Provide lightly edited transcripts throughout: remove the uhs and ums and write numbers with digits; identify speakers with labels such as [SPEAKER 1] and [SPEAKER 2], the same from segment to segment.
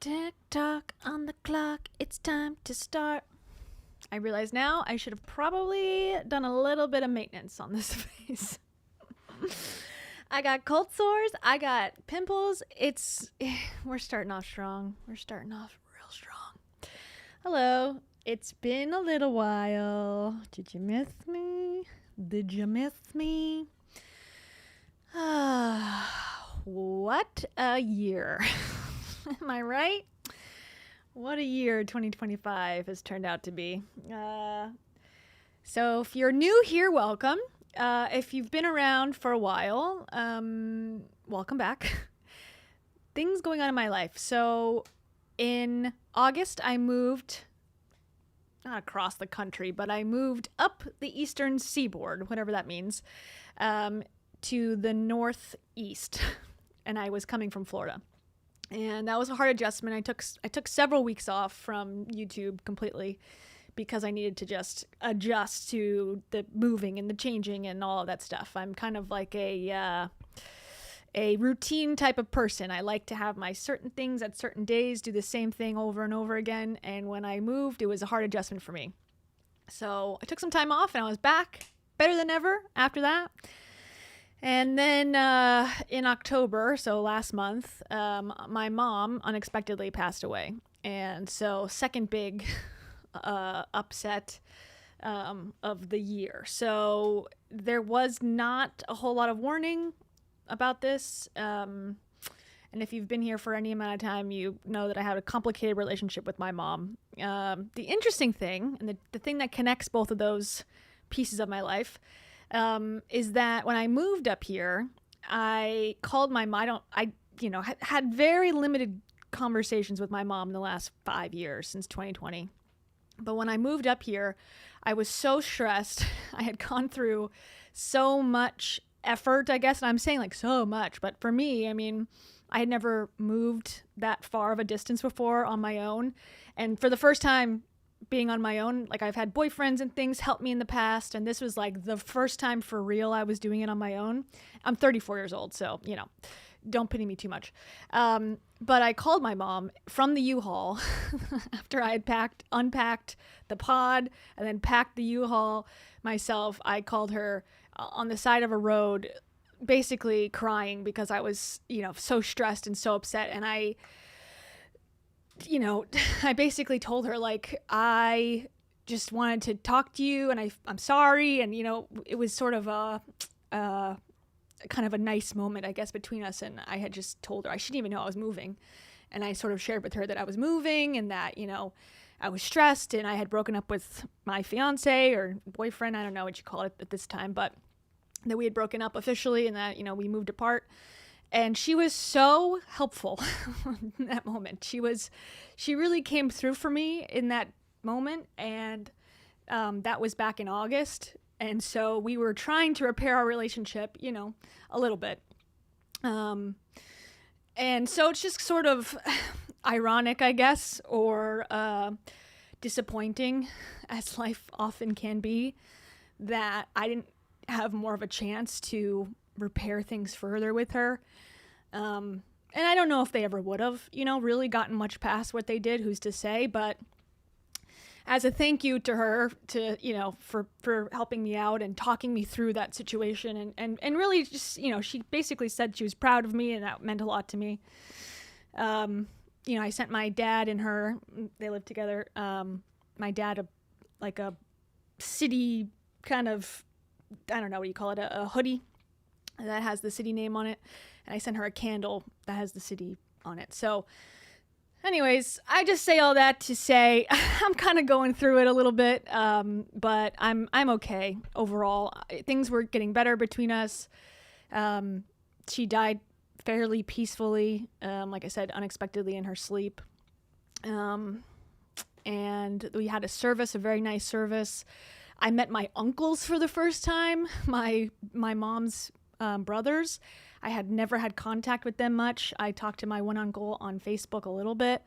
[SPEAKER 1] Tick tock on the clock, it's time to start. I realize now I should have probably done a little bit of maintenance on this face. I got cold sores, I got pimples. We're starting off strong. We're starting off real strong. Hello, it's been a little while. Did you miss me? Did you miss me? What a year. Am I right? What a year 2025 has turned out to be. So if you're new here, welcome. If you've been around for a while, welcome back. Things going on in my life. So in August, I moved, not across the country, but I moved up the eastern seaboard, whatever that means, to the northeast. And I was coming from Florida. And that was a hard adjustment. I took several weeks off from YouTube completely because I needed to just adjust to the moving and the changing and all of that stuff. I'm kind of like a routine type of person. I like to have my certain things at certain days, do the same thing over and over again. And when I moved, it was a hard adjustment for me. So I took some time off and I was back better than ever after that. And then in October, so last month, my mom unexpectedly passed away. And so second big upset of the year. So there was not a whole lot of warning about this. And if you've been here for any amount of time, you know that I had a complicated relationship with my mom. The interesting thing, and the thing that connects both of those pieces of my life, is that when I moved up here, I called my mom. I had very limited conversations with my mom in the last 5 years since 2020. But when I moved up here, I was so stressed. I had gone through so much effort, I guess. And I'm saying like so much, but for me, I mean, I had never moved that far of a distance before on my own. And for the first time being on my own, like I've had boyfriends and things help me in the past, and this was like the first time for real I was doing it on my own. I'm 34 years old, so don't pity me too much. But I called my mom from the U-Haul after I had unpacked the pod and then packed the U-Haul myself. I called her on the side of a road, basically crying because I was so stressed and so upset. And I basically told her, like, I just wanted to talk to you and I'm sorry. And, it was sort of a kind of a nice moment, I guess, between us. And I had just told her, I shouldn't even know I was moving. And I sort of shared with her that I was moving and that, I was stressed and I had broken up with my fiance or boyfriend. I don't know what you call it at this time, but that we had broken up officially and that, we moved apart. And she was so helpful in that moment. She really came through for me in that moment. And that was back in August. And so we were trying to repair our relationship, a little bit. And so it's just sort of ironic, I guess, or disappointing, as life often can be, that I didn't have more of a chance to repair things further with her. And I don't know if they ever would have, really gotten much past what they did, who's to say, but as a thank you to her for helping me out and talking me through that situation and really just, she basically said she was proud of me and that meant a lot to me. I sent my dad and her, they live together, my dad a city kind of, I don't know what you call it, a hoodie that has the city name on it, and I sent her a candle that has the city on it. So anyways, I just say all that to say I'm kind of going through it a little bit, but I'm okay overall. Things were getting better between us. She died fairly peacefully, like I said, unexpectedly in her sleep. And we had a very nice service. I met my uncles for the first time, my mom's brothers. I had never had contact with them much. I talked to my one uncle on Facebook a little bit,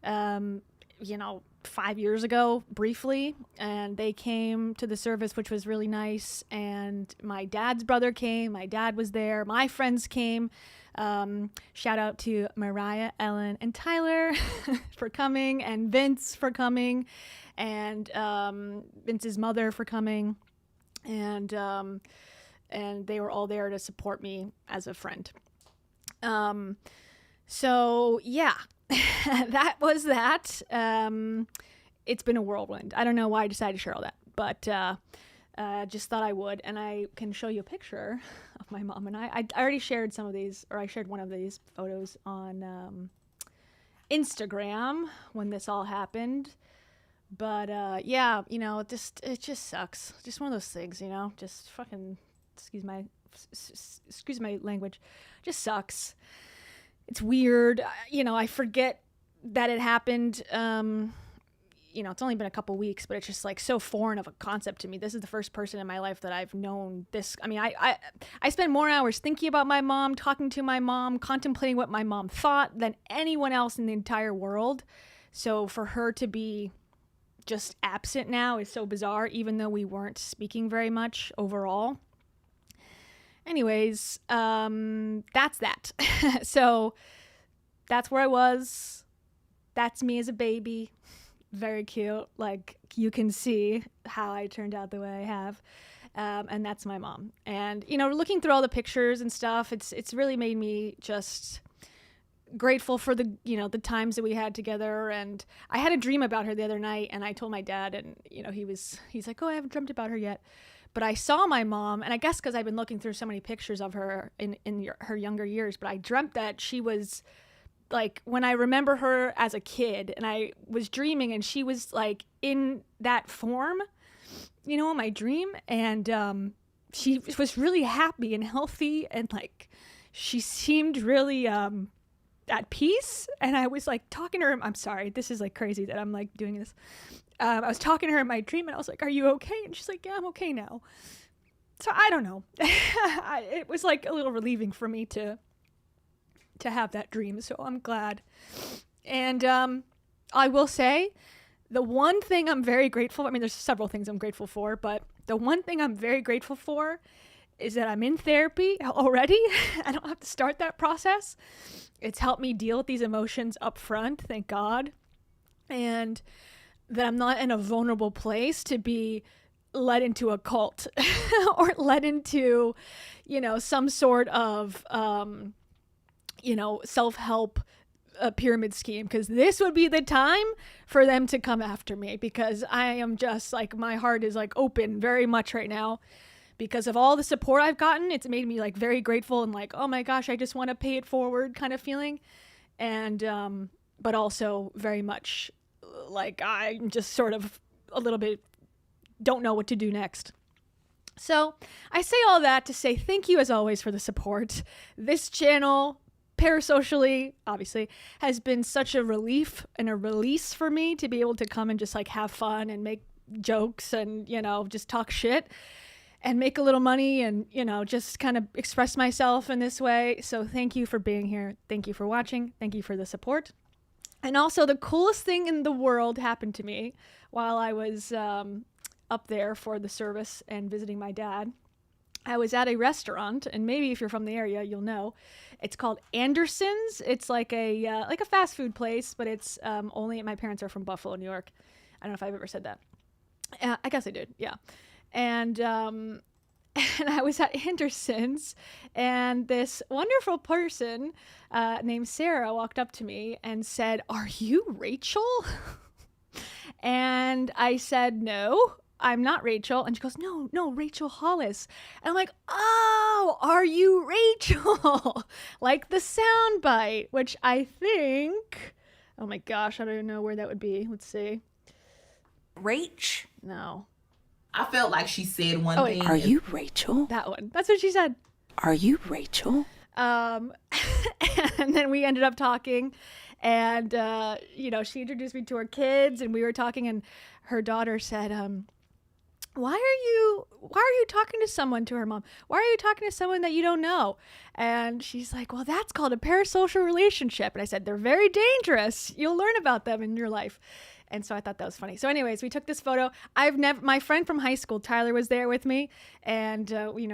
[SPEAKER 1] 5 years ago, briefly, and they came to the service, which was really nice. And my dad's brother came. My dad was there. My friends came. Shout out to Mariah, Ellen, and Tyler for coming, and Vince for coming, and Vince's mother for coming, and they were all there to support me as a friend. So yeah, that was that. It's been a whirlwind. I don't know why I decided to share all that, but just thought I would. And I can show you a picture of my mom and I already shared some of these, or I shared one of these photos on Instagram when this all happened. But yeah, you know, it just sucks. Just one of those things, you know, just fucking, excuse my language, just sucks. It's weird. You know, I forget that it happened. You know, it's only been a couple weeks, but it's just like so foreign of a concept to me. This is the first person in my life that I've known this. I mean, I spend more hours thinking about my mom, talking to my mom, contemplating what my mom thought than anyone else in the entire world. So for her to be just absent now is so bizarre, even though we weren't speaking very much overall. Anyways, that's that. So that's where I was. That's me as a baby. Very cute. Like, you can see how I turned out the way I have. And that's my mom. And, you know, looking through all the pictures and stuff, it's really made me just grateful for the, you know, the times that we had together. And I had a dream about her the other night, and I told my dad, and, you know, he's like, oh, I haven't dreamt about her yet. But I saw my mom, and I guess because I've been looking through so many pictures of her in her younger years, but I dreamt that she was like, when I remember her as a kid, and I was dreaming, and she was like in that form, you know, in my dream, and she was really happy and healthy, and like she seemed really at peace. And I was like talking to her. I'm sorry, this is like crazy that I'm like doing this. I was talking to her in my dream, and I was like, are you okay? And she's like, yeah, I'm okay now. So I don't know. It was like a little relieving for me to have that dream. So I'm glad. And I will say, the one thing I'm very grateful, I mean, there's several things I'm grateful for, but the one thing I'm very grateful for is that I'm in therapy already. I don't have to start that process. It's helped me deal with these emotions up front, thank God. And that I'm not in a vulnerable place to be led into a cult or led into, you know, some sort of, you know, self-help pyramid scheme, because this would be the time for them to come after me, because I am just like, my heart is like open very much right now because of all the support I've gotten. It's made me like very grateful and like, oh my gosh, I just want to pay it forward kind of feeling. And, but also very much like, I'm just sort of a little bit don't know what to do next. So I say all that to say thank you as always for the support. This channel, parasocially, obviously, has been such a relief and a release for me to be able to come and just like have fun and make jokes and, you know, just talk shit and make a little money and, you know, just kind of express myself in this way. So thank you for being here. Thank you for watching. Thank you for the support. And also, the coolest thing in the world happened to me while I was up there for the service and visiting my dad. I was at a restaurant, and maybe if you're from the area, you'll know. It's called Anderson's. It's like a fast food place, but it's only, my parents are from Buffalo, New York. I don't know if I've ever said that. I guess I did, yeah. And I was at Anderson's, and this wonderful person named Sarah walked up to me and said, "Are you Rachel?" And I said, "No, I'm not Rachel." And she goes, no, Rachel Hollis. And I'm like, "Oh, are you Rachel?" Like the soundbite, which I think, oh my gosh, I don't even know where that would be. Let's see.
[SPEAKER 2] Rach?
[SPEAKER 1] No.
[SPEAKER 2] I felt like she said one thing.
[SPEAKER 3] Are you Rachel?
[SPEAKER 1] That one. That's what she said.
[SPEAKER 3] Are you Rachel?
[SPEAKER 1] And then we ended up talking, and you know, she introduced me to her kids, and we were talking, and her daughter said, why are you talking to someone, to her mom? Why are you talking to someone that you don't know? And she's like, "Well, that's called a parasocial relationship." And I said, "They're very dangerous. You'll learn about them in your life." And so I thought that was funny. So anyways, we took this photo. My friend from high school, Tyler, was there with me, and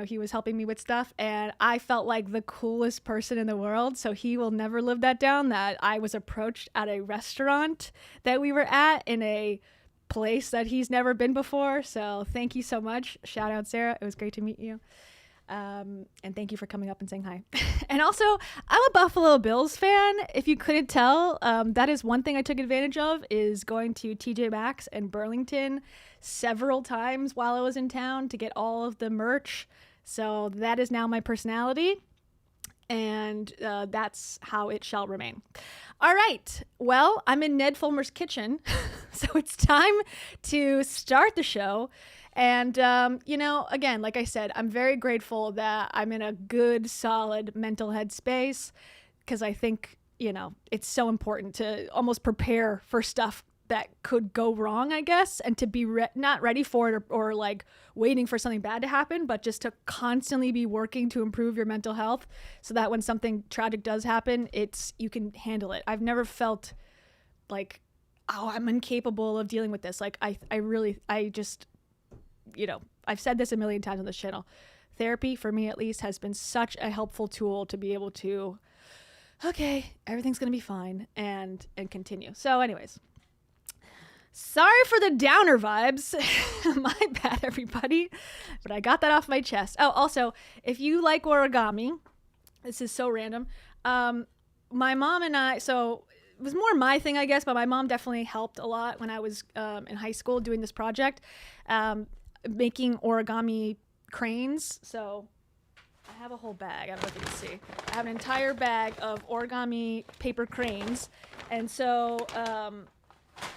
[SPEAKER 1] he was helping me with stuff, and I felt like the coolest person in the world. So he will never live that down, that I was approached at a restaurant that we were at in a place that he's never been before. So thank you so much. Shout out, Sarah. It was great to meet you. And thank you for coming up and saying hi. And also, I'm a Buffalo Bills fan. If you couldn't tell, that is one thing I took advantage of, is going to TJ Maxx and Burlington several times while I was in town to get all of the merch. So that is now my personality, and that's how it shall remain. All right. Well, I'm in Ned Fulmer's kitchen, so it's time to start the show. And, again, like I said, I'm very grateful that I'm in a good, solid mental headspace, because I think, it's so important to almost prepare for stuff that could go wrong, I guess, and to be not ready for it or like waiting for something bad to happen, but just to constantly be working to improve your mental health so that when something tragic does happen, you can handle it. I've never felt like, oh, I'm incapable of dealing with this. Like, I've said this a million times on this channel. Therapy, for me at least, has been such a helpful tool to be able to, okay, everything's going to be fine, and continue. So anyways, sorry for the downer vibes. My bad, everybody. But I got that off my chest. Oh, also, if you like origami, this is so random. My mom and I, so it was more my thing, I guess, but my mom definitely helped a lot when I was in high school doing this project. Making origami cranes. So I have a whole bag. I don't know if you can see. I have an entire bag of origami paper cranes. And so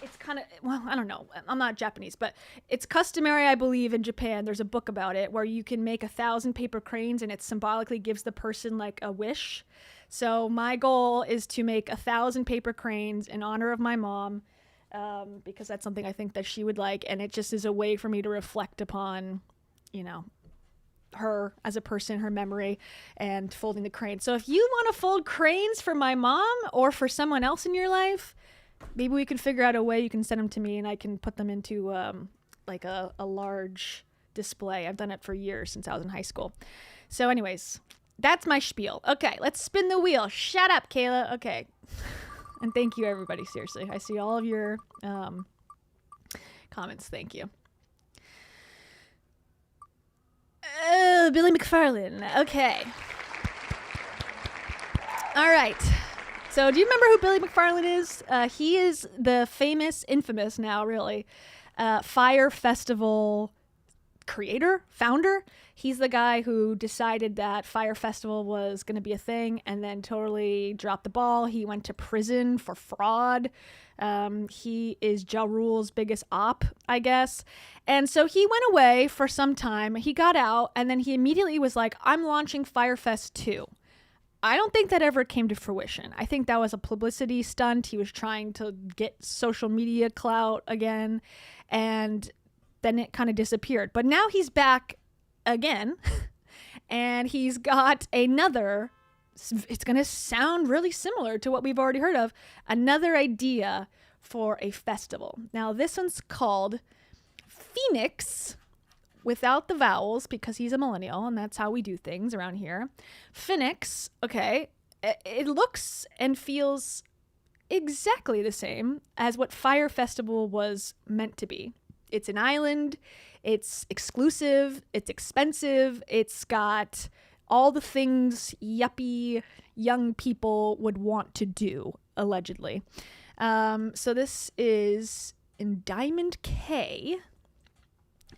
[SPEAKER 1] it's kind of, well, I don't know. I'm not Japanese, but it's customary, I believe, in Japan. There's a book about it where you can make 1,000 paper cranes, and it symbolically gives the person like a wish. So my goal is to make 1,000 paper cranes in honor of my mom. Because that's something I think that she would like, and it just is a way for me to reflect upon, her as a person, her memory, and folding the cranes. So if you want to fold cranes for my mom or for someone else in your life, maybe we can figure out a way you can send them to me, and I can put them into like a large display. I've done it for years since I was in high school. So anyways, that's my spiel. Okay, let's spin the wheel. Shut up, Kayla. Okay. And thank you, everybody. Seriously, I see all of your comments. Thank you. Billy McFarland. Okay. All right. So do you remember who Billy McFarland is? He is the infamous now, really, Fyre Festival founder. He's the guy who decided that Fyre Festival was going to be a thing and then totally dropped the ball. He went to prison for fraud. He is Ja Rule's biggest op, I guess. And so he went away for some time. He got out, and then he immediately was like, I'm launching Fyre Fest 2. I don't think that ever came to fruition. I think that was a publicity stunt. He was trying to get social media clout again, and then it kind of disappeared. But now he's back again, and he's got another, it's going to sound really similar to what we've already heard of, another idea for a festival. Now this one's called Phoenix, without the vowels, because he's a millennial and that's how we do things around here. Phoenix, okay, it looks and feels exactly the same as what Fyre Festival was meant to be. It's an island, it's exclusive, it's expensive, it's got all the things yuppie young people would want to do, allegedly. So this is in Diamond K.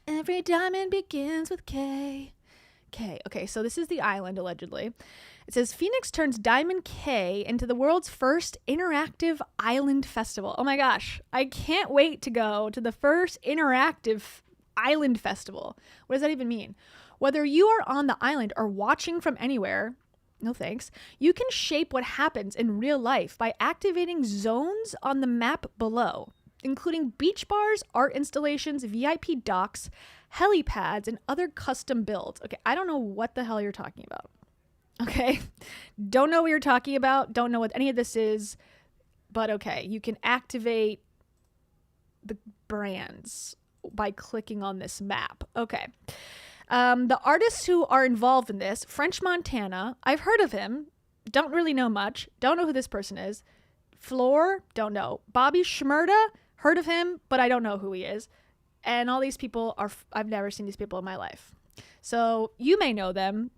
[SPEAKER 1] Every diamond begins with K. K. Okay, so this is the island, allegedly. It says, Phoenix turns Diamond K into the world's first interactive island festival. Oh my gosh, I can't wait to go to the first interactive island festival. What does that even mean? Whether you are on the island or watching from anywhere, no thanks, you can shape what happens in real life by activating zones on the map below, including beach bars, art installations, VIP docks, helipads, and other custom builds. Okay, I don't know what the hell you're talking about. Okay, don't know what you're talking about, don't know what any of this is, but okay, you can activate the brands by clicking on this map. Okay. The artists who are involved in this, French Montana, I've heard of him. Don't really know much. Don't know who this person is. Floor, don't know. Bobby Shmurda, heard of him, but I don't know who he is. And all these people I've never seen these people in my life. So you may know them,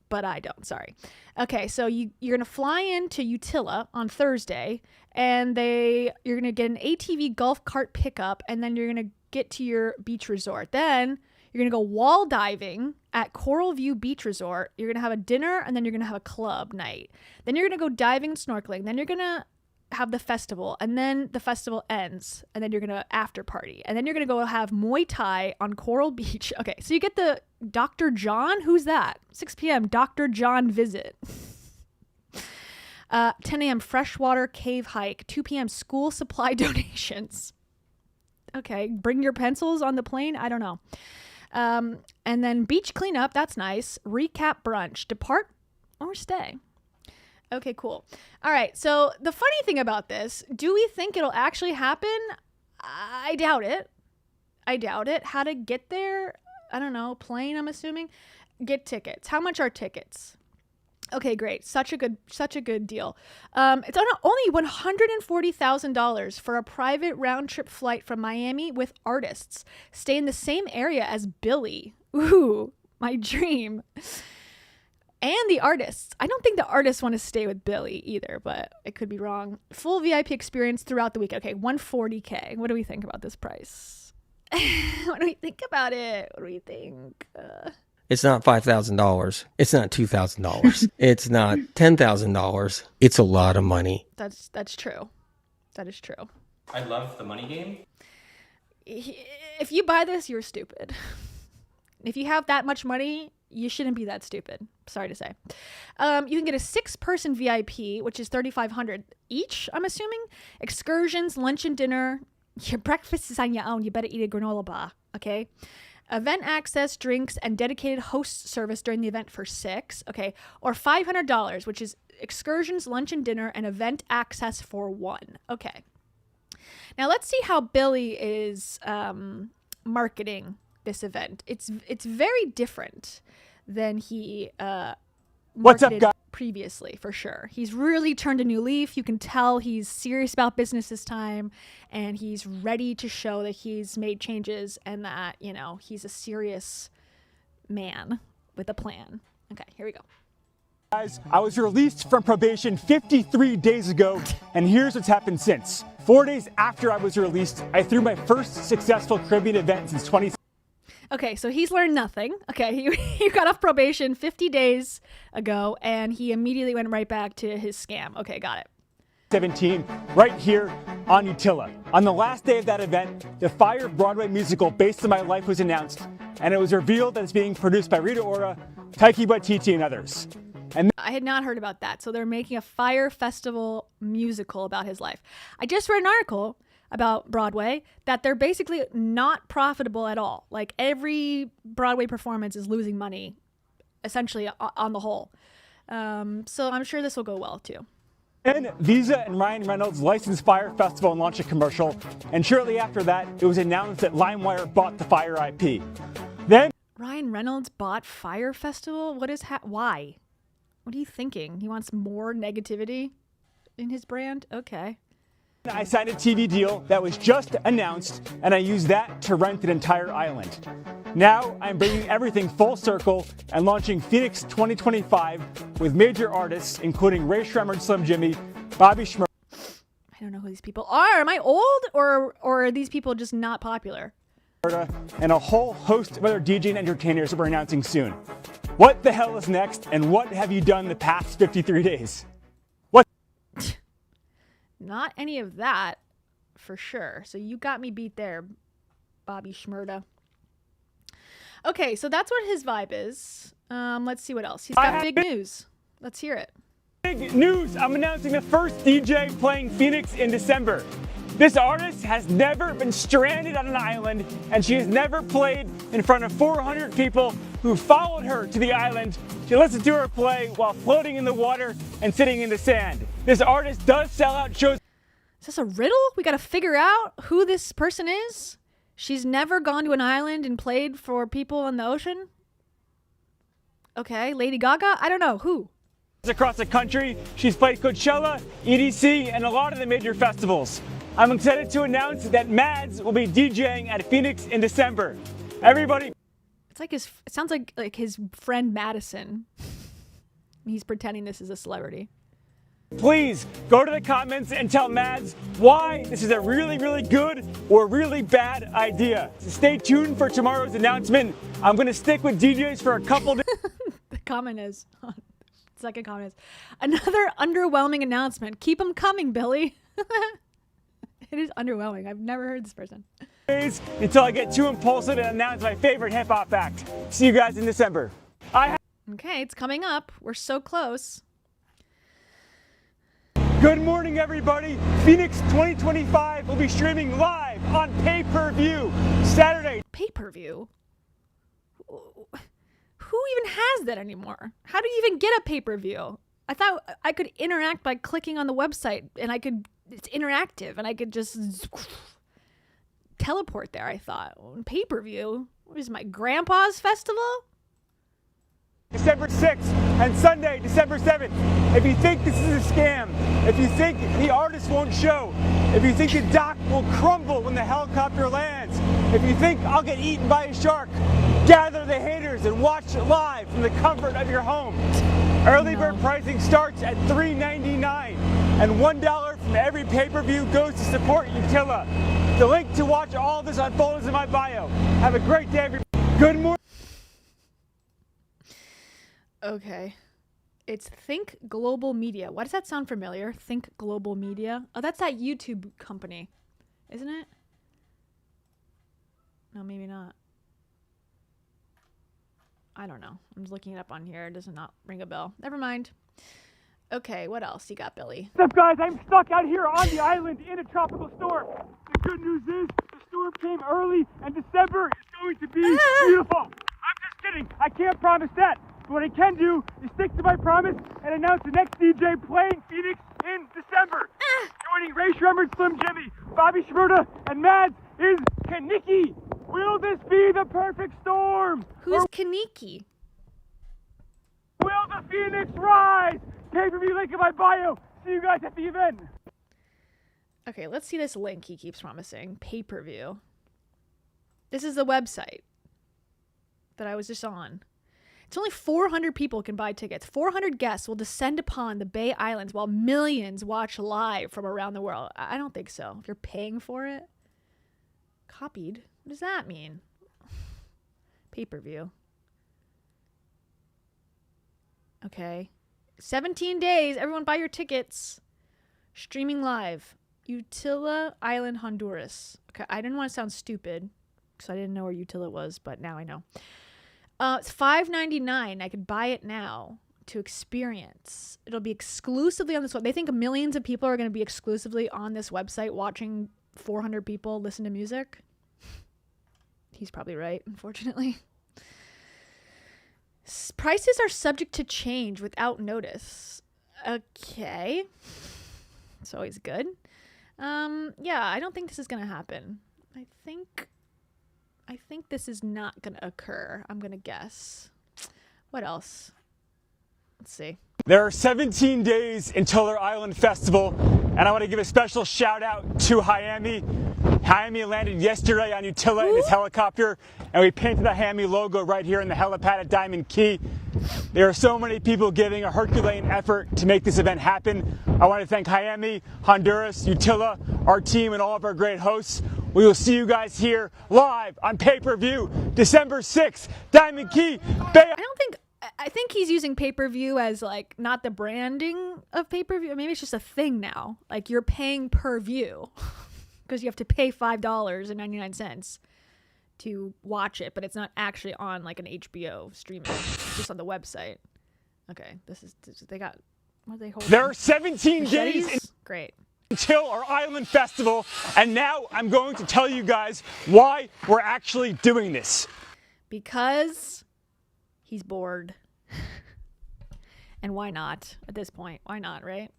[SPEAKER 1] but I don't, sorry. Okay, so you're going to fly into Utila on Thursday, and you're going to get an ATV golf cart pickup, and then you're going to get to your beach resort. Then you're going to go wall diving at Coral View Beach Resort. You're going to have a dinner, and then you're going to have a club night. Then you're going to go diving and snorkeling. Then you're going to have the festival, and then the festival ends, and then you're going to after party. And then you're going to go have Muay Thai on Coral Beach. Okay, so you get the Dr. John. Who's that? 6 p.m. Dr. John visit. 10 a.m. freshwater cave hike. 2 p.m. school supply donations. Okay, bring your pencils on the plane. I don't know. And then beach cleanup. That's nice. Recap brunch. Depart or stay. Okay, cool. All right. So the funny thing about this, do we think it'll actually happen? I doubt it. How to get there? I don't know. Plane, I'm assuming. Get tickets. How much are tickets? Okay, great. Such a good deal. It's only $140,000 for a private round trip flight from Miami with artists. Stay in the same area as Billy. Ooh, my dream. And the artists. I don't think the artists want to stay with Billy either, but I could be wrong. Full VIP experience throughout the week. Okay, $140K. What do we think about this price? What do we think about it? What do we think?
[SPEAKER 4] It's not $5,000. It's not $2,000. It's not $10,000. It's a lot of money.
[SPEAKER 1] That's true. That is true.
[SPEAKER 5] I love the money game.
[SPEAKER 1] If you buy this, you're stupid. If you have that much money, you shouldn't be that stupid. Sorry to say. You can get a 6-person VIP, which is $3,500 each, I'm assuming. Excursions, lunch and dinner. Your breakfast is on your own. You better eat a granola bar, okay? Event access, drinks, and dedicated host service during the event for 6, okay? Or $500, which is excursions, lunch and dinner, and event access for 1, okay? Now let's see how Billy is marketing this event. It's very different than he marketed previously, for sure. He's really turned a new leaf. You can tell he's serious about business this time, and he's ready to show that he's made changes and that, you know, he's a serious man with a plan. Okay, here we go.
[SPEAKER 6] Guys, I was released from probation 53 days ago, and here's what's happened since. 4 days after I was released, I threw my first successful Caribbean event since 2017.
[SPEAKER 1] Okay, so he's learned nothing. Okay, he got off probation 50 days ago, and he immediately went right back to his scam. Okay, got it.
[SPEAKER 6] 17, right here on Utila. On the last day of that event, the Fyre Broadway musical based on my life was announced, and it was revealed that it's being produced by Rita Ora, Taiki Waititi, and others. And
[SPEAKER 1] I had not heard about that. So they're making a Fyre Festival musical about his life. I just read an article about Broadway that they're basically not profitable at all. Like every Broadway performance is losing money, essentially on the whole. So I'm sure this will go well too.
[SPEAKER 6] Then Visa and Ryan Reynolds licensed Fyre Festival and launched a commercial. And shortly after that, it was announced that LimeWire bought the Fyre IP. Then
[SPEAKER 1] Ryan Reynolds bought Fyre Festival? Why? What are you thinking? He wants more negativity in his brand? Okay.
[SPEAKER 6] I signed a TV deal that was just announced, and I used that to rent an entire island. Now I'm bringing everything full circle and launching Phoenix 2025 with major artists, including Ray Shremmer and Slim Jimmy, Bobby Schmurda.
[SPEAKER 1] I don't know who these people are. Am I old or are these people just not popular?
[SPEAKER 6] And a whole host of other DJ and entertainers that we're announcing soon. What the hell is next, and what have you done the past 53 days?
[SPEAKER 1] Not any of that, for sure. So you got me beat there, Bobby Shmurda. Okay, so that's what his vibe is. Let's see what else. He's got big news. Let's hear it.
[SPEAKER 6] Big news! I'm announcing the first DJ playing Phoenix in December. This artist has never been stranded on an island, and she has never played in front of 400 people who followed her to the island to listen to her play while floating in the water and sitting in the sand. This artist does sell out shows.
[SPEAKER 1] Is this a riddle? We got to figure out who this person is? She's never gone to an island and played for people in the ocean? Okay, Lady Gaga? I don't know. Who?
[SPEAKER 6] Across the country, she's played Coachella, EDC, and a lot of the major festivals. I'm excited to announce that Mads will be DJing at Phoenix in December. Everybody.
[SPEAKER 1] It's like it sounds like his friend Madison. He's pretending this is a celebrity.
[SPEAKER 6] Please go to the comments and tell Mads why this is a really, really good or really bad idea. So stay tuned for tomorrow's announcement. I'm going to stick with DJs for a couple days.
[SPEAKER 1] The comment is, second comment is, another underwhelming announcement. Keep them coming, Billy. It is underwhelming. I've never heard this person.
[SPEAKER 6] Until I get too impulsive and announce my favorite hip hop act. See you guys in December.
[SPEAKER 1] Okay, it's coming up. We're so close.
[SPEAKER 6] Good morning, everybody. Phoenix 2025 will be streaming live on pay-per-view Saturday.
[SPEAKER 1] Pay-per-view? Who even has that anymore? How do you even get a pay-per-view? I thought I could interact by clicking on the website, and it's interactive, and I could just teleport there, I thought. Pay-per-view? What is my grandpa's festival?
[SPEAKER 6] December 6th and Sunday, December 7th. If you think this is a scam, if you think the artist won't show, if you think the dock will crumble when the helicopter lands, if you think I'll get eaten by a shark, gather the haters and watch it live from the comfort of your home. Early bird pricing starts at $3.99, and $1 from every pay-per-view goes to support Utila. The link to watch all this unfold is in my bio. Have a great day, everybody. Good morning.
[SPEAKER 1] Okay. It's Think Global Media. Why does that sound familiar? Think Global Media? Oh, that's that YouTube company, isn't it? No, maybe not. I don't know. I'm just looking it up on here. It does not ring a bell. Never mind. Okay, what else you got, Billy?
[SPEAKER 6] What's up, guys? I'm stuck out here on the island in a tropical storm. The good news is the storm came early, and December is going to be beautiful. I'm just kidding. I can't promise that. But what I can do is stick to my promise and announce the next DJ playing Phoenix in December. Joining Ray Shremmerd, Slim Jimmy, Bobby Shmurda, and Mads is Kaniki. Will this be the perfect storm?
[SPEAKER 1] Who's Kaniki?
[SPEAKER 6] Will the Phoenix rise? Pay-per-view link in my bio. See you guys at the event.
[SPEAKER 1] Okay, let's see this link he keeps promising. Pay-per-view. This is the website that I was just on. It's only 400 people can buy tickets. 400 guests will descend upon the Bay Islands while millions watch live from around the world. I don't think so. If you're paying for it. Copied? What does that mean? Pay-per-view. Okay. 17 days. Everyone buy your tickets. Streaming live. Utila Island, Honduras. Okay, I didn't want to sound stupid because I didn't know where Utila was, but now I know. It's $5.99. I could buy it now to experience. It'll be exclusively on this website. They think millions of people are going to be exclusively on this website watching 400 people listen to music. He's probably right, unfortunately. Prices are subject to change without notice. Okay. It's always good. Yeah, I don't think this is going to happen. I think this is not going to occur. I'm going to guess. What else? Let's see.
[SPEAKER 6] There are 17 days until our island festival, and I want to give a special shout out to Miami. Miami landed yesterday on Utila in his helicopter, and we painted the Miami logo right here in the helipad at Diamond Key. There are so many people giving a Herculean effort to make this event happen. I want to thank Miami, Honduras, Utila, our team, and all of our great hosts. We will see you guys here live on pay-per-view December 6th, Diamond Key, Bay.
[SPEAKER 1] I think he's using pay-per-view as like not the branding of pay-per-view. Maybe it's just a thing now. Like you're paying per view because you have to pay $5.99 to watch it, but it's not actually on like an HBO streaming. It's just on the website. Okay, they got, what are they holding?
[SPEAKER 6] There are 17
[SPEAKER 1] Machetes?
[SPEAKER 6] days
[SPEAKER 1] Great.
[SPEAKER 6] until our island festival, and now I'm going to tell you guys why we're actually doing this.
[SPEAKER 1] Because he's bored. And why not at this point? Why not, right?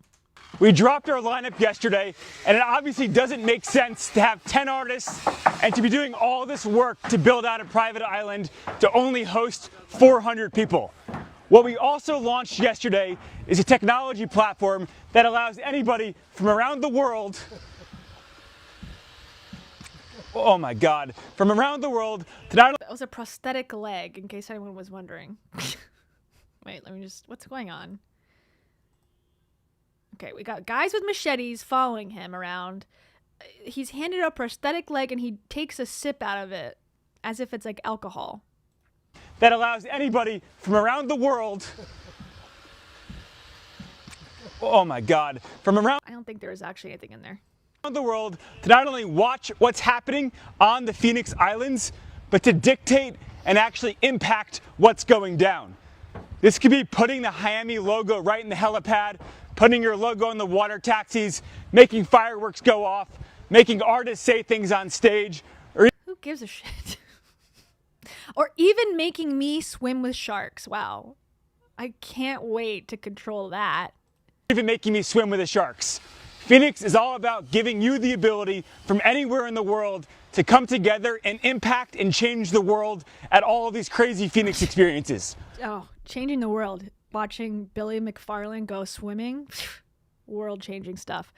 [SPEAKER 6] We dropped our lineup yesterday, and it obviously doesn't make sense to have 10 artists and to be doing all this work to build out a private island to only host 400 people. What we also launched yesterday is a technology platform that allows anybody from around the world, oh my God, from around the world to not only
[SPEAKER 1] That was a prosthetic leg, in case anyone was wondering. Wait, let me just... What's going on? Okay, we got guys with machetes following him around. He's handed a prosthetic leg and he takes a sip out of it as if it's like alcohol.
[SPEAKER 6] that allows anybody from around the world, oh my God, from around
[SPEAKER 1] I don't think there was actually anything in there.
[SPEAKER 6] the world to not only watch what's happening on the Phoenix Islands, but to dictate and actually impact what's going down. This could be putting the Miami logo right in the helipad, putting your logo in the water taxis, making fireworks go off, making artists say things on stage, or
[SPEAKER 1] Who gives a shit? Or even making me swim with sharks. Wow. I can't wait to control that.
[SPEAKER 6] even making me swim with the sharks. Phoenix is all about giving you the ability from anywhere in the world to come together and impact and change the world at all of these crazy Phoenix experiences.
[SPEAKER 1] Oh, changing the world. Watching Billy McFarland go swimming. World-changing stuff.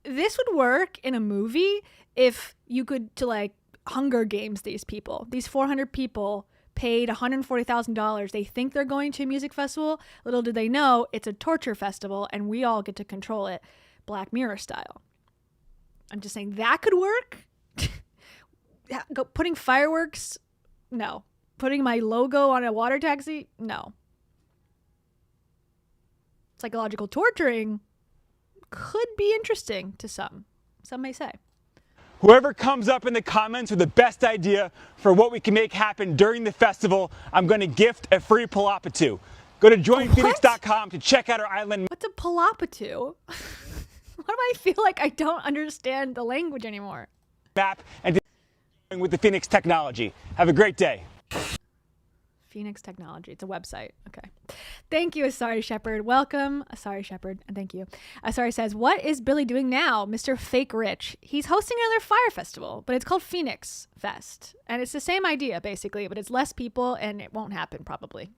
[SPEAKER 1] This would work in a movie if you could like Hunger Games these people. These 400 people paid $140,000. They think they're going to a music festival. Little do they know it's a torture festival and we all get to control it Black Mirror style. I'm just saying that could work. Putting fireworks? No. Putting my logo on a water taxi? No. Psychological torturing could be interesting to some. Some may say.
[SPEAKER 6] Whoever comes up in the comments with the best idea for what we can make happen during the festival, I'm going to gift a free palapa to. Go to joinphoenix.com to check out our island
[SPEAKER 1] What's a palapatu? Why do I feel like I don't understand the language anymore?
[SPEAKER 6] map and to with the Phoenix technology. Have a great day.
[SPEAKER 1] Phoenix Technology. It's a website. Okay. Thank you, Asari Shepherd. Welcome, Asari Shepherd, and thank you. Asari says, what is Billy doing now, Mr. Fake Rich? He's hosting another Fyre Festival, but it's called Phoenix Fest. And it's the same idea, basically, but it's less people, and it won't happen, probably.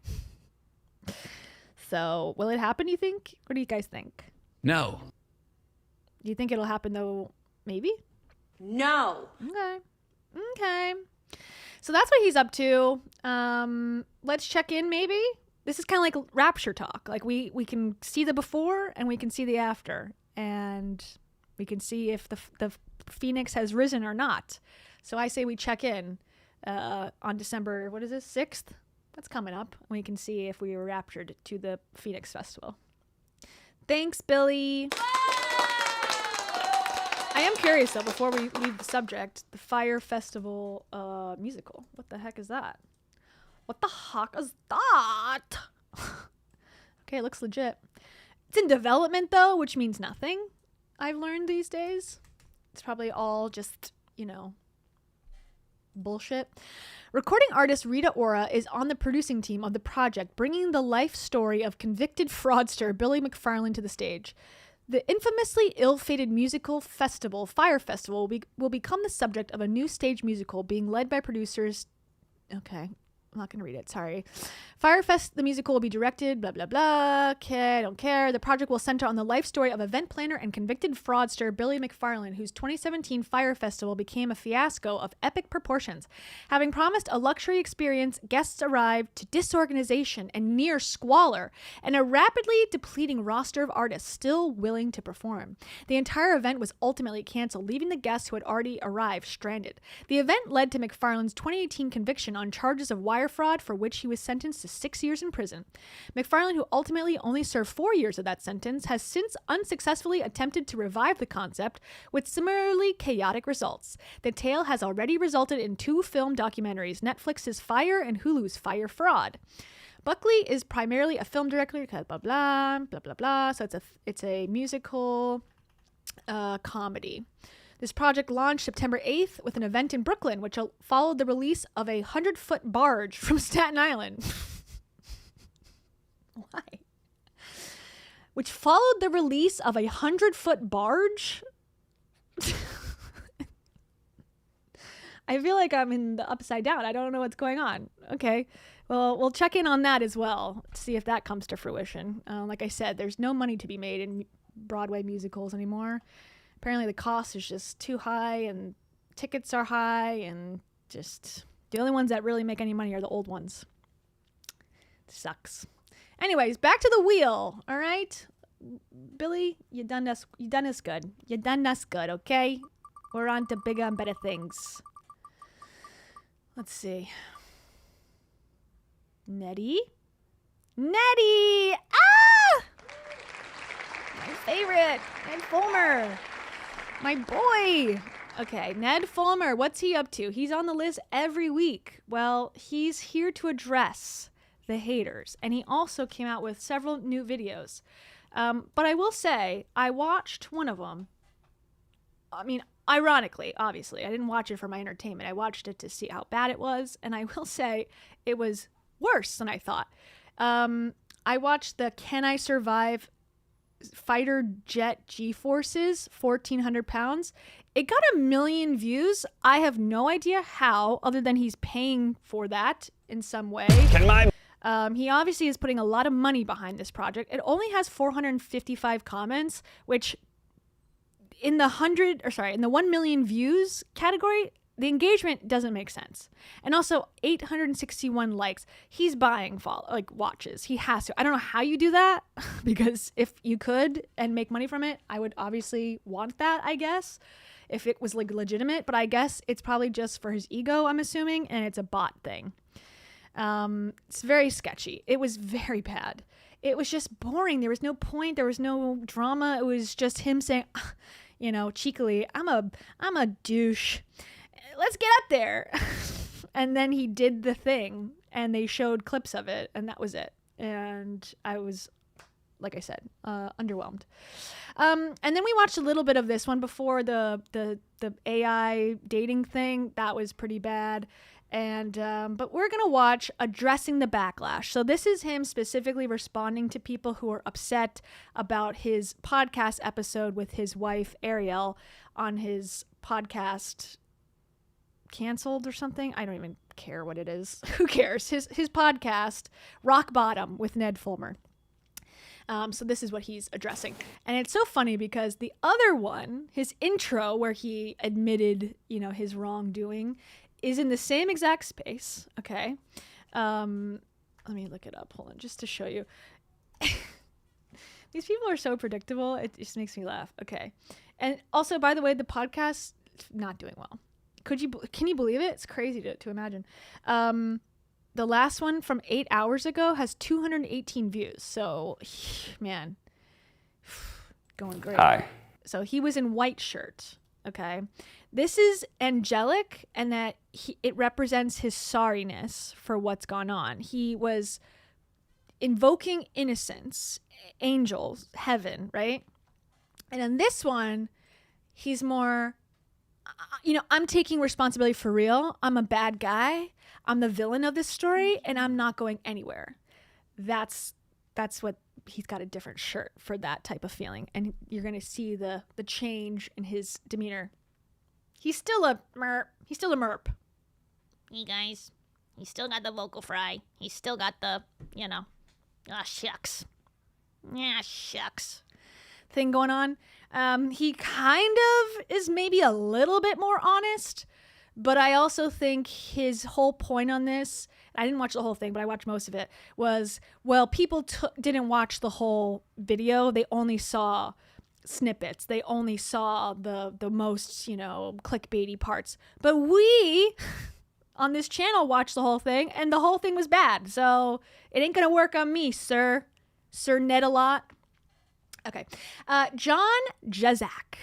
[SPEAKER 1] So, will it happen, you think? What do you guys think?
[SPEAKER 7] No.
[SPEAKER 1] Do you think it'll happen, though? Maybe?
[SPEAKER 2] No.
[SPEAKER 1] Okay. Okay. So that's what he's up to. Let's check in maybe. This is kind of like rapture talk. Like we can see the before and we can see the after. And we can see if the Phoenix has risen or not. So I say we check in on December, 6th? That's coming up. We can see if we were raptured to the Phoenix Festival. Thanks, Billy. I am curious, though, before we leave the subject, the Fyre Festival musical. What the heck is that? What the heck is that? Okay, it looks legit. It's in development, though, which means nothing, I've learned these days. It's probably all just, bullshit. Recording artist Rita Ora is on the producing team of the project, bringing the life story of convicted fraudster Billy McFarland to the stage. The infamously ill-fated musical festival, Fyre Festival, will become the subject of a new stage musical being led by producers... Okay, I'm not going to read it, sorry. Fyre Fest, the musical, will be directed, blah, blah, blah. Okay, I don't care. The project will center on the life story of event planner and convicted fraudster Billy McFarland, whose 2017 Fyre Festival became a fiasco of epic proportions. Having promised a luxury experience, guests arrived to disorganization and near squalor, and a rapidly depleting roster of artists still willing to perform. The entire event was ultimately canceled, leaving the guests who had already arrived stranded. The event led to McFarland's 2018 conviction on charges of wire fraud, for which he was sentenced to 6 years in prison. McFarland, who ultimately only served 4 years of that sentence, has since unsuccessfully attempted to revive the concept with similarly chaotic results. The tale has already resulted in 2 film documentaries, Netflix's Fyre and Hulu's Fyre Fraud. Buckley is primarily a film director, blah, blah, blah, blah, blah, blah. So it's a musical comedy. This project launched September 8th with an event in Brooklyn, which followed the release of a 100-foot barge from Staten Island. Why? which followed the release of a 100-foot barge. I feel like I'm in the upside down. I don't know what's going on. Okay. Well, we'll check in on that as well to see if that comes to fruition. Like I said, there's no money to be made in Broadway musicals anymore. Apparently the cost is just too high and tickets are high, and just the only ones that really make any money are the old ones. It sucks. Anyways, back to the wheel. All right, Billy, you done us good. You done us good. Okay, we're on to bigger and better things. Let's see. Nettie. Ah! My favorite, Ned Fulmer. My boy. Okay, Ned Fulmer, what's he up to? He's on the list every week. Well, he's here to address the haters, and he also came out with several new videos. But I will say, I watched one of them. I mean, ironically, obviously, I didn't watch it for my entertainment. I watched it to see how bad it was, and I will say it was worse than I thought. I watched the Can I Survive fighter jet G-forces, 1,400 pounds. It got 1 million views. I have no idea how, other than he's paying for that in some way. He obviously is putting a lot of money behind this project. It only has 455 comments, which in the 1 million views category, the engagement doesn't make sense. And also 861 likes. He's buying watches. He has to. I don't know how you do that, because if you could and make money from it, I would obviously want that, I guess, if it was legitimate. But I guess it's probably just for his ego, I'm assuming, and it's a bot thing. It's very sketchy. It was very bad. It was just boring. There was no point. There was no drama. It was just him saying, cheekily, I'm a douche. Let's get up there. And then he did the thing, and they showed clips of it, and that was it. And I was, like I said, underwhelmed. And then we watched a little bit of this one before the AI dating thing. That was pretty bad. And but we're gonna watch Addressing the Backlash. So this is him specifically responding to people who are upset about his podcast episode with his wife Ariel on his podcast canceled or something. I don't even care what it is. Who cares? His podcast Rock Bottom with Ned Fulmer. So this is what he's addressing. And it's so funny because the other one, his intro where he admitted, his wrongdoing, is in the same exact space. Okay. Let me look it up. Hold on, just to show you. These people are so predictable. It just makes me laugh. Okay. And also, by the way, the podcast not doing well. Can you believe it? It's crazy to imagine. The last one from 8 hours ago has 218 views. So, man, going great.
[SPEAKER 7] Hi.
[SPEAKER 1] So he was in white shirt. Okay. This is angelic, and that it represents his sorriness for what's gone on. He was invoking innocence, angels, heaven, right? And in this one, he's more, I'm taking responsibility for real. I'm a bad guy. I'm the villain of this story, and I'm not going anywhere. That's what he's got, a different shirt for that type of feeling. And you're going to see the change in his demeanor. He's still a merp.
[SPEAKER 8] Hey guys, he's still got the vocal fry. He's still got the, shucks. Yeah, shucks.
[SPEAKER 1] Thing going on. He kind of is maybe a little bit more honest, but I also think his whole point on this, I didn't watch the whole thing, but I watched most of it, was, well, people didn't watch the whole video. They only saw snippets. They only saw the most, clickbaity parts. But we on this channel watched the whole thing, and the whole thing was bad. So it ain't gonna work on me, Sir Ned a lot. Okay. John Jazak.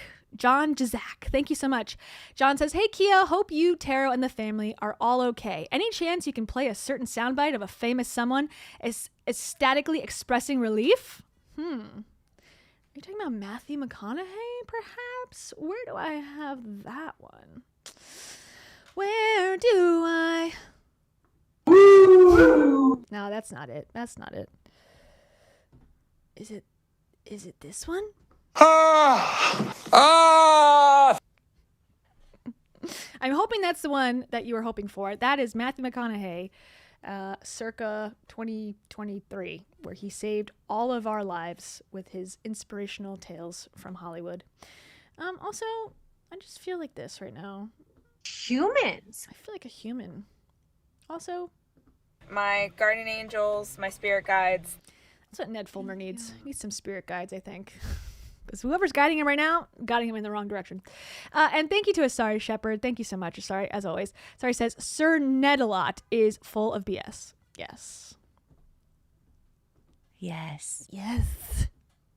[SPEAKER 1] Thank you so much. John says, hey, Kia, hope you, Taro, and the family are all okay. Any chance you can play a certain soundbite of a famous someone ecstatically expressing relief? Are you talking about Matthew McConaughey, perhaps? Where do I have that one? Where do I? No, that's not it. Is Is it this one? I'm hoping that's the one that you were hoping for. That is Matthew McConaughey, circa 2023, where he saved all of our lives with his inspirational tales from Hollywood. Also, I just feel like this right now.
[SPEAKER 7] Humans.
[SPEAKER 1] I feel like a human. Also,
[SPEAKER 9] my guardian angels, my spirit guides.
[SPEAKER 1] that's what Ned Fulmer needs. He needs some spirit guides, I think. Because whoever's guiding him right now, guiding him in the wrong direction. And thank you to Asari Shepherd. Thank you so much, Asari, as always. Asari says, Sir Nedalot is full of BS. Yes.
[SPEAKER 7] Yes.
[SPEAKER 1] Yes.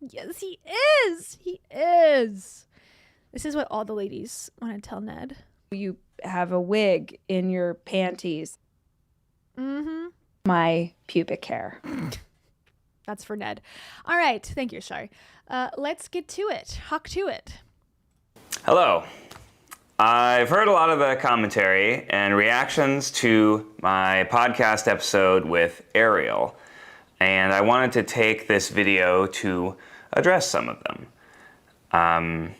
[SPEAKER 1] Yes, he is. He is. This is what all the ladies want to tell Ned.
[SPEAKER 7] You have a wig in your panties.
[SPEAKER 1] Mm-hmm.
[SPEAKER 7] My pubic hair.
[SPEAKER 1] That's for Ned. All right. Thank you, Asari. Let's get to it. Huck to it.
[SPEAKER 10] Hello. I've heard a lot of the commentary and reactions to my podcast episode with Ariel, and I wanted to take this video to address some of them.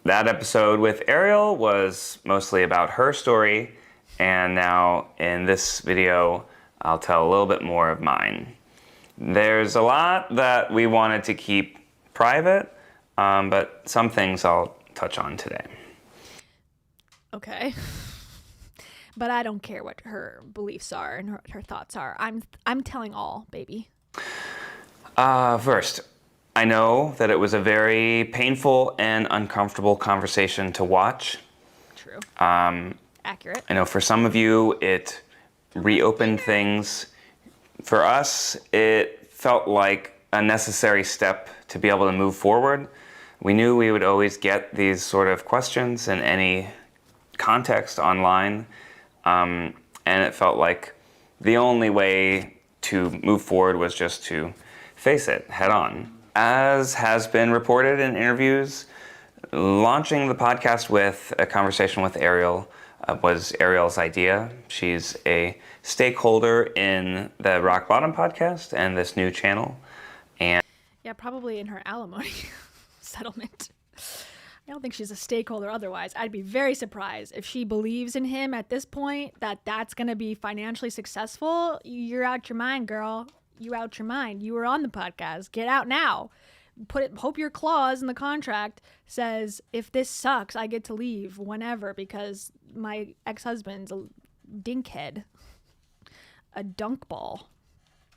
[SPEAKER 10] That episode with Ariel was mostly about her story, and now in this video, I'll tell a little bit more of mine. There's a lot that we wanted to keep private, but some things I'll touch on today.
[SPEAKER 1] Okay. But I don't care what her beliefs are and her thoughts are. I'm telling all, baby.
[SPEAKER 10] First, I know that it was a very painful and uncomfortable conversation to watch.
[SPEAKER 1] True.
[SPEAKER 10] Accurate. I know for some of you, it reopened things. For us, it felt like a necessary step to be able to move forward. We knew we would always get these sort of questions in any context online, and it felt like the only way to move forward was just to face it head on. As has been reported in interviews, launching the podcast with a conversation with Ariel was Ariel's idea. She's a stakeholder in the Rock Bottom podcast and this new channel. And
[SPEAKER 1] yeah, probably in her alimony settlement. I don't think she's a stakeholder otherwise. I'd be very surprised if she believes in him at this point that that's going to be financially successful. You're out your mind, girl. You out your mind. You were on the podcast. Get out now. Hope your clause in the contract says, if this sucks, I get to leave whenever because my ex-husband's a dinkhead. A dunk ball,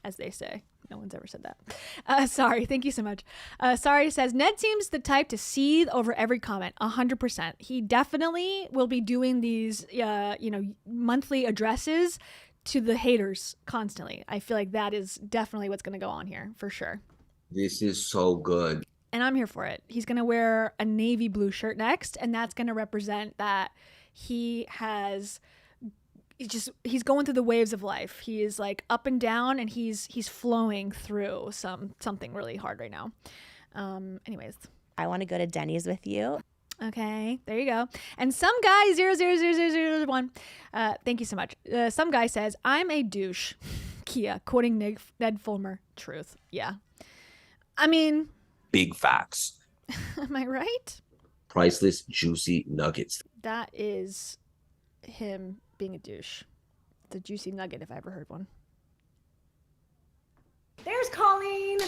[SPEAKER 1] as they say. No one's ever said that. Sorry. Thank you so much. Sorry says, Ned seems the type to seethe over every comment. 100%. He definitely will be doing these, monthly addresses to the haters constantly. I feel like that is definitely what's going to go on here for sure.
[SPEAKER 11] This is so good.
[SPEAKER 1] And I'm here for it. He's going to wear a navy blue shirt next, and that's going to represent that he's going through the waves of life. He is like up and down, and he's flowing through something really hard right now. Anyways,
[SPEAKER 7] I want to go to Denny's with you.
[SPEAKER 1] Okay, there you go. And some guy 000001. Thank you so much. Some guy says, "I'm a douche." Kia, quoting Ned Fulmer. Truth. Yeah. I mean,
[SPEAKER 11] big facts.
[SPEAKER 1] Am I right?
[SPEAKER 11] Priceless, juicy nuggets.
[SPEAKER 1] That is him being a douche. It's a juicy nugget if I ever heard one.
[SPEAKER 7] There's Colleen.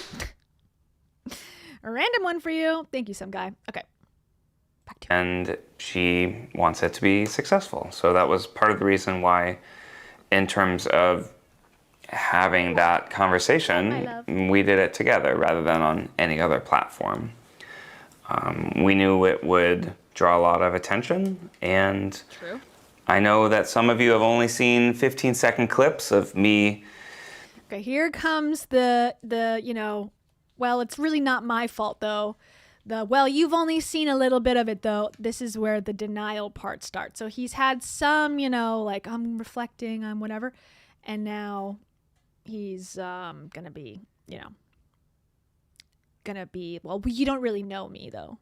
[SPEAKER 1] A random one for you. Thank you, some guy. Okay. Back to
[SPEAKER 10] and she wants it to be successful. So that was part of the reason why, in terms of having that conversation, we did it together rather than on any other platform. We knew it would draw a lot of attention, and
[SPEAKER 1] True.
[SPEAKER 10] I know that some of you have only seen 15-second clips of me.
[SPEAKER 1] Okay, here comes the well, it's really not my fault though. You've only seen a little bit of it though. This is where the denial part starts. So he's had some, like I'm reflecting on whatever, and now he's gonna be, well, you don't really know me though.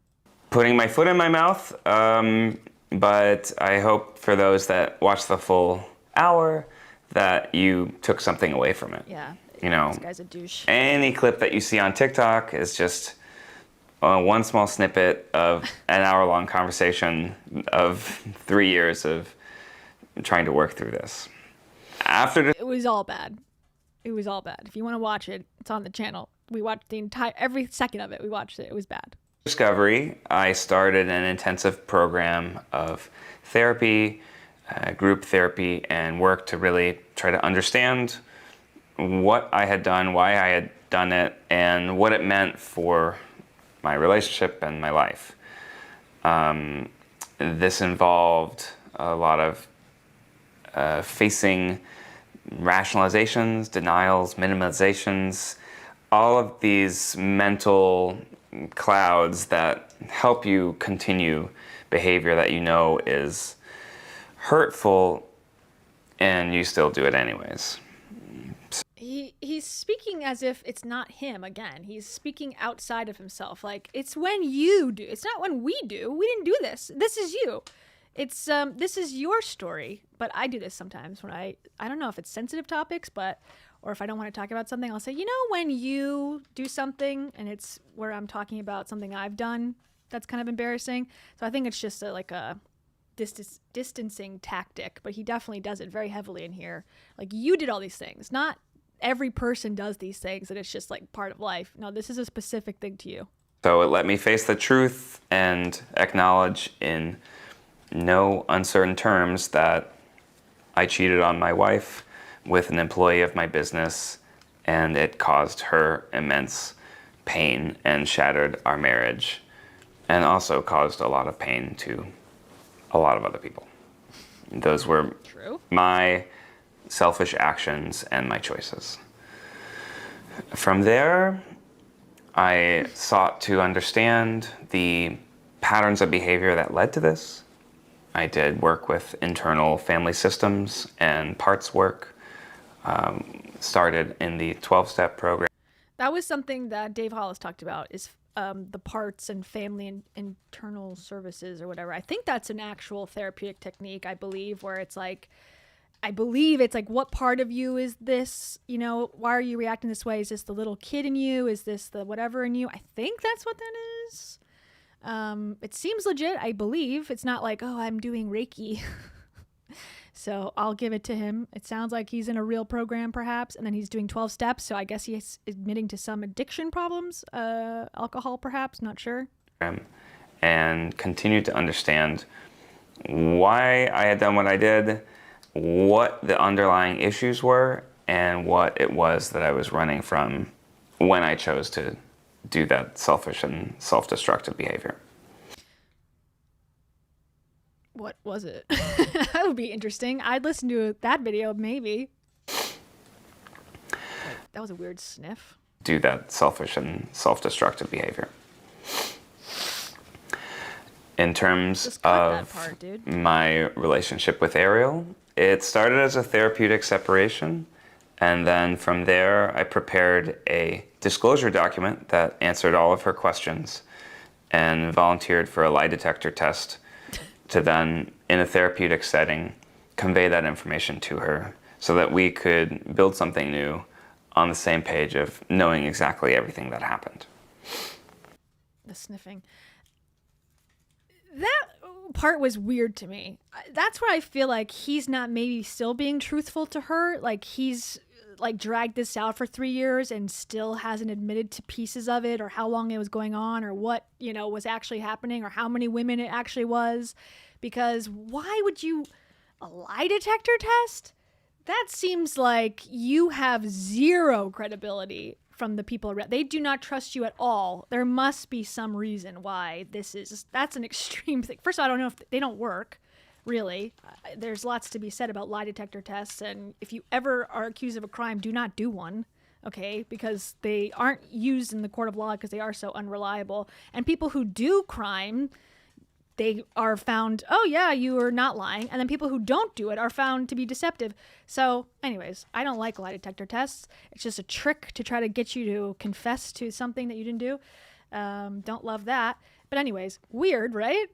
[SPEAKER 10] Putting my foot in my mouth, but I hope for those that watch the full hour that you took something away from it.
[SPEAKER 1] Yeah.
[SPEAKER 10] This
[SPEAKER 1] guy's a douche.
[SPEAKER 10] Any clip that you see on TikTok is just one small snippet of an hour-long conversation of 3 years of trying to work through this.
[SPEAKER 1] It was all bad. It was all bad. If you want to watch it, it's on the channel. We watched every second of it. We watched it. It was bad.
[SPEAKER 10] Discovery, I started an intensive program of therapy, group therapy, and work to really try to understand what I had done, why I had done it, and what it meant for my relationship and my life. This involved a lot of facing rationalizations, denials, minimizations, all of these mental clouds that help you continue behavior that you know is hurtful and you still do it anyways.
[SPEAKER 1] He's speaking as if it's not him again. He's speaking outside of himself. Like, it's when you do. It's not when we do. We didn't do this. This is you. It's this is your story. But I do this sometimes when I don't know if it's sensitive topics, or if I don't want to talk about something, I'll say, you know, when you do something and it's where I'm talking about something I've done that's kind of embarrassing. So I think it's just like a distancing tactic, but he definitely does it very heavily in here. Like, you did all these things. Not every person does these things and it's just like part of life. No, this is a specific thing to you.
[SPEAKER 10] So it let me face the truth and acknowledge in no uncertain terms that I cheated on my wife with an employee of my business, and it caused her immense pain and shattered our marriage, and also caused a lot of pain to a lot of other people. Those were my selfish actions and my choices. From there, I sought to understand the patterns of behavior that led to this. I did work with internal family systems and parts work. Started in the 12-step program.
[SPEAKER 1] That was something that Dave Hollis talked about, is the parts and family and internal services or whatever. I think that's an actual therapeutic technique, I believe, where it's like, what part of you is this? You know, why are you reacting this way? Is this the little kid in you? Is this the whatever in you? I think that's what that is. It seems legit, I believe. It's not like, oh, I'm doing Reiki. So I'll give it to him. It sounds like he's in a real program, perhaps, and then he's doing 12 steps. So I guess he's admitting to some addiction problems, alcohol, perhaps, not sure.
[SPEAKER 10] And continued to understand why I had done what I did, what the underlying issues were, and what it was that I was running from when I chose to do that selfish and self-destructive behavior.
[SPEAKER 1] What was it? That would be interesting. I'd listen to that video, maybe. That was a weird sniff.
[SPEAKER 10] Do that selfish and self-destructive behavior. In terms of my relationship with Ariel, it started as a therapeutic separation, and then from there I prepared a disclosure document that answered all of her questions and volunteered for a lie detector test to then, in a therapeutic setting, convey that information to her so that we could build something new on the same page of knowing exactly everything that happened.
[SPEAKER 1] The sniffing. That part was weird to me. That's where I feel like he's not maybe still being truthful to her. Like, he's like dragged this out for 3 years and still hasn't admitted to pieces of it, or how long it was going on, or what, you know, was actually happening, or how many women it actually was. Because why would you, a lie detector test? That seems like you have zero credibility from the people around. They do not trust you at all. There must be some reason why that's an extreme thing. First of all, I don't know if they don't work, really. There's lots to be said about lie detector tests, and if you ever are accused of a crime, do not do one, okay? Because they aren't used in the court of law because they are so unreliable. And people who do crime, they are found, oh yeah, you are not lying. And then people who don't do it are found to be deceptive. So anyways, I don't like lie detector tests. It's just a trick to try to get you to confess to something that you didn't do. Don't love that. But anyways, weird, right?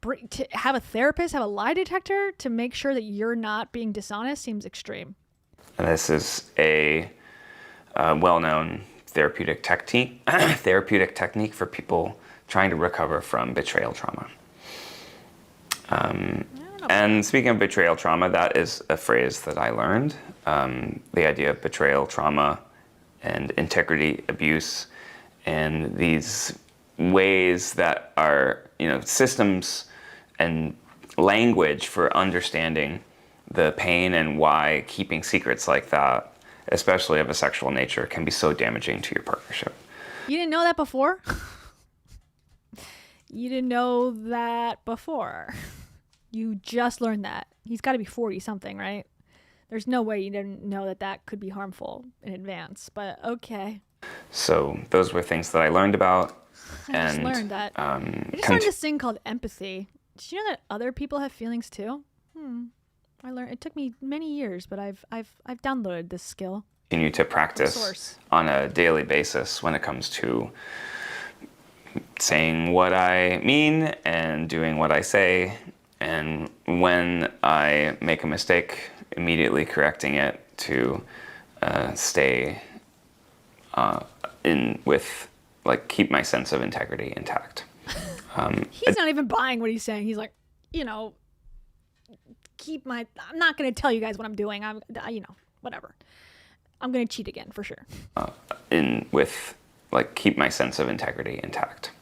[SPEAKER 1] To have a therapist have a lie detector to make sure that you're not being dishonest seems extreme.
[SPEAKER 10] And this is a well-known therapeutic technique for people trying to recover from betrayal trauma. And speaking of betrayal trauma, that is a phrase that I learned. The idea of betrayal trauma and integrity abuse, and these ways that are, systems and language for understanding the pain and why keeping secrets like that, especially of a sexual nature, can be so damaging to your partnership.
[SPEAKER 1] You didn't know that before? You didn't know that before. You just learned that. He's got to be 40 something, right? There's no way you didn't know that that could be harmful in advance, but okay.
[SPEAKER 10] So those were things that I learned about.
[SPEAKER 1] I just learned that. I just learned this thing called empathy. Did you know that other people have feelings too? I learned. It took me many years, but I've downloaded this skill.
[SPEAKER 10] Continue to practice on a daily basis when it comes to saying what I mean and doing what I say. And when I make a mistake, immediately correcting it to stay keep my sense of integrity intact.
[SPEAKER 1] He's not even buying what he's saying. He's like, I'm not going to tell you guys what I'm doing. Whatever. I'm going to cheat again for sure.
[SPEAKER 10] Keep my sense of integrity intact.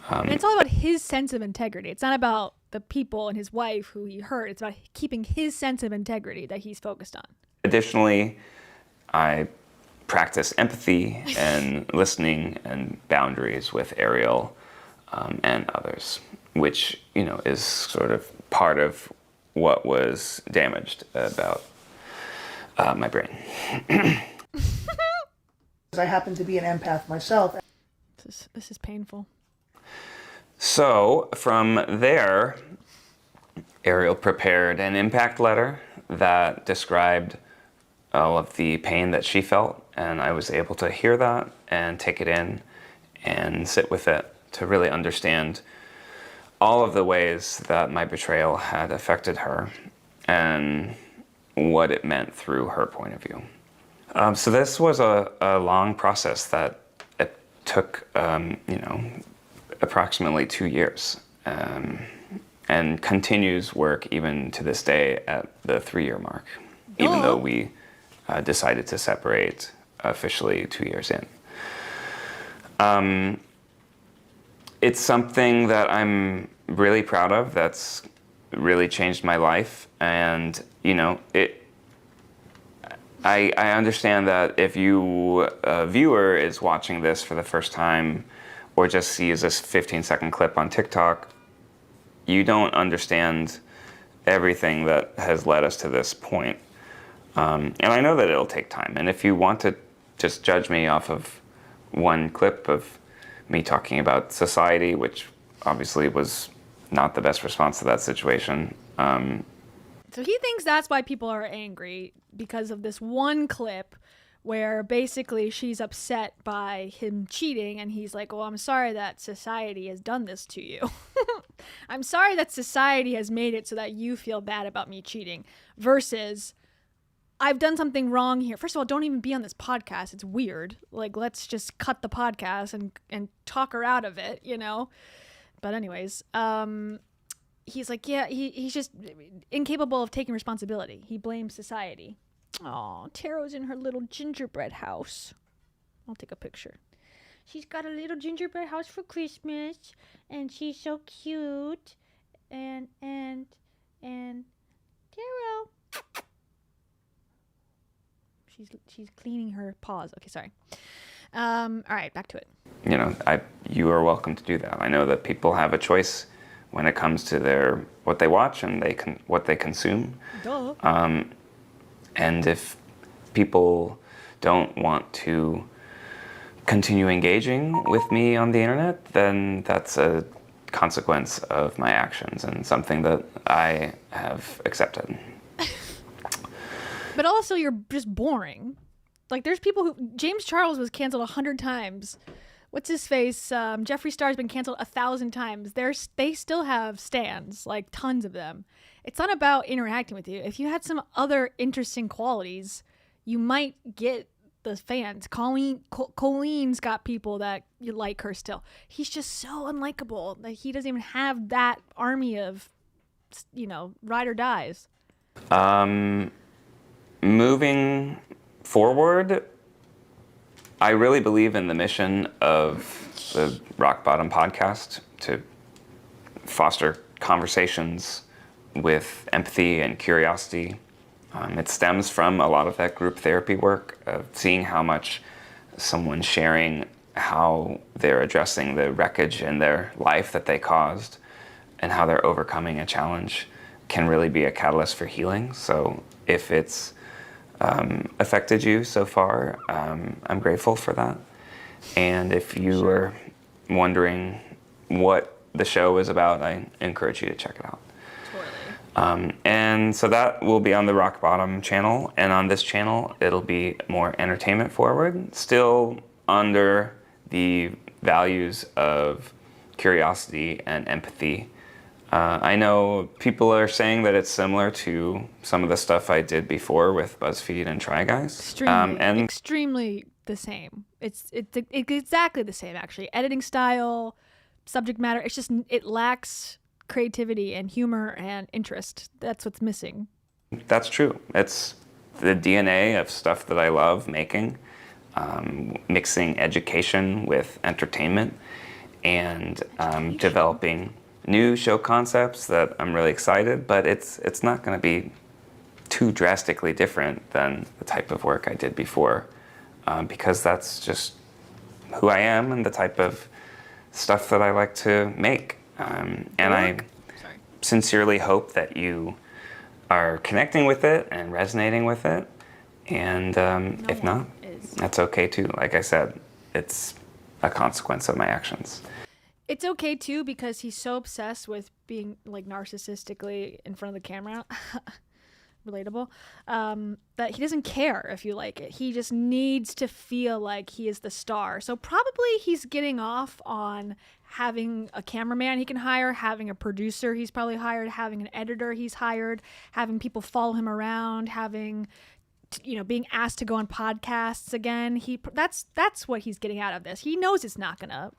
[SPEAKER 1] And it's all about his sense of integrity. It's not about the people and his wife who he hurt. It's about keeping his sense of integrity that he's focused on.
[SPEAKER 10] Additionally, I practice empathy and listening and boundaries with Ariel and others, which, is sort of part of what was damaged about my brain.
[SPEAKER 12] I happen to be an empath myself.
[SPEAKER 1] This is painful.
[SPEAKER 10] So from there, Ariel prepared an impact letter that described all of the pain that she felt, and I was able to hear that and take it in and sit with it to really understand all of the ways that my betrayal had affected her and what it meant through her point of view. So this was a long process that it took, approximately 2 years, and continues work even to this day at the 3-year mark, even though we decided to separate officially 2 years in. It's something that I'm really proud of. That's really changed my life, and I understand that if a viewer is watching this for the first time or just sees this 15-second clip on TikTok, you don't understand everything that has led us to this point. And I know that it'll take time. And if you want to just judge me off of one clip of me talking about society, which obviously was not the best response to that situation.
[SPEAKER 1] So he thinks that's why people are angry, because of this one clip where basically she's upset by him cheating, and he's like, well, I'm sorry that society has done this to you. I'm sorry that society has made it so that you feel bad about me cheating, versus I've done something wrong here. First of all, don't even be on this podcast. It's weird. Let's just cut the podcast and talk her out of it, But anyways, he's like, yeah, he's just incapable of taking responsibility. He blames society. Oh, Taro's in her little gingerbread house. I'll take a picture. She's got a little gingerbread house for Christmas, and she's so cute. And Taro. She's cleaning her paws. Okay, sorry. All right, back to it.
[SPEAKER 10] You are welcome to do that. I know that people have a choice when it comes to what they watch and what they consume.
[SPEAKER 1] Duh.
[SPEAKER 10] And if people don't want to continue engaging with me on the internet, then that's a consequence of my actions and something that I have accepted.
[SPEAKER 1] But also, you're just boring. There's people who... James Charles was canceled 100 times. What's his face? Jeffree Star's been canceled 1,000 times. They still have stans, tons of them. It's not about interacting with you. If you had some other interesting qualities, you might get the fans. Colleen's got people that you like her still. He's just so unlikable. Like, he doesn't even have that army of, ride or dies.
[SPEAKER 10] Moving forward, I really believe in the mission of the Rock Bottom podcast to foster conversations with empathy and curiosity. It stems from a lot of that group therapy work of seeing how much someone sharing how they're addressing the wreckage in their life that they caused and how they're overcoming a challenge can really be a catalyst for healing. So if it's affected you so far, I'm grateful for that. And if you are wondering what the show is about, I encourage you to check it out. And so that will be on the Rock Bottom channel, and on this channel it'll be more entertainment forward, still under the values of curiosity and empathy. I know people are saying that it's similar to some of the stuff I did before with BuzzFeed and Try Guys.
[SPEAKER 1] Extremely the same. It's exactly the same, actually. Editing style, subject matter, it's just, it lacks creativity and humor and interest. That's what's missing.
[SPEAKER 10] That's true. It's the DNA of stuff that I love making, mixing education with entertainment, and developing new show concepts that I'm really excited, but it's not going to be too drastically different than the type of work I did before, because that's just who I am and the type of stuff that I like to make. And I sincerely hope that you are connecting with it and resonating with it. And if not, that's okay too. Like I said, it's a consequence of my actions.
[SPEAKER 1] It's okay too, because he's so obsessed with being like narcissistically in front of the camera, relatable, that he doesn't care if you like it. He just needs to feel like he is the star. So probably he's getting off on having a cameraman he can hire, having a producer he's probably hired, having an editor he's hired, having people follow him around, having, being asked to go on podcasts again. That's what he's getting out of this. He knows it's not gonna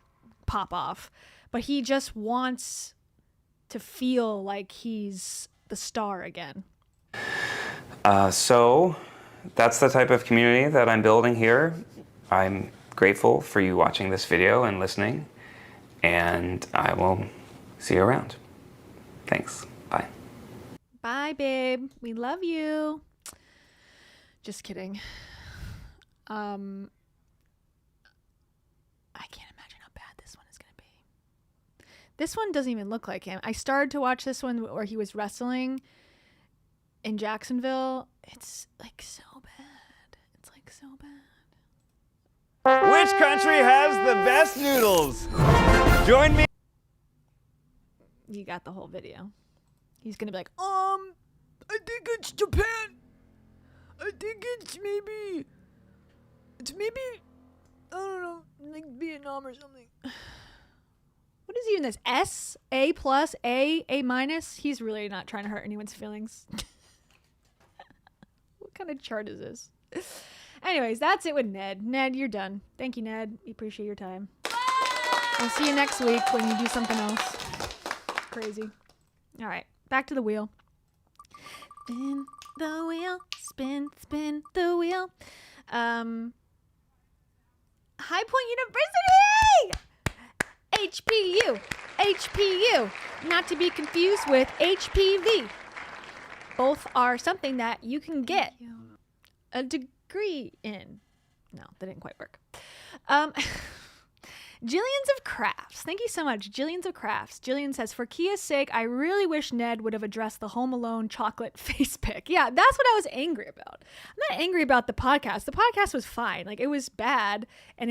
[SPEAKER 1] pop off, but he just wants to feel like he's the star again.
[SPEAKER 10] So that's the type of community that I'm building here. I'm grateful for you watching this video and listening, and I will see you around. Thanks. Bye.
[SPEAKER 1] Bye, babe. We love you. Just kidding. I can't imagine how bad this one is going to be. This one doesn't even look like him. I started to watch this one where he was wrestling in Jacksonville. It's like so bad. It's like so bad.
[SPEAKER 13] Which country has the best noodles? Join me.
[SPEAKER 1] You got the whole video. He's going to be like, I think it's Japan. I think it's maybe, I don't know, like Vietnam or something. What is even this? S, A plus, A minus? He's really not trying to hurt anyone's feelings. What kind of chart is this? Anyways, that's it with Ned. Ned, you're done. Thank you, Ned. We appreciate your time. We'll see you next week when you do something else crazy. All right, back to the wheel. Spin the wheel, spin the wheel. High Point University! HPU, not to be confused with HPV. Both are something that you can get a degree in. No, that didn't quite work. Jillian's of Crafts. Thank you so much, Jillian's of Crafts. Jillian says, for Kia's sake, I really wish Ned would have addressed the Home Alone chocolate face pic. Yeah, that's what I was angry about. I'm not angry about the podcast. The podcast was fine. Like, it was bad, and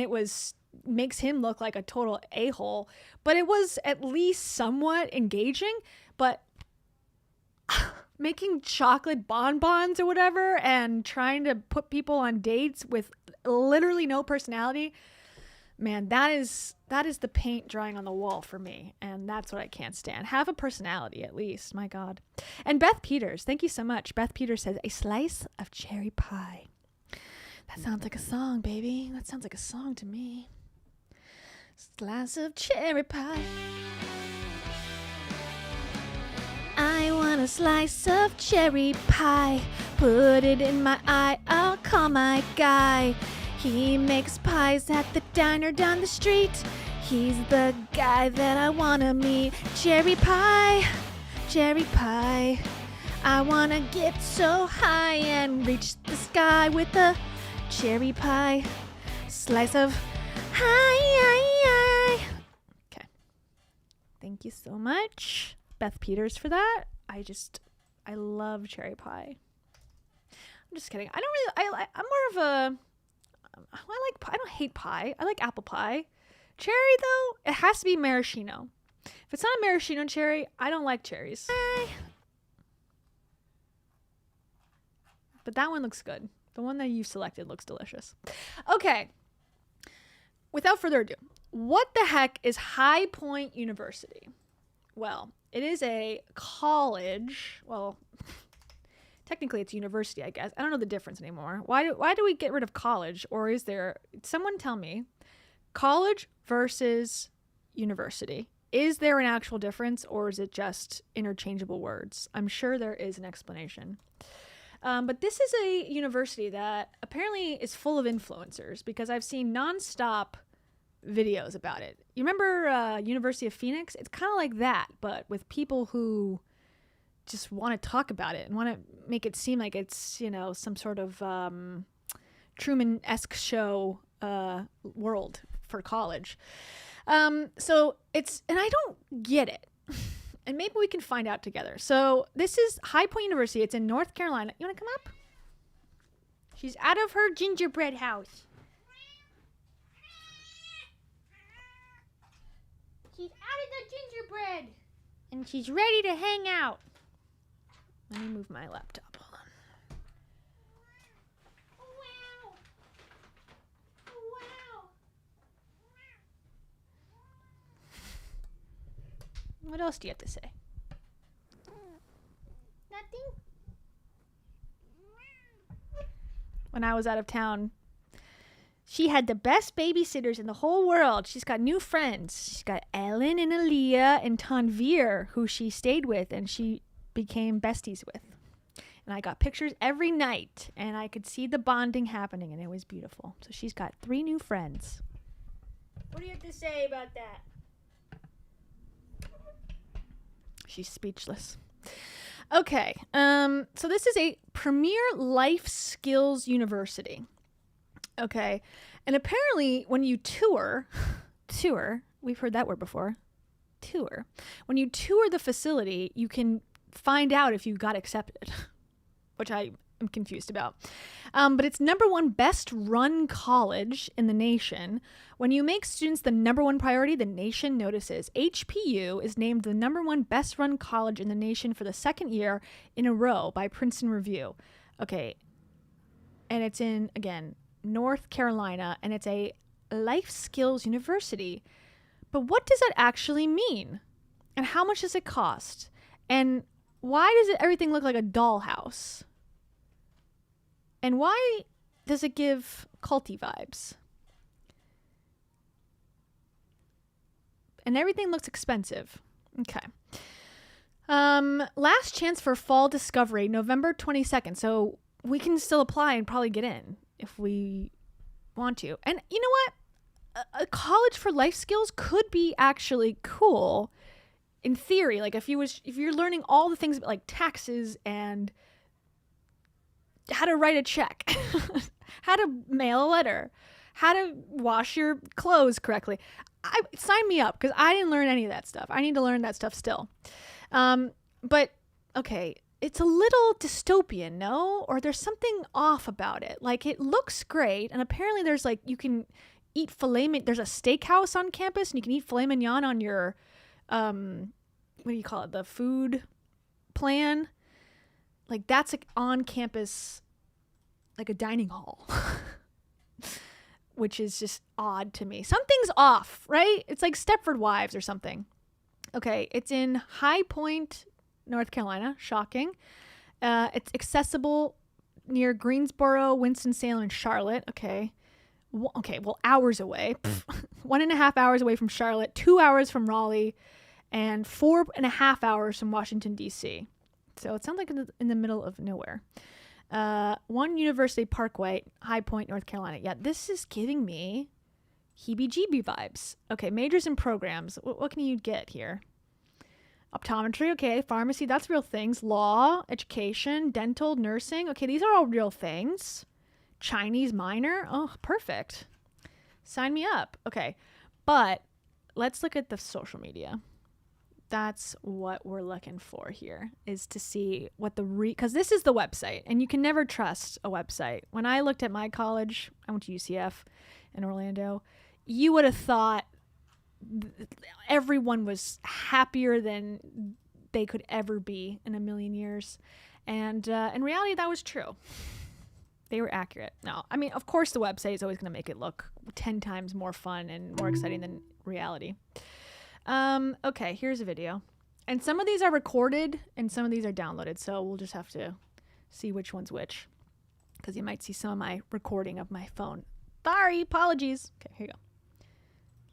[SPEAKER 1] makes him look like a total a-hole, but it was at least somewhat engaging. But making chocolate bonbons or whatever and trying to put people on dates with literally no personality, man, that is the paint drying on the wall for me, and that's what I can't stand. Have a personality at least, my God. And Beth Peters, thank you so much. Beth Peters says, a slice of cherry pie. That sounds like a song, baby. That sounds like a song to me. Slice of cherry pie. I want a slice of cherry pie. Put it in my eye, I'll call my guy. He makes pies at the diner down the street. He's the guy that I wanna meet. Cherry pie, cherry pie. I wanna get so high and reach the sky with a cherry pie. Slice of high. Okay. Thank you so much, Beth Peters, for that. I love cherry pie. I'm just kidding. I'm more of a, I don't hate pie. I like apple pie. Cherry, though, it has to be maraschino. If it's not a maraschino cherry, I don't like cherries. But that one looks good. The one that you selected looks delicious. Okay. Without further ado, what the heck is High Point University? Well, it is a college. Well, technically it's university, I guess. I don't know the difference anymore. Why do we get rid of college? Or is there, someone tell me, college versus university. Is there an actual difference, or is it just interchangeable words? I'm sure there is an explanation. But this is a university that apparently is full of influencers, because I've seen nonstop videos about it. You remember University of Phoenix? It's kind of like that, but with people who just want to talk about it and want to make it seem like it's, you know, some sort of Truman-esque show world for college. So it's, and I don't get it. And maybe we can find out together. So this is High Point University. It's in North Carolina. You want to come up? She's out of her gingerbread house. She's out of the gingerbread. And she's ready to hang out. Let me move my laptop. Hold on. Wow. Wow. What else do you have to say? Nothing. When I was out of town, she had the best babysitters in the whole world. She's got new friends. She's got Ellen and Aaliyah and Tanvir, who she stayed with and she became besties with. And I got pictures every night, and I could see the bonding happening, and it was beautiful. So she's got 3 new friends. What do you have to say about that? She's speechless. Okay, so this is a premier life skills university. Okay, and apparently when you tour, we've heard that word before, tour. When you tour the facility, you can find out if you got accepted, which I am confused about. But it's #1 best run college in the nation. When you make students the #1 priority, the nation notices. HPU is named the #1 best run college in the nation for the 2nd year in a row by Princeton Review. Okay. And it's in, again, North Carolina, and it's a life skills university. But what does that actually mean? And how much does it cost? And why does everything look like a dollhouse? And why does it give culty vibes? And everything looks expensive. Okay. Last chance for fall discovery, November 22nd. So we can still apply and probably get in if we want to. And you know what? A college for life skills could be actually cool in theory. Like if you're learning all the things about like taxes and how to write a check, how to mail a letter, how to wash your clothes correctly. Sign me up, because I didn't learn any of that stuff. I need to learn that stuff still. But okay, it's a little dystopian, no? Or there's something off about it. Like it looks great, and apparently there's like, you can eat filet mignon. There's a steakhouse on campus, and you can eat filet mignon on your, what do you call it? The food plan. Like that's like on campus, like a dining hall, which is just odd to me. Something's off, right? It's like Stepford Wives or something. Okay, it's in High Point, North Carolina. Shocking. It's accessible near Greensboro, Winston-Salem, and Charlotte. Okay. Well, hours away. 1.5 hours away from Charlotte, 2 hours from Raleigh, and 4.5 hours from Washington, D.C. So it sounds like in the middle of nowhere. One University Parkway, High Point, North Carolina. Yeah, this is giving me heebie-jeebie vibes. Okay, majors and programs. What can you get here? Optometry, okay. Pharmacy, that's real things. Law, education, dental, nursing. Okay, these are all real things. Chinese minor. Oh, perfect. Sign me up. Okay, but let's look at the social media. That's what we're looking for here, is to see what because this is the website, and you can never trust a website. When I looked at my college, I went to UCF in Orlando, you would have thought everyone was happier than they could ever be in a million years. And in reality, that was true. They were accurate. No, I mean, of course, the website is always going to make it look 10 times more fun and more exciting than reality. Okay, here's a video. And some of these are recorded and some of these are downloaded. So we'll just have to see which one's which, because you might see some of my recording of my phone. Sorry, apologies. Okay, here you go.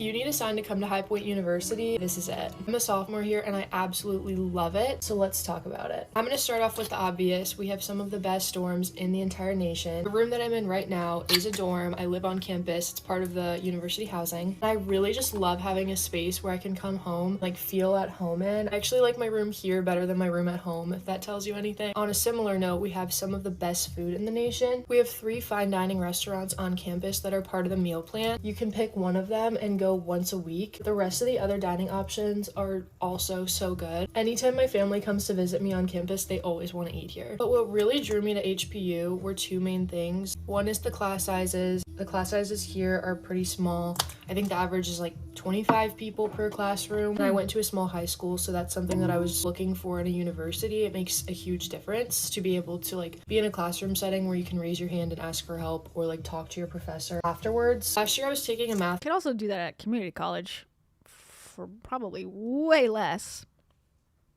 [SPEAKER 14] You need a sign to come to High Point University. This is it. I'm a sophomore here and I absolutely love it. So let's talk about it. I'm going to start off with the obvious. We have some of the best dorms in the entire nation. The room that I'm in right now is a dorm. I live on campus. It's part of the university housing. And I really just love having a space where I can come home, like feel at home in. I actually like my room here better than my room at home, if that tells you anything. On a similar note, we have some of the best food in the nation. We have 3 fine dining restaurants on campus that are part of the meal plan. You can pick one of them and go once a week. The rest of the other dining options are also so good. Anytime my family comes to visit me on campus, they always want to eat here. But what really drew me to HPU were 2 main things. One is the class sizes. The class sizes here are pretty small. I think the average is like 25 people per classroom. And I went to a small high school, so that's something that I was looking for in a university. It makes a huge difference to be able to like be in a classroom setting where you can raise your hand and ask for help or like talk to your professor afterwards. Last year I was taking a math.
[SPEAKER 1] You could also do that at community college for probably way less,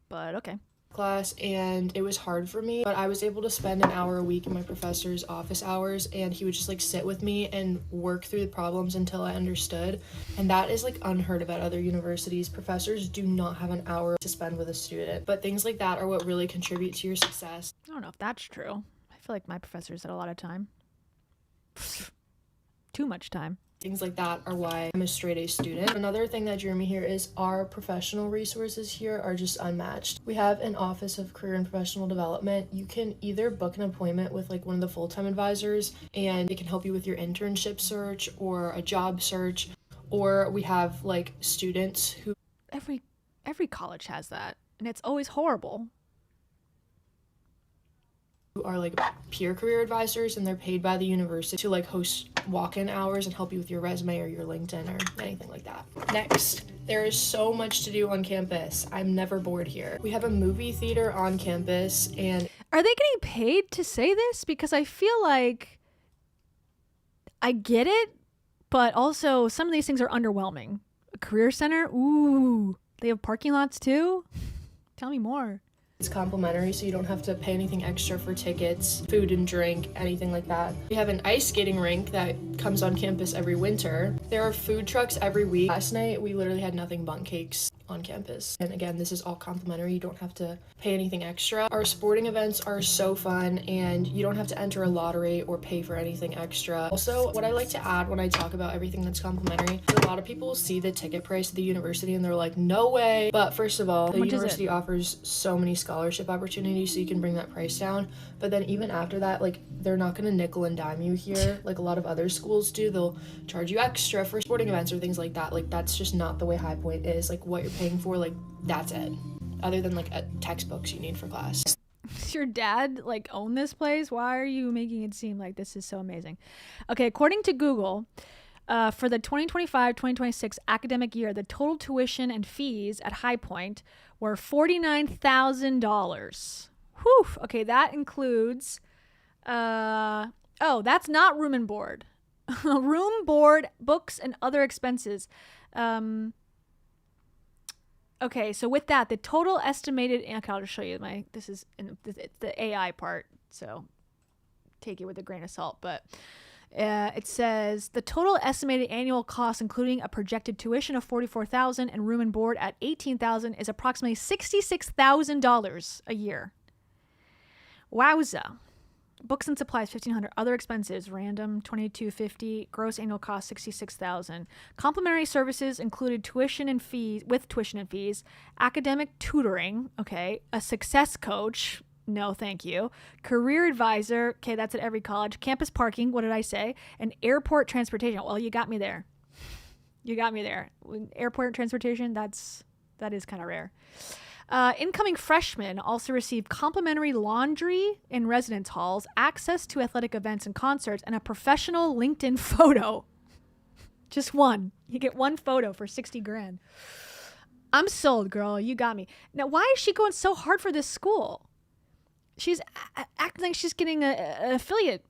[SPEAKER 1] but okay.
[SPEAKER 14] Class, and it was hard for me, but I was able to spend an hour a week in my professor's office hours, and he would just like sit with me and work through the problems until I understood. And that is like unheard of at other universities. Professors do not have an hour to spend with a student, but things like that are what really contribute to your success.
[SPEAKER 1] I don't know if that's true. I feel like my professors had a lot of time. Too much time.
[SPEAKER 14] Things like that are why I'm a straight A student. Another thing that drew me here is our professional resources here are just unmatched. We have an office of career and professional development. You can either book an appointment with like one of the full-time advisors and it can help you with your internship search or a job search, or we have like students who...
[SPEAKER 1] Every college has that, and it's always horrible.
[SPEAKER 14] Who are like peer career advisors, and they're paid by the university to like host walk-in hours and help you with your resume or your LinkedIn or anything like that. Next, there is so much to do on campus. I'm never bored here. We have a movie theater on campus, and
[SPEAKER 1] are they getting paid to say this? Because I feel like I get it, but also some of these things are underwhelming. A career center? Ooh, they have parking lots too? Tell me more.
[SPEAKER 14] It's complimentary, so you don't have to pay anything extra for tickets, food and drink, anything like that. We have an ice skating rink that comes on campus every winter. There are food trucks every week. Last night, we literally had nothing but cakes on campus. And again, this is all complimentary. You don't have to pay anything extra. Our sporting events are so fun, and you don't have to enter a lottery or pay for anything extra. Also, what I like to add when I talk about everything that's complimentary, a lot of people see the ticket price of the university and they're like, no way. But first of all, the university offers so many scholarship opportunities, so you can bring that price down. But then even after that, like, they're not gonna nickel and dime you here like a lot of other schools do. They'll charge you extra for sporting events or things like that. Like, that's just not the way High Point is. Like, what you're paying for, like, that's it, other than like textbooks you need for class.
[SPEAKER 1] Does your dad like own this place? Why are you making it seem like this is so amazing? Okay, according to Google, for the 2025-2026 academic year, the total tuition and fees at High Point were $49,000. Whew. Okay, that includes that's not room and board. Room, board, books, and other expenses. Okay, so with that, the total estimated, okay, I'll just show you this is the AI part, so take it with a grain of salt, but it says the total estimated annual cost, including a projected tuition of $44,000 and room and board at $18,000, is approximately $66,000 a year. Wowza. Books and supplies $1,500. Other expenses random $2,250. Gross annual cost $66,000. Complimentary services included tuition and fees, academic tutoring, okay, a success coach, no thank you, career advisor, okay, that's at every college, campus parking, what did I say, and airport transportation. Well, you got me there. Airport transportation, that is kind of rare. Incoming freshmen also receive complimentary laundry in residence halls, access to athletic events and concerts, and a professional LinkedIn photo. Just one. You get one photo for $60,000. I'm sold, girl. You got me. Now, why is she going so hard for this school? She's acting like she's getting an affiliate.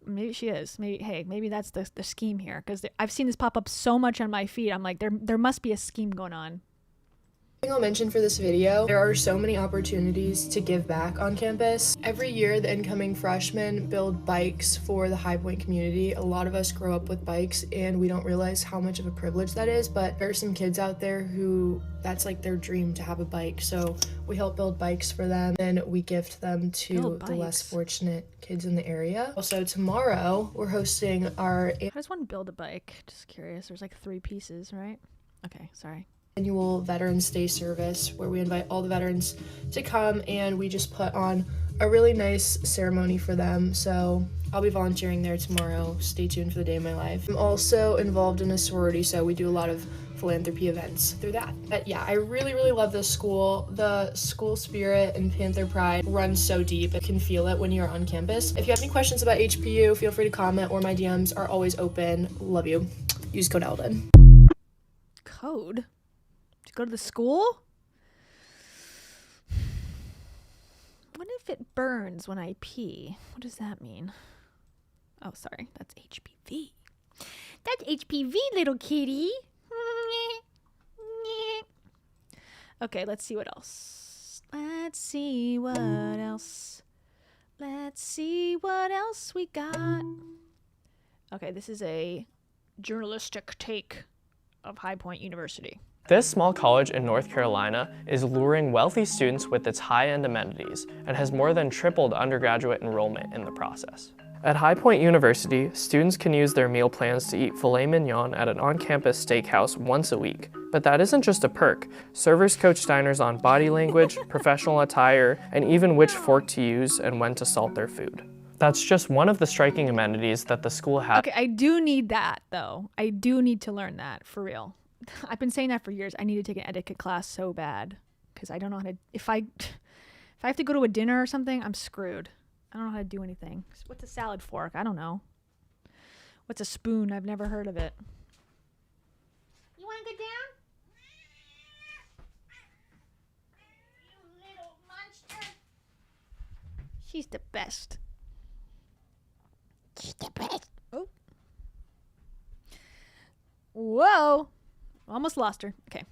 [SPEAKER 1] Maybe she is. Maybe that's the scheme here, because I've seen this pop up so much on my feed. I'm like, there must be a scheme going on.
[SPEAKER 14] I'll mention for this video, there are so many opportunities to give back on campus. Every year, the incoming freshmen build bikes for the High Point community. A lot of us grow up with bikes and we don't realize how much of a privilege that is, but there are some kids out there who that's like their dream to have a bike. So we help build bikes for them and we gift them to the less fortunate kids in the area. Also tomorrow, we're hosting our...
[SPEAKER 1] How does one build a bike? Just curious. There's like 3 pieces, right? Okay, sorry.
[SPEAKER 14] Annual Veterans Day service where we invite all the veterans to come and we just put on a really nice ceremony for them. So I'll be volunteering there tomorrow. Stay tuned for the day of my life. I'm also involved in a sorority, so we do a lot of philanthropy events through that. But yeah, I really, really love this school. The school spirit and Panther pride runs so deep. You can feel it when you're on campus. If you have any questions about HPU, feel free to comment, or my DMs are always open. Love you. Use code Eldon.
[SPEAKER 1] Code? To go to the school? What if it burns when I pee? What does that mean? Oh, sorry. That's HPV. That's HPV, little kitty. Okay, let's see what else. Let's see what else we got. Okay, this is a journalistic take of High Point University.
[SPEAKER 15] This small college in North Carolina is luring wealthy students with its high-end amenities and has more than tripled undergraduate enrollment in the process. At High Point University, students can use their meal plans to eat filet mignon at an on-campus steakhouse once a week. But that isn't just a perk. Servers coach diners on body language, professional attire, and even which fork to use and when to salt their food. That's just one of the striking amenities that the school has.
[SPEAKER 1] Okay, I do need that, though. I do need to learn that, for real. I've been saying that for years. I need to take an etiquette class so bad, because I don't know how to... If I have to go to a dinner or something, I'm screwed. I don't know how to do anything. What's a salad fork? I don't know. What's a spoon? I've never heard of it.
[SPEAKER 8] You want to go down? You little monster.
[SPEAKER 1] She's the best.
[SPEAKER 8] She's the best.
[SPEAKER 1] Oh. Whoa. Almost lost her. Okay.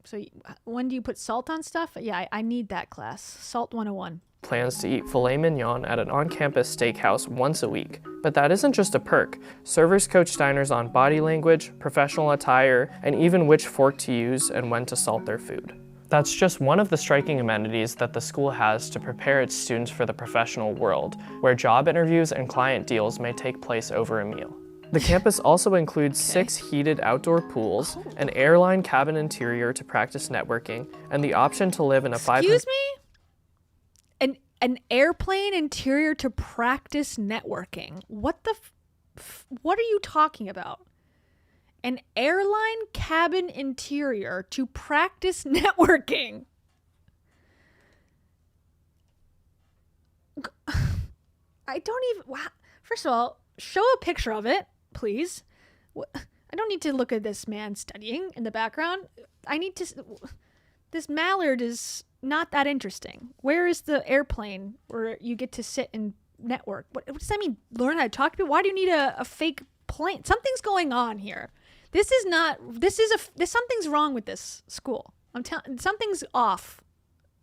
[SPEAKER 1] So when do you put salt on stuff? Yeah, I need that class. Salt 101.
[SPEAKER 15] Plans to eat filet mignon at an on-campus steakhouse once a week. But that isn't just a perk. Servers coach diners on body language, professional attire, and even which fork to use and when to salt their food. That's just one of the striking amenities that the school has to prepare its students for the professional world, where job interviews and client deals may take place over a meal. The campus also includes 6 heated outdoor pools, an airline cabin interior to practice networking, and the option to live in a 500...
[SPEAKER 1] Excuse me? An airplane interior to practice networking. What the what are you talking about? An airline cabin interior to practice networking. I don't even... Wow. First of all, show a picture of it, please. I don't need to look at this man studying in the background. I need to... This mallard is not that interesting. Where is the airplane where you get to sit and network? What does that mean? Learn how to talk to people? Why do you need a fake plane? Something's going on here. Something's wrong with this school. I'm telling, something's off.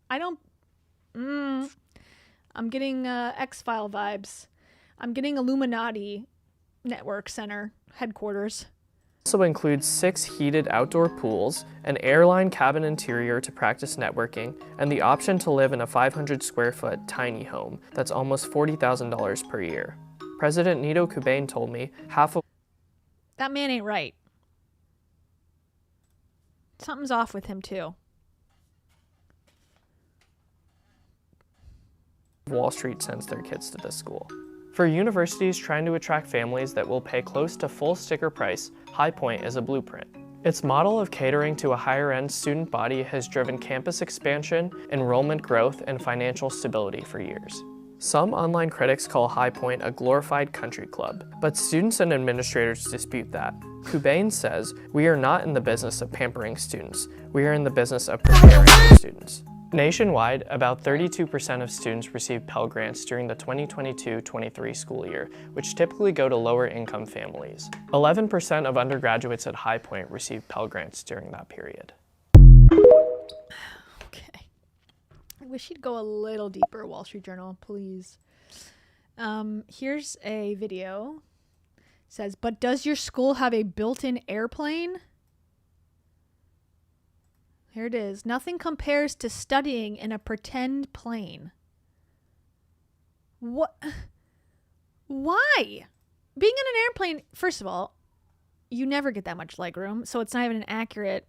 [SPEAKER 1] I I'm getting X-File vibes. I'm getting Illuminati Network Center headquarters.
[SPEAKER 15] Also includes 6 heated outdoor pools, an airline cabin interior to practice networking, and the option to live in a 500 square foot tiny home that's almost $40,000 per year. President Nito Kubain told me half of
[SPEAKER 1] That man ain't right. Something's off with him too.
[SPEAKER 15] Wall Street sends their kids to this school. For universities trying to attract families that will pay close to full sticker price, High Point is a blueprint. Its model of catering to a higher-end student body has driven campus expansion, enrollment growth, and financial stability for years. Some online critics call High Point a glorified country club, but students and administrators dispute that. Kubain says, "We are not in the business of pampering students. We are in the business of preparing students." Nationwide, about 32% of students receive Pell Grants during the 2022-23 school year, which typically go to lower income families. 11% of undergraduates at High Point receive Pell Grants during that period.
[SPEAKER 1] Okay. I wish you'd go a little deeper, Wall Street Journal, please. Here's a video. It says, but does your school have a built-in airplane? Here it is. Nothing compares to studying in a pretend plane. What? Why? Being in an airplane, first of all, you never get that much legroom, so it's not even an accurate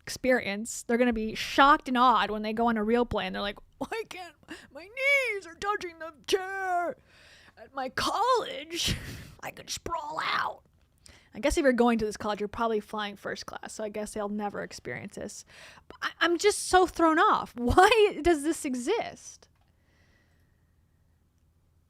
[SPEAKER 1] experience. They're going to be shocked and awed when they go on a real plane. They're like, why can't my knees are touching the chair? At my college, I could sprawl out. I guess if you're going to this college, you're probably flying first class, so I guess they'll never experience this. But I'm just so thrown off. Why does this exist?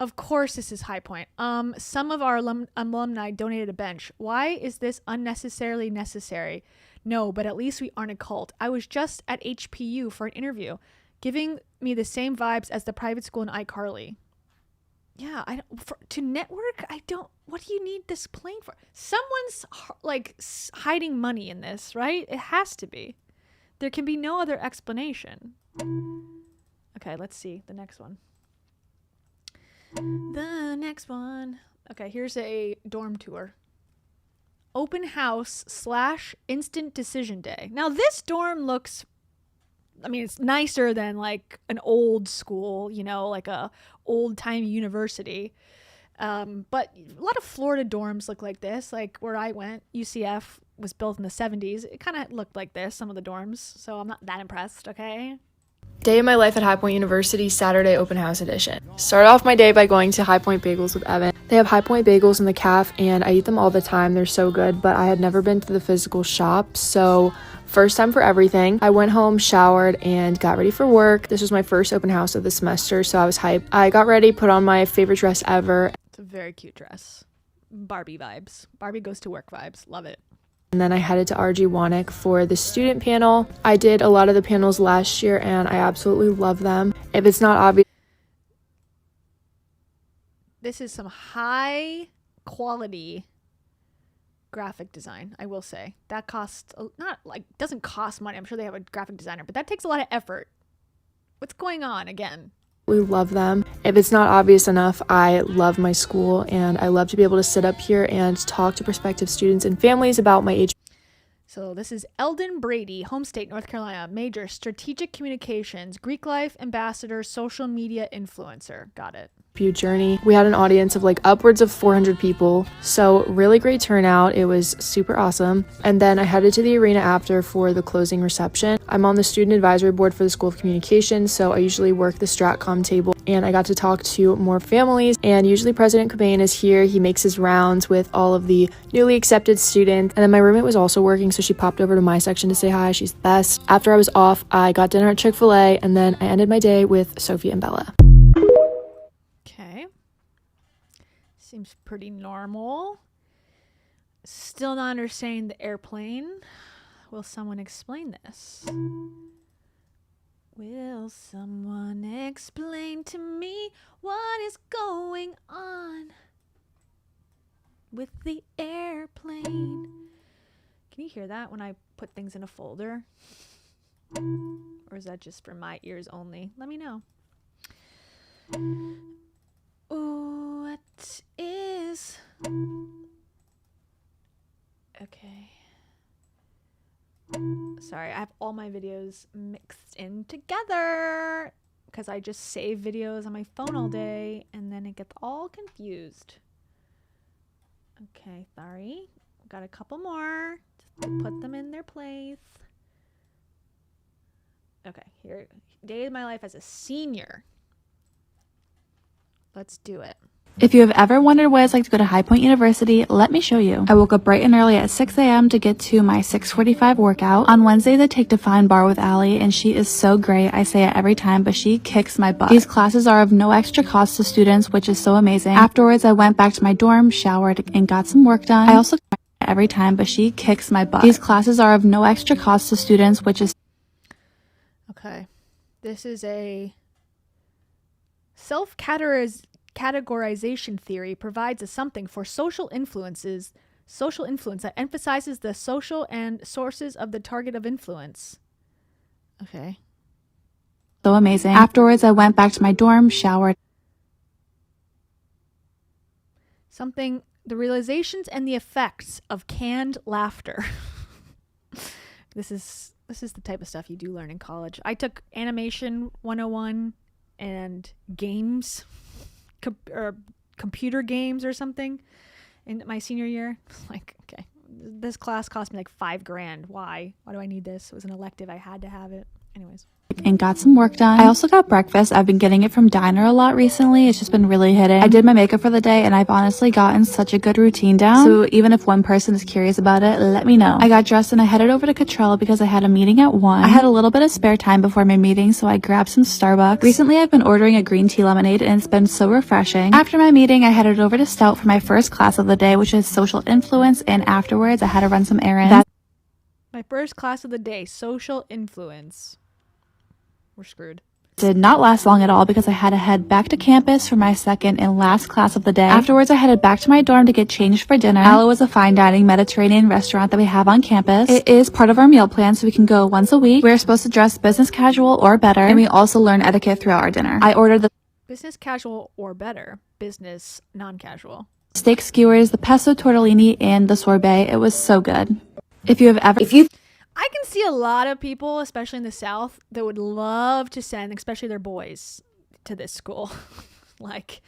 [SPEAKER 1] Of course this is High Point. Some of our alumni donated a bench. Why is this unnecessarily necessary? No, but at least we aren't a cult. I was just at HPU for an interview, giving me the same vibes as the private school in iCarly. Yeah, to network, what do you need this plane for? Someone's like hiding money in this, right? It has to be. There can be no other explanation. Okay, let's see the next one. The next one. Okay, here's a dorm tour. Open house / instant decision day. Now this dorm looks, I mean, it's nicer than like an old school, you know, like a old-timey university. But a lot of Florida dorms look like this. Like where I went, UCF was built in the 70s. It kind of looked like this, some of the dorms. So I'm not that impressed, okay?
[SPEAKER 14] Day of my life at High Point University, Saturday open house edition. Start off my day by going to High Point Bagels with Evan. They have High Point Bagels in the caf, and I eat them all the time. They're so good, but I had never been to the physical shop, so first time for everything. I went home, showered, and got ready for work. This was my first open house of the semester, so I was hyped. I got ready, put on my favorite dress ever.
[SPEAKER 1] It's a very cute dress. Barbie vibes. Barbie goes to work vibes. Love it.
[SPEAKER 14] And then I headed to RG Wanik for the student panel. I did a lot of the panels last year, and I absolutely love them. If it's not obvious,
[SPEAKER 1] this is some high quality graphic design, I will say. That costs, not like, doesn't cost money. I'm sure they have a graphic designer, but that takes a lot of effort. What's going on again?
[SPEAKER 14] we love them. If it's not obvious enough, I love my school, and I love to be able to sit up here and talk to prospective students and families about my age.
[SPEAKER 1] So this is Eldon Brady, home state, North Carolina, major strategic communications, Greek life ambassador, social media influencer. Got it.
[SPEAKER 14] Journey. We had an audience of like upwards of 400 people, so really great turnout. It was super awesome. And then I headed to the arena after for the closing reception. I'm on the student advisory board for the School of Communications, so I usually work the Stratcom table, and I got to talk to more families, and usually President Kubain is here. He makes his rounds with all of the newly accepted students, and then my roommate was also working, so she popped over to my section to say hi. She's the best. After I was off, I got dinner at Chick-fil-A, and then I ended my day with Sophie and Bella.
[SPEAKER 1] Okay. Seems pretty normal. Still not understanding the airplane. Will someone explain this? Will someone explain to me what is going on with the airplane? Can you hear that when I put things in a folder? Or is that just for my ears only? Let me know. What is... Okay. Sorry, I have all my videos mixed in together because I just save videos on my phone all day and then it gets all confused. Okay, sorry. Got a couple more. Just to put them in their place. Okay, here. Day of my life as a senior. Let's do it.
[SPEAKER 16] If you have ever wondered what it's like to go to High Point University, let me show you. I woke up bright and early at 6 a.m. to get to my 6:45 workout. On Wednesdays, I take Define Bar with Allie, and she is so great. I say it every time, but she kicks my butt. These classes are of no extra cost to students, which is so amazing. Afterwards, I went back to my dorm, showered, and got some work done. I also every time, but she kicks my butt. These classes are of no extra cost to students, which is...
[SPEAKER 1] Okay. This is a self-categorization theory provides a something for social influence that emphasizes the social and sources of the target of influence. Okay.
[SPEAKER 16] So amazing. Afterwards, I went back to my dorm, showered.
[SPEAKER 1] The realizations and the effects of canned laughter. This is the type of stuff you do learn in college. I took animation 101 and games, or computer games or something in my senior year. Like, okay, this class cost me like $5,000. Why do I need this? It was an elective. I had to have it. Anyways.
[SPEAKER 16] And got some work done. I also got breakfast. I've been getting it from Diner a lot recently. It's just been really hitting. I did my makeup for the day and I've honestly gotten such a good routine down. So even if one person is curious about it, let me know. I got dressed and I headed over to Cottrell because I had a meeting at 1. I had a little bit of spare time before my meeting, so I grabbed some Starbucks. Recently, I've been ordering a green tea lemonade and it's been so refreshing. After my meeting, I headed over to Stout for my first class of the day, which is social influence, and afterwards I had to run some errands.
[SPEAKER 1] My first class of the day, social influence. We're screwed.
[SPEAKER 16] Did not last long at all because I had to head back to campus for my second and last class of the day. Afterwards, I headed back to my dorm to get changed for dinner. Aloe is a fine dining Mediterranean restaurant that we have on campus. It is part of our meal plan, so we can go once a week. We're supposed to dress business casual or better, and we also learn etiquette throughout our dinner. I ordered the
[SPEAKER 1] Business casual or better. Business non-casual.
[SPEAKER 16] steak skewers, the pesto tortellini, and the sorbet. It was so good.
[SPEAKER 1] I can see a lot of people, especially in the South, that would love to send, especially their boys, to this school. Like,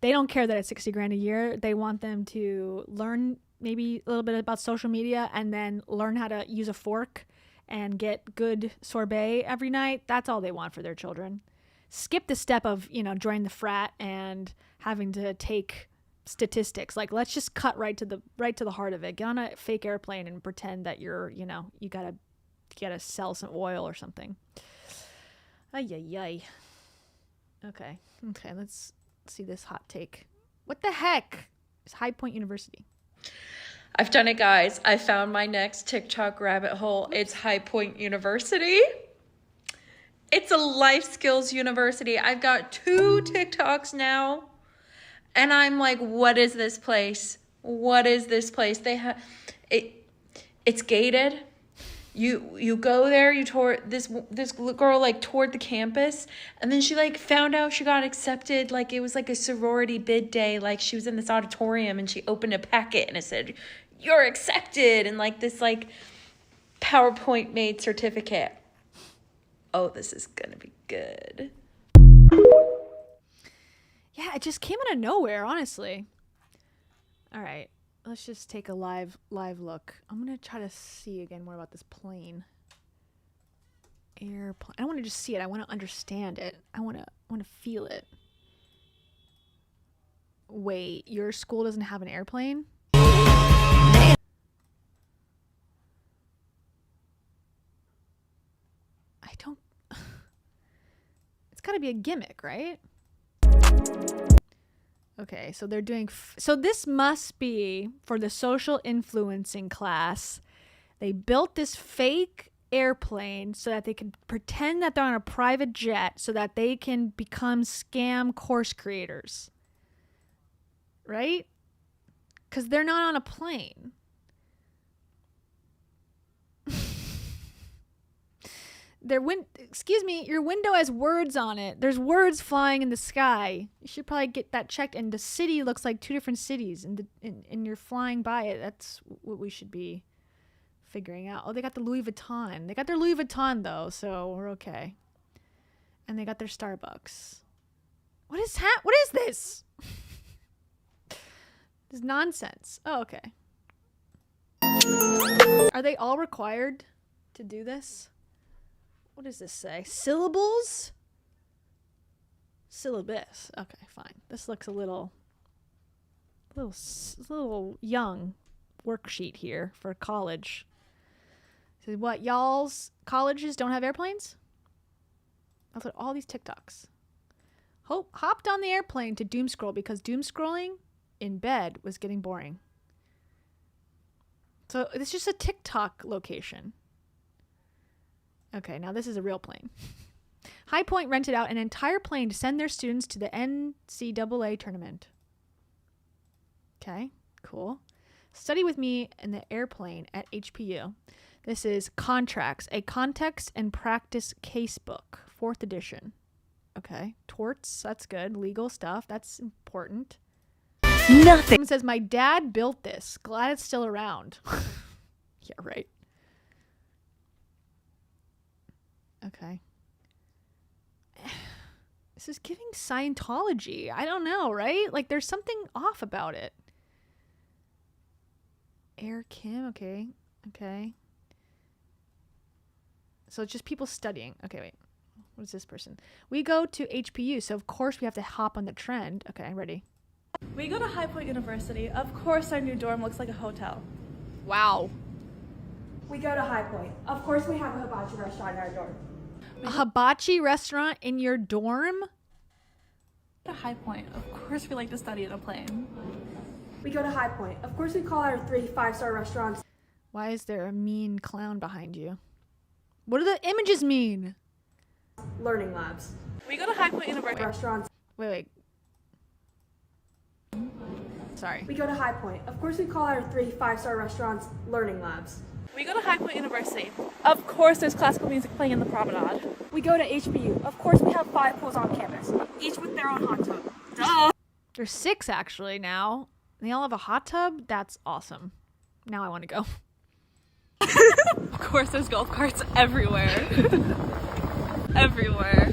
[SPEAKER 1] they don't care that it's $60,000 a year. They want them to learn maybe a little bit about social media and then learn how to use a fork and get good sorbet every night. That's all they want for their children. Skip the step of, joining the frat and having to take statistics. Like, let's just cut right to the heart of it. Get on a fake airplane and pretend that you're, you gotta sell some oil or something. Ay. Okay, let's see this hot take. What the heck is High Point University?
[SPEAKER 17] I've done it, guys. I found my next TikTok rabbit hole. It's High Point University. It's a life skills university. I've got 2 TikToks now. And I'm like, what is this place? What is this place? They have it's gated. You go there, you tour this girl like toured the campus, and then she like found out she got accepted. Like, it was like a sorority bid day. Like, she was in this auditorium and she opened a packet and it said, "You're accepted," and like this like PowerPoint made certificate. Oh, this is gonna be good.
[SPEAKER 1] Yeah, it just came out of nowhere, honestly. All right, let's just take a live look. I'm going to try to see again more about this plane. Airplane. I don't want to just see it. I want to understand it. I want to feel it. Wait, your school doesn't have an airplane? I don't... It's got to be a gimmick, right? Okay, so they're doing... So this must be for the social influencing class. They built this fake airplane so that they can pretend that they're on a private jet so that they can become scam course creators. Right? Because they're not on a plane. Excuse me, your window has words on it. There's words flying in the sky. You should probably get that checked. And the city looks like two different cities, and you're flying by it. That's what we should be figuring out. Oh, they got the Louis Vuitton. They got their Louis Vuitton though, so we're okay. And they got their Starbucks. What is this? This is nonsense. Oh, okay. Are they all required to do this? What does this say? Syllables? Syllabus. Okay, fine. This looks a little young worksheet here for college. So what, y'all's colleges don't have airplanes? That's what all these TikToks. Hopped on the airplane to doom scroll because doom scrolling in bed was getting boring. So it's just a TikTok location. Okay, now this is a real plane. High Point rented out an entire plane to send their students to the NCAA tournament. Okay, cool. Study with me in the airplane at HPU. This is Contracts, a Context and Practice Casebook, 4th edition. Okay, torts, that's good. Legal stuff, that's important. Nothing. Someone says, my dad built this. Glad it's still around. Yeah, right. Okay. This is giving Scientology. I don't know, right? Like, there's something off about it. Air Kim, okay. Okay. So it's just people studying. Okay, wait. What is this person? We go to HPU, so of course we have to hop on the trend. Okay, I'm ready.
[SPEAKER 18] We go to High Point University. Of course our new dorm looks like a hotel.
[SPEAKER 1] Wow.
[SPEAKER 18] We go to High Point. Of course we have a hibachi restaurant in our dorm.
[SPEAKER 1] A hibachi restaurant in your dorm?
[SPEAKER 18] To High Point. Of course we like to study in a plane.
[SPEAKER 19] We go to High Point. Of course we call our 3 5-star restaurants.
[SPEAKER 1] Why is there a mean clown behind you? What do the images mean?
[SPEAKER 19] Learning labs.
[SPEAKER 18] We go to High Point University.
[SPEAKER 19] Restaurants.
[SPEAKER 1] Wait. Sorry.
[SPEAKER 19] We go to High Point. Of course we call our 3 5-star restaurants learning labs.
[SPEAKER 18] We go to High Point University. Of course there's classical music playing in the promenade.
[SPEAKER 19] We go to HPU. Of course we have 5 pools on campus, each with their own hot tub. Duh!
[SPEAKER 1] There's 6 actually now. They all have a hot tub? That's awesome. Now I want to go.
[SPEAKER 18] Of course there's golf carts everywhere. Everywhere.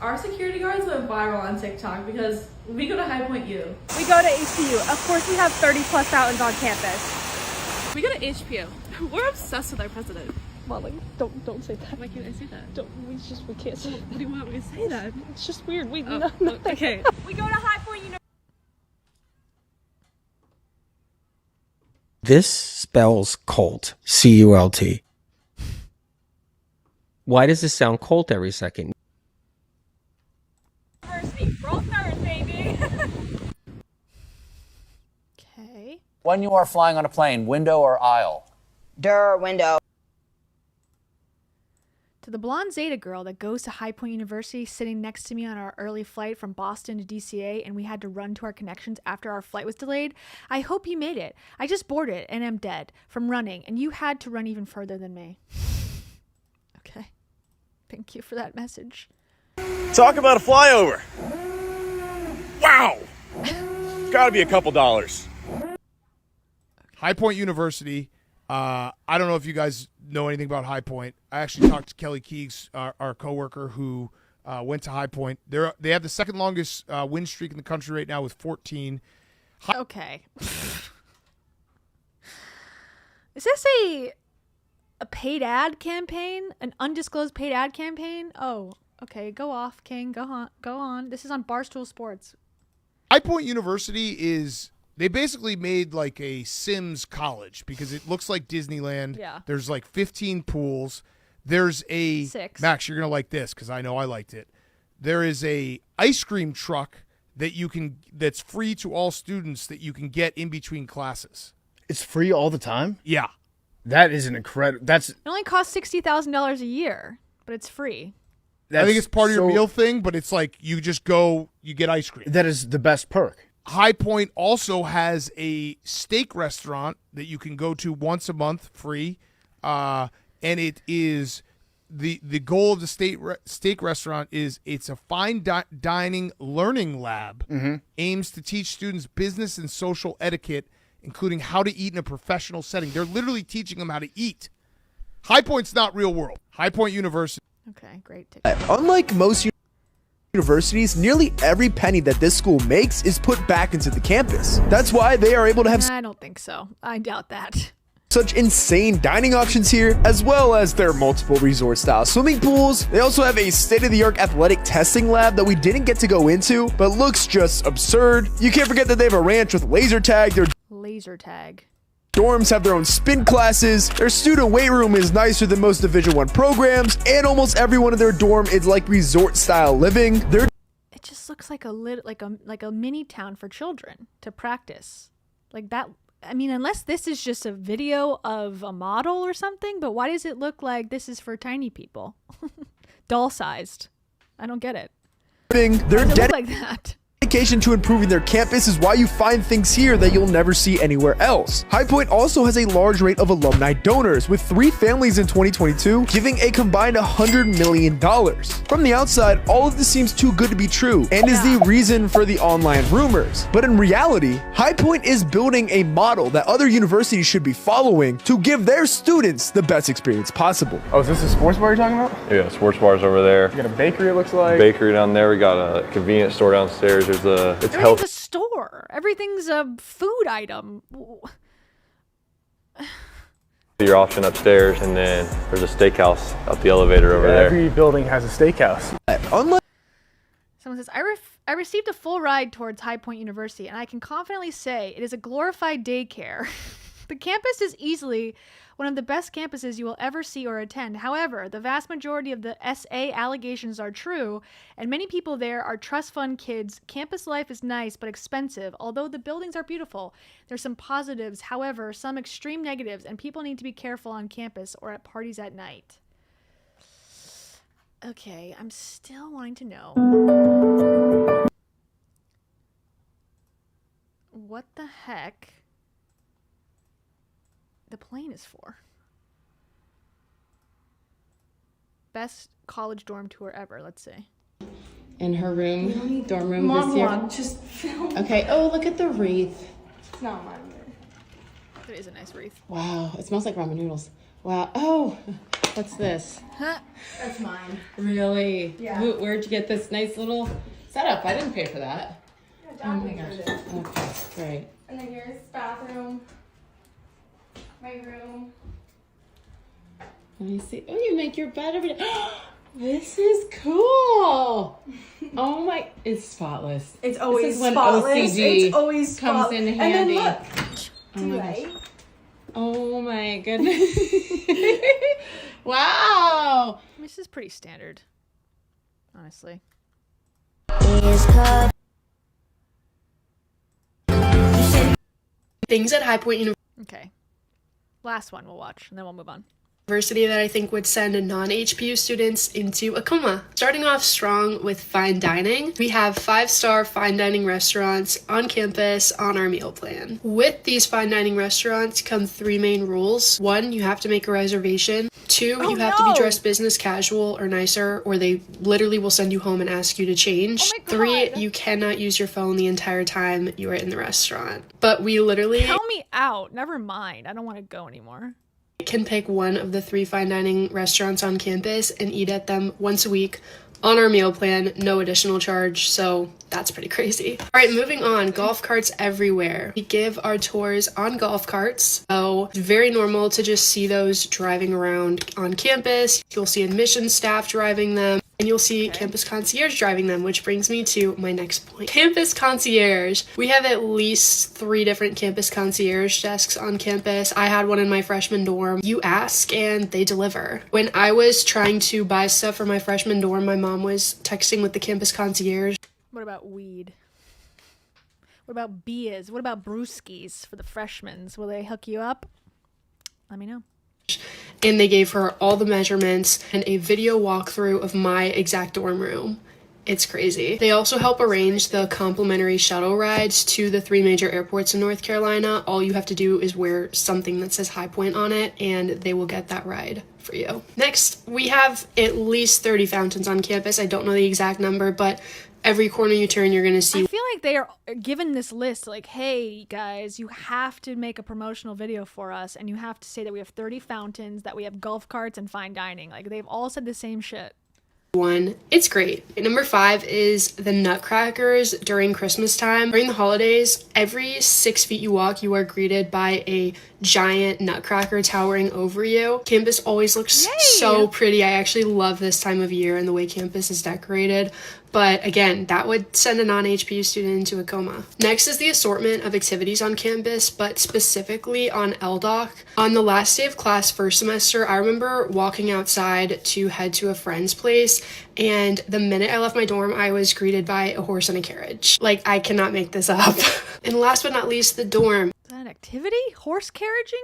[SPEAKER 18] Our security guards went viral on TikTok because we go to High Point U.
[SPEAKER 19] We go to HPU. Of course we have 30 plus fountains on campus.
[SPEAKER 18] We go to HPU. We're obsessed with our president.
[SPEAKER 19] Molly, don't say that.
[SPEAKER 18] Why can't I say that?
[SPEAKER 19] We can't say that.
[SPEAKER 18] What do you want me to say that?
[SPEAKER 19] It's just weird.
[SPEAKER 18] Nothing. Okay.
[SPEAKER 19] We go to High Point University.
[SPEAKER 4] This spells cult. C-U-L-T. Why does this sound cult every second?
[SPEAKER 19] Roll third, baby.
[SPEAKER 1] Okay.
[SPEAKER 20] When you are flying on a plane, window or aisle?
[SPEAKER 21] Window.
[SPEAKER 1] To the blonde Zeta girl that goes to High Point University sitting next to me on our early flight from Boston to DCA and we had to run to our connections after our flight was delayed, I hope you made it. I just boarded and am dead from running and you had to run even further than me. Okay. Thank you for that message.
[SPEAKER 13] Talk about a flyover. Wow. It's got to be a couple dollars.
[SPEAKER 22] High Point University. I don't know if you guys know anything about High Point. I actually talked to Kelly Keegs, our coworker, who went to High Point. They have the second longest win streak in the country right now with 14.
[SPEAKER 1] Okay. Is this a paid ad campaign? An undisclosed paid ad campaign? Oh, okay. Go off, King. Go on. This is on Barstool Sports.
[SPEAKER 22] High Point University is... They basically made like a Sims college because it looks like Disneyland.
[SPEAKER 1] Yeah.
[SPEAKER 22] There's like 15 pools. There's a
[SPEAKER 1] 6.
[SPEAKER 22] Max, you're gonna like this because I know I liked it. There is a ice cream truck that's free to all students that you can get in between classes.
[SPEAKER 23] It's free all the time?
[SPEAKER 22] Yeah.
[SPEAKER 23] That is an incredible.
[SPEAKER 1] It only costs $60,000 a year, but it's free.
[SPEAKER 22] I think it's part of your meal thing, but it's like you just go, you get ice cream.
[SPEAKER 23] That is the best perk.
[SPEAKER 22] High Point also has a steak restaurant that you can go to once a month free. and it is the goal of the steak restaurant is it's a fine dining learning lab. Aims to teach students business and social etiquette, including how to eat in a professional setting. They're literally teaching them how to eat. High Point's not real world. High Point University.
[SPEAKER 1] Okay, great.
[SPEAKER 3] Unlike most universities, nearly every penny that this school makes is put back into the campus. That's why they are able to have
[SPEAKER 1] I don't think so. I doubt that.
[SPEAKER 3] such insane dining options here, as well as their multiple resort-style swimming pools. They also have a state-of-the-art athletic testing lab that we didn't get to go into, but looks just absurd. You can't forget that they have a ranch with laser tag. Their
[SPEAKER 1] laser tag.
[SPEAKER 3] Dorms have their own spin classes. Their student weight room is nicer than most Division I programs, and almost everyone in their dorm is like resort-style living.
[SPEAKER 1] It just looks like a mini town for children to practice. Like that. I mean, unless this is just a video of a model or something, but why does it look like this is for tiny people? Doll-sized. I don't get it.
[SPEAKER 3] Their
[SPEAKER 1] Why does it look like that?
[SPEAKER 3] dedication to improving their campus is why you find things here that you'll never see anywhere else. High Point also has a large rate of alumni donors, with 3 families in 2022 giving a combined $100 million. From the outside, all of this seems too good to be true and is the reason for the online rumors. But in reality, High Point is building a model that other universities should be following to give their students the best experience possible.
[SPEAKER 5] Oh, is this a sports bar you're talking about?
[SPEAKER 21] Yeah, sports bar's over there.
[SPEAKER 5] You got a bakery, it looks like.
[SPEAKER 21] Bakery down there. We got a convenience store downstairs. It's
[SPEAKER 1] Everything's a store. Everything's a food item.
[SPEAKER 21] Your option upstairs, and then there's a steakhouse out the elevator over there.
[SPEAKER 5] Every building has a steakhouse.
[SPEAKER 1] Someone says, I received a full ride towards High Point University, and I can confidently say it is a glorified daycare. The campus is easily one of the best campuses you will ever see or attend. However, the vast majority of the SA allegations are true, and many people there are trust fund kids. Campus life is nice but expensive. Although the buildings are beautiful, there's some positives, however, some extreme negatives, and people need to be careful on campus or at parties at night. Okay, I'm still wanting to know what the heck the plane is for. Best college dorm tour ever. Let's see.
[SPEAKER 24] In her room, dorm room this year.
[SPEAKER 19] Just film.
[SPEAKER 24] Okay. Oh, look at the wreath.
[SPEAKER 19] It's not mine.
[SPEAKER 1] It is a nice wreath.
[SPEAKER 24] Wow, it smells like ramen noodles. Wow. Oh, what's this?
[SPEAKER 1] Huh?
[SPEAKER 24] That's mine. Really?
[SPEAKER 19] Yeah.
[SPEAKER 24] Where'd you get this nice little setup? I didn't pay for that.
[SPEAKER 19] Yeah,
[SPEAKER 24] Oh my
[SPEAKER 19] Dad
[SPEAKER 24] gosh.
[SPEAKER 19] paid for it.
[SPEAKER 24] Okay, great.
[SPEAKER 19] And then here's bathroom. My room.
[SPEAKER 24] Let me see. Oh, you make your bed every day. This is cool. Oh my, it's spotless.
[SPEAKER 19] It's always
[SPEAKER 24] This is when
[SPEAKER 19] spotless.
[SPEAKER 24] OCD
[SPEAKER 19] It's always
[SPEAKER 24] comes
[SPEAKER 19] spotless.
[SPEAKER 24] in handy.
[SPEAKER 19] And then look.
[SPEAKER 24] Oh
[SPEAKER 19] Too
[SPEAKER 24] my
[SPEAKER 19] late.
[SPEAKER 24] gosh. Oh my goodness. Wow.
[SPEAKER 1] This is pretty standard, honestly.
[SPEAKER 14] Things at High Point University.
[SPEAKER 1] Okay. Last one we'll watch, and then we'll move on.
[SPEAKER 14] That I think would send non-HPU students into a coma. Starting off strong with fine dining, we have 5-star fine dining restaurants on campus on our meal plan. With these fine dining restaurants come 3 main rules. 1, you have to make a reservation. 2, you have to be dressed business casual or nicer, or they literally will send you home and ask you to change. 3, you cannot use your phone the entire time you are in the restaurant. But we literally...
[SPEAKER 1] Count me out. Never mind. I don't want to go anymore.
[SPEAKER 14] Can pick one of the 3 fine dining restaurants on campus and eat at them once a week on our meal plan, no additional charge, so that's pretty crazy. All right, moving on, golf carts everywhere. We give our tours on golf carts, so it's very normal to just see those driving around on campus. You'll see admissions staff driving them, and you'll see campus concierge driving them, which brings me to my next point. Campus concierge. We have at least 3 different campus concierge desks on campus. I had one in my freshman dorm. You ask and they deliver. When I was trying to buy stuff for my freshman dorm, my mom was texting with the campus concierge.
[SPEAKER 1] What about weed? What about beers? What about brewskis for the freshmen? Will they hook you up? Let me know.
[SPEAKER 14] And they gave her all the measurements and a video walkthrough of my exact dorm room. It's crazy. They also help arrange the complimentary shuttle rides to the 3 major airports in North Carolina. All you have to do is wear something that says High Point on it, and they will get that ride for you. Next, we have at least 30 fountains on campus. I don't know the exact number, but every corner you turn, you're going to see.
[SPEAKER 1] I feel like they are given this list like, hey, guys, you have to make a promotional video for us, and you have to say that we have 30 fountains, that we have golf carts and fine dining. Like, they've all said the same shit.
[SPEAKER 14] One, it's great. Number 5 is the nutcrackers during Christmas time. During the holidays, every 6 feet you walk, you are greeted by a giant nutcracker towering over you. Campus always looks so pretty. I actually love this time of year and the way campus is decorated. But again, that would send a non-HPU student into a coma. Next is the assortment of activities on campus, but specifically on LDOC. On the last day of class first semester, I remember walking outside to head to a friend's place, and the minute I left my dorm, I was greeted by a horse and a carriage. Like, I cannot make this up. And last but not least, the dorm.
[SPEAKER 1] Is that an activity? Horse carriaging?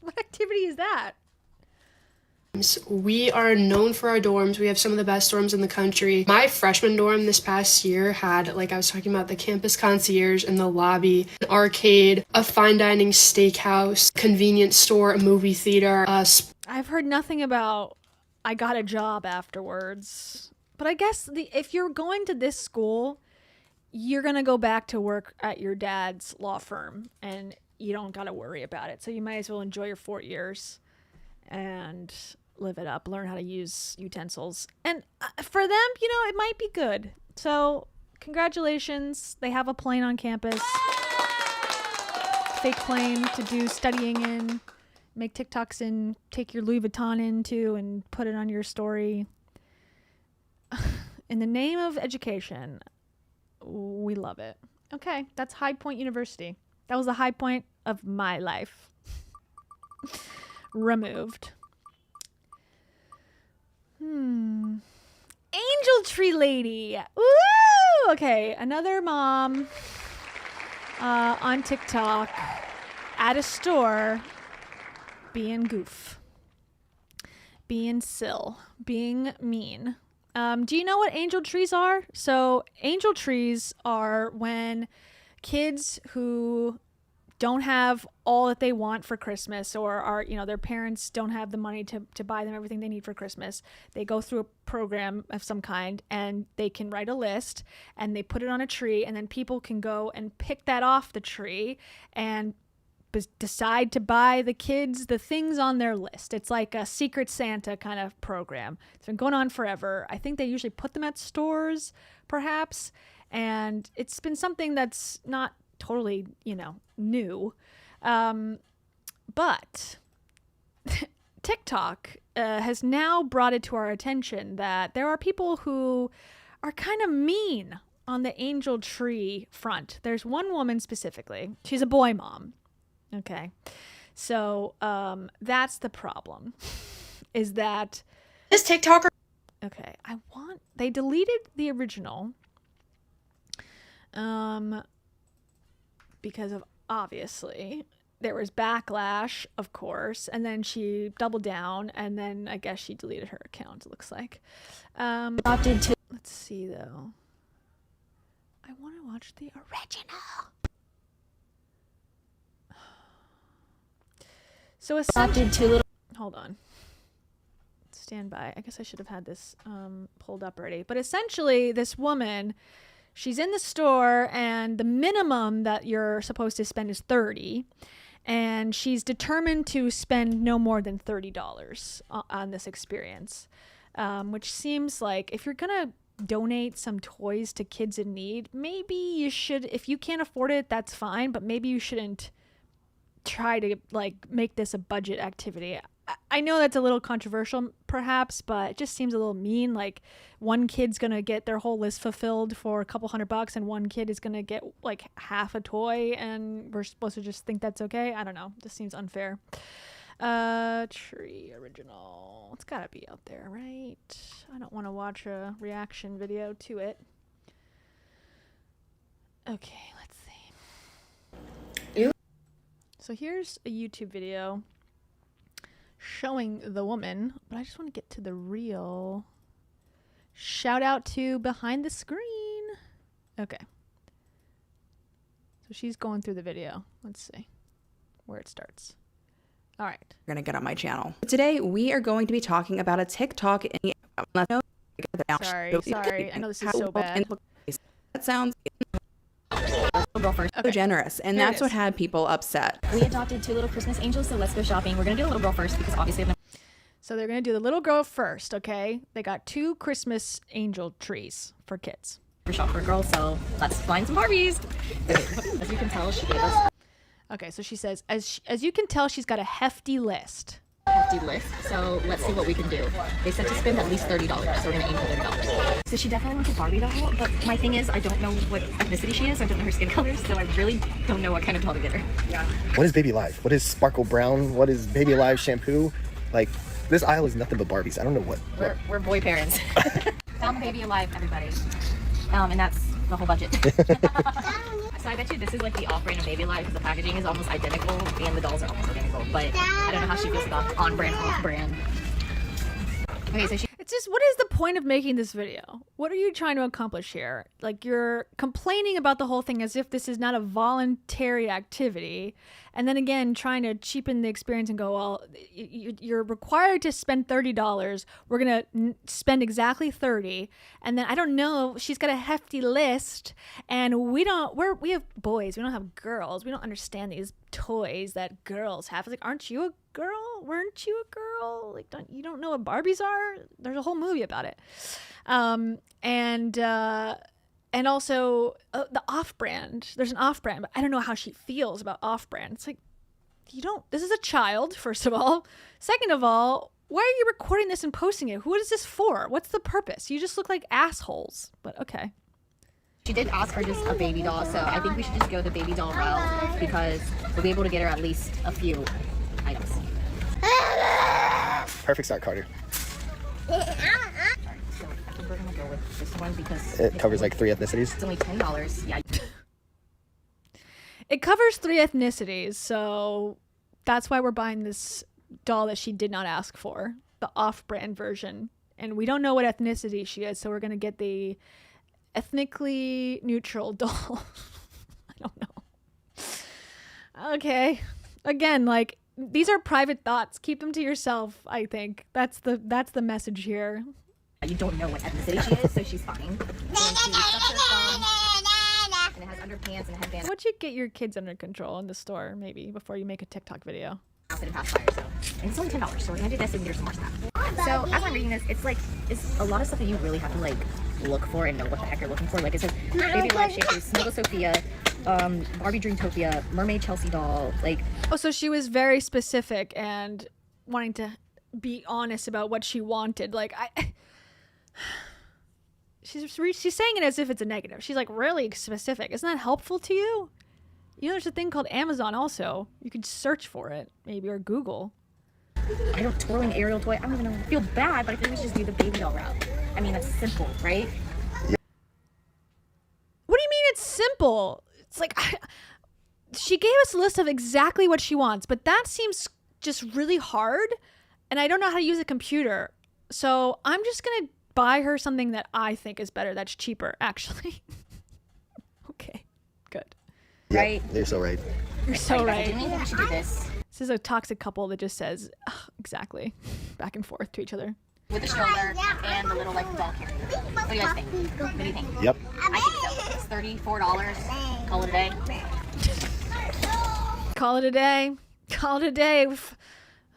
[SPEAKER 1] What activity is that?
[SPEAKER 14] We are known for our dorms. We have some of the best dorms in the country. My freshman dorm this past year had, like I was talking about, the campus concierge in the lobby, an arcade, a fine dining steakhouse, convenience store, a movie theater.
[SPEAKER 1] I've heard nothing about I got a job afterwards. But I guess if you're going to this school, you're going to go back to work at your dad's law firm, and you don't got to worry about it. So you might as well enjoy your 4 years and live it up, learn how to use utensils. And for them, you know, it might be good. So congratulations. They have a plane on campus. Fake plane to do studying in, make TikToks in, take your Louis Vuitton into and put it on your story. In the name of education, we love it. Okay, that's High Point University. That was the high point of my life. Removed. Angel Tree Lady. Woo! Okay, another mom on TikTok at a store being goof, being sill, being mean. Do you know what angel trees are? So angel trees are when kids who don't have all that they want for Christmas, or are, you know, their parents don't have the money to buy them everything they need for Christmas. They go through a program of some kind, and they can write a list, and they put it on a tree, and then people can go and pick that off the tree and decide to buy the kids the things on their list. It's like a Secret Santa kind of program. It's been going on forever. I think they usually put them at stores, perhaps, and it's been something that's not totally, you know, new. But TikTok has now brought it to our attention that there are people who are kind of mean on the angel tree front. There's one woman specifically. She's a boy mom. Okay. So that's the problem, is that
[SPEAKER 14] this TikToker.
[SPEAKER 1] Okay. They deleted the original because of, obviously, there was backlash, of course, and then she doubled down, and then I guess she deleted her account, it looks like. Let's see, though. I want to watch the original. So essentially, hold on. Stand by. I guess I should have had this pulled up already. But essentially, this woman, she's in the store, and the minimum that you're supposed to spend is $30, and she's determined to spend no more than $30 on this experience, which seems like if you're gonna donate some toys to kids in need, maybe you should. If you can't afford it, that's fine, but maybe you shouldn't try to like make this a budget activity. I know that's a little controversial perhaps, but it just seems a little mean. Like, one kid's gonna get their whole list fulfilled for a couple $100, and one kid is gonna get like half a toy, and we're supposed to just think that's okay. I don't know, this seems unfair. Tree original, it's gotta be out there, right? I don't want to watch a reaction video to it. Okay, let's see. So here's a YouTube video showing the woman, but I just want to get to the real. Shout out to Behind the Screen. Okay. So she's going through the video. Let's see where it starts. All right.
[SPEAKER 2] We're going to get on my channel. Today, we are going to be talking about a TikTok.
[SPEAKER 1] Sorry. I know this is so bad.
[SPEAKER 2] That sounds so generous, and that's what had people upset.
[SPEAKER 6] We adopted 2 little Christmas angels, so let's go shopping. We're going to do the little girl first because obviously
[SPEAKER 1] So they're going to do the little girl first, okay? They got 2 Christmas angel trees for kids.
[SPEAKER 6] we're shop for girls, so let's find some Barbies. As you can tell, she gave us
[SPEAKER 1] Okay, so she says, as you can tell, she's got a hefty list.
[SPEAKER 6] hefty list, so let's see what we can do. They said to spend at least $30, so we're gonna aim for $30. So she definitely wants a Barbie doll, but my thing is I don't know what ethnicity she is, I don't know her skin color, so I really don't know what kind of doll to get her. Yeah.
[SPEAKER 9] What is Baby Live? What is Sparkle Brown? What is Baby Live shampoo? Like, this aisle is nothing but Barbies. I don't know what.
[SPEAKER 6] We're boy parents. Found the baby alive, everybody. And that's the whole budget. So I bet you this is like the off-brand of Baby Life because the packaging is almost identical and the dolls are almost identical. But I don't know how she feels about on-brand, off-brand. Okay, so
[SPEAKER 1] It's just, what is the point of making this video? What are you trying to accomplish here? Like, you're complaining about the whole thing as if this is not a voluntary activity. And then again, trying to cheapen the experience and go, well, you're required to spend $30. We're going to spend exactly $30. And then, I don't know, she's got a hefty list. And we have boys. We don't have girls. We don't understand these toys that girls have. It's like, aren't you a girl? Weren't you a girl? Like, you don't know what Barbies are? There's a whole movie about it. And also the off-brand. There's an off-brand, but I don't know how she feels about off-brand. It's like, this is a child, first of all. Second of all, why are you recording this and posting it? Who is this for? What's the purpose? You just look like assholes, but okay.
[SPEAKER 6] she did ask for just a baby doll, so I think we should just go the baby doll route because we'll be able to get her at least a few items.
[SPEAKER 9] Perfect start, Carter.
[SPEAKER 6] I think we're gonna go with this one because
[SPEAKER 9] It covers like 3 ethnicities.
[SPEAKER 6] it's only $10. Yeah.
[SPEAKER 1] It covers 3 ethnicities, so that's why we're buying this doll that she did not ask for, the off-brand version. And we don't know what ethnicity she is, so we're going to get the ethnically neutral doll. I don't know. Okay. Again, like, these are private thoughts. Keep them to yourself, I think. That's the message here.
[SPEAKER 6] You don't know what ethnicity she is, so she's fine. And it has underpants and a headband.
[SPEAKER 1] Why don't you get your kids under control in the store, maybe, before you make a TikTok video?
[SPEAKER 6] And it's only $10, so we're gonna do this and get her some more stuff. So as I'm reading this, it's a lot of stuff that you really have to like look for and know what the heck you're looking for. Like it says Baby Life Shampoo, Snuggle Sophia, Barbie Dreamtopia, Mermaid Chelsea doll, like.
[SPEAKER 1] Oh, so she was very specific and wanting to be honest about what she wanted. Like, she's saying it as if it's a negative. She's like really specific. Isn't that helpful to you? You know, there's a thing called Amazon also. You could search for it, maybe, or Google.
[SPEAKER 6] I don't twirling aerial toy. I don't even feel bad, but I think we should just do the baby doll route. I mean, that's simple, right?
[SPEAKER 1] What do you mean it's simple? It's like, she gave us a list of exactly what she wants, but that seems just really hard, and I don't know how to use a computer. So I'm just going to buy her something that I think is better, that's cheaper, actually. Okay, good.
[SPEAKER 6] Right?
[SPEAKER 9] You're so right.
[SPEAKER 1] You're so right.
[SPEAKER 6] I think we should do this.
[SPEAKER 1] This is a toxic couple that just says, exactly, back and forth to each other.
[SPEAKER 6] With the stroller and the little like doll carrier. What do you guys think? What do you think?
[SPEAKER 9] Yep.
[SPEAKER 6] I think so. It's $34. Call it a day.
[SPEAKER 1] Call it a day. Call it a day.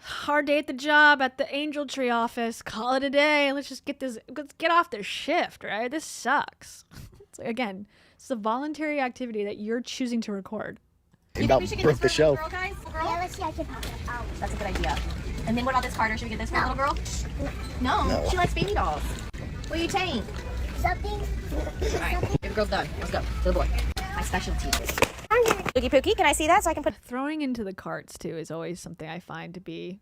[SPEAKER 1] Hard day at the job at the Angel Tree office. Call it a day. Let's get off this shift, right? This sucks. It's like, again, it's a voluntary activity that you're choosing to record.
[SPEAKER 6] You think we should get this for a little girl, guys? Yeah, let's see. I can have it. Oh, that's a good idea. And then what about this, Carter? Should we get this for a little girl? No. She likes baby dolls. What do you think? Something. All right, the girl's done. Let's go. To the boy. My specialty. Pookie Pookie, can I see that so I can put...
[SPEAKER 1] Throwing into the carts, too, is always something I find to be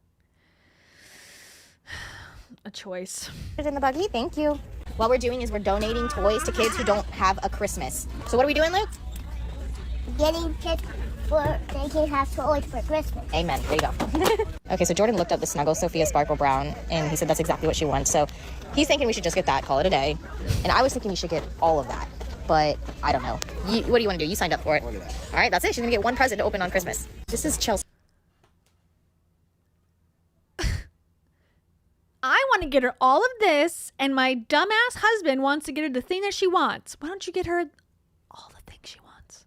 [SPEAKER 1] a choice.
[SPEAKER 6] Put it in the buggy. Thank you. What we're doing is we're donating toys to kids who don't have a Christmas. So what are we doing, Luke?
[SPEAKER 11] Getting kids
[SPEAKER 6] for they can have toys for Christmas. Amen. There you go. Okay, so Jordan looked up the Snuggle Sophia Sparkle Brown, and he said that's exactly what she wants. So he's thinking we should just get that, call it a day. And I was thinking we should get all of that, but I don't know. What do you want to do? You signed up for it. All right, that's it. She's gonna get one present to open on Christmas. This is Chelsea.
[SPEAKER 1] I want to get her all of this, and my dumbass husband wants to get her the thing that she wants. Why don't you get her all the things she wants?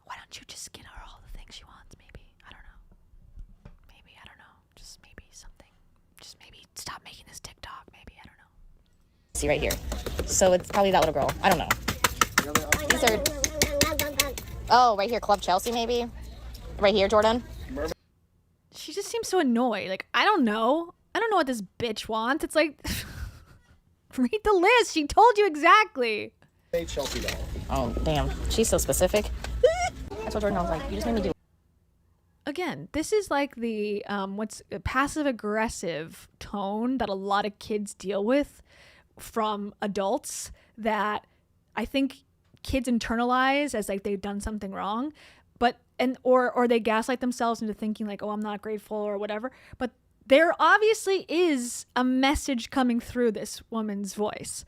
[SPEAKER 1] Why don't you just get her all the things she wants? Maybe. I don't know. Maybe. I don't know. Just maybe something. Just maybe stop making this TikTok. Maybe. I don't know.
[SPEAKER 6] See right here. So it's probably that little girl. I don't know. These are. Oh, right here, Club Chelsea, maybe. Right here, Jordan.
[SPEAKER 1] She just seems so annoyed. Like, I don't know. I don't know what this bitch wants. It's like, read the list. She told you exactly.
[SPEAKER 9] Chelsea doll.
[SPEAKER 6] Oh, damn. She's so specific. That's what Jordan was like. You just made me do.
[SPEAKER 1] Again, this is like the what's passive aggressive tone that a lot of kids deal with from adults that I think kids internalize as like they've done something wrong, but or they gaslight themselves into thinking like, oh, I'm not grateful or whatever. But there obviously is a message coming through this woman's voice.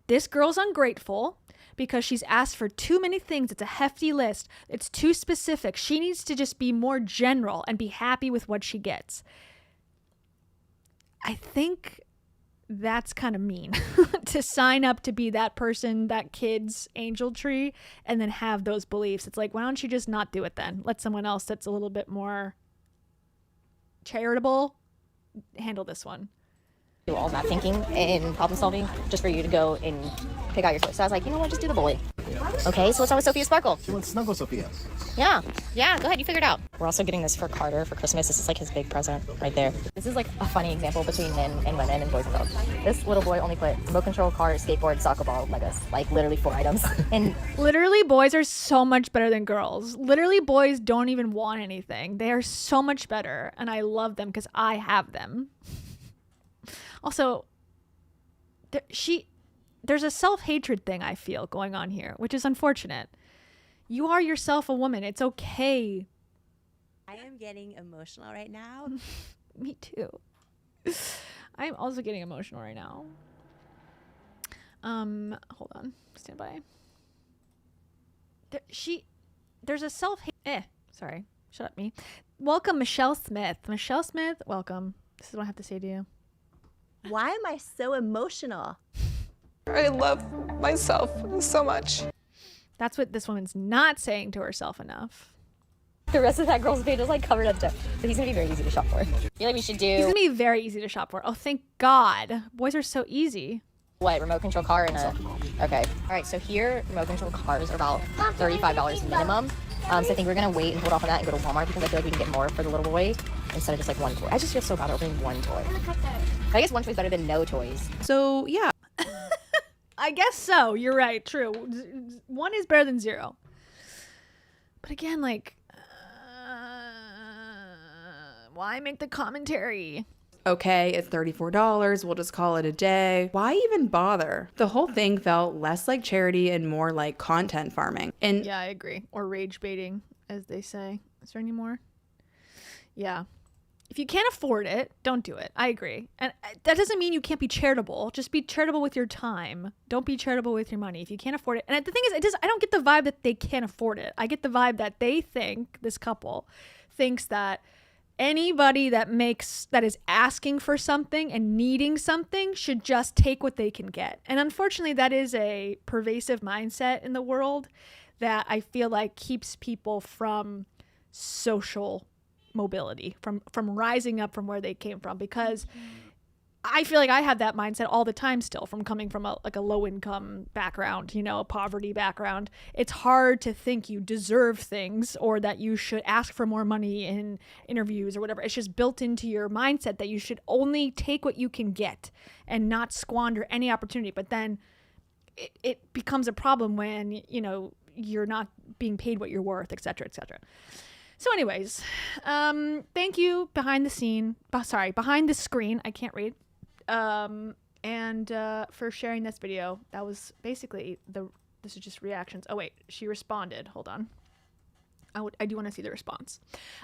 [SPEAKER 1] This girl's ungrateful because she's asked for too many things. It's a hefty list. It's too specific. She needs to just be more general and be happy with what she gets. I think that's kind of mean to sign up to be that person, that kid's angel tree, and then have those beliefs. It's like, why don't you just not do it then? Let someone else that's a little bit more charitable handle this one.
[SPEAKER 6] Do all that thinking and problem solving just for you to go and pick out your toys. So I was like, you know what, just do the boy. Okay, so what's wrong with Sophia Sparkle?
[SPEAKER 9] She wants Snuggle Sophia.
[SPEAKER 6] Yeah, go ahead, you figure it out. We're also getting this for Carter for Christmas. This is like his big present right there. This is like a funny example between men and women and boys and girls. This little boy only put remote control, car, skateboard, soccer ball, Legos. Like literally 4 items. And
[SPEAKER 1] literally boys are so much better than girls. Literally boys don't even want anything. They are so much better, and I love them because I have them. Also, there's a self-hatred thing I feel going on here, which is unfortunate. You are yourself a woman. It's okay.
[SPEAKER 7] I am getting emotional right now.
[SPEAKER 1] Me too. I'm also getting emotional right now. Hold on. Stand by. There's a sorry. Shut up, me. Welcome, Michelle Smith. Michelle Smith, welcome. This is what I have to say to you.
[SPEAKER 7] Why am I so emotional?
[SPEAKER 10] I love myself so much.
[SPEAKER 1] That's what this woman's not saying to herself enough.
[SPEAKER 6] the rest of that girl's page is like covered up stuff. But he's gonna be very easy to shop for. I feel like we should do.
[SPEAKER 1] He's gonna be very easy to shop for. Oh, thank God. Boys are so easy.
[SPEAKER 6] What, remote control car and a... Okay. All right, so here, remote control cars are about $35 minimum. So I think we're going to wait and hold off on that and go to Walmart because I feel like we can get more for the little boy instead of just like one toy. I just feel so bad opening one toy. I guess one toy is better than no toys.
[SPEAKER 2] So, yeah.
[SPEAKER 1] I guess so. You're right. True. One is better than zero. But again, like, why make the commentary?
[SPEAKER 2] Okay, it's $34. We'll just call it a day. Why even bother? The whole thing felt less like charity and more like content farming. And
[SPEAKER 1] yeah, I agree. Or rage baiting, as they say. Is there any more? Yeah. If you can't afford it, don't do it. I agree. And that doesn't mean you can't be charitable. Just be charitable with your time. Don't be charitable with your money. If you can't afford it. And the thing is, I don't get the vibe that they can't afford it. I get the vibe that they think, this couple, thinks that anybody that is asking for something and needing something should just take what they can get. And unfortunately, that is a pervasive mindset in the world that I feel like keeps people from social mobility, from rising up from where they came from, because I feel like I have that mindset all the time still, from coming from a low income background, a poverty background. It's hard to think you deserve things or that you should ask for more money in interviews or whatever. It's just built into your mindset that you should only take what you can get and not squander any opportunity. But then it becomes a problem when, you're not being paid what you're worth, et cetera, et cetera. So anyways, thank you behind the screen. I can't read. And for sharing this video. This is just reactions. Oh wait, she responded. Hold on. I do want to see the response.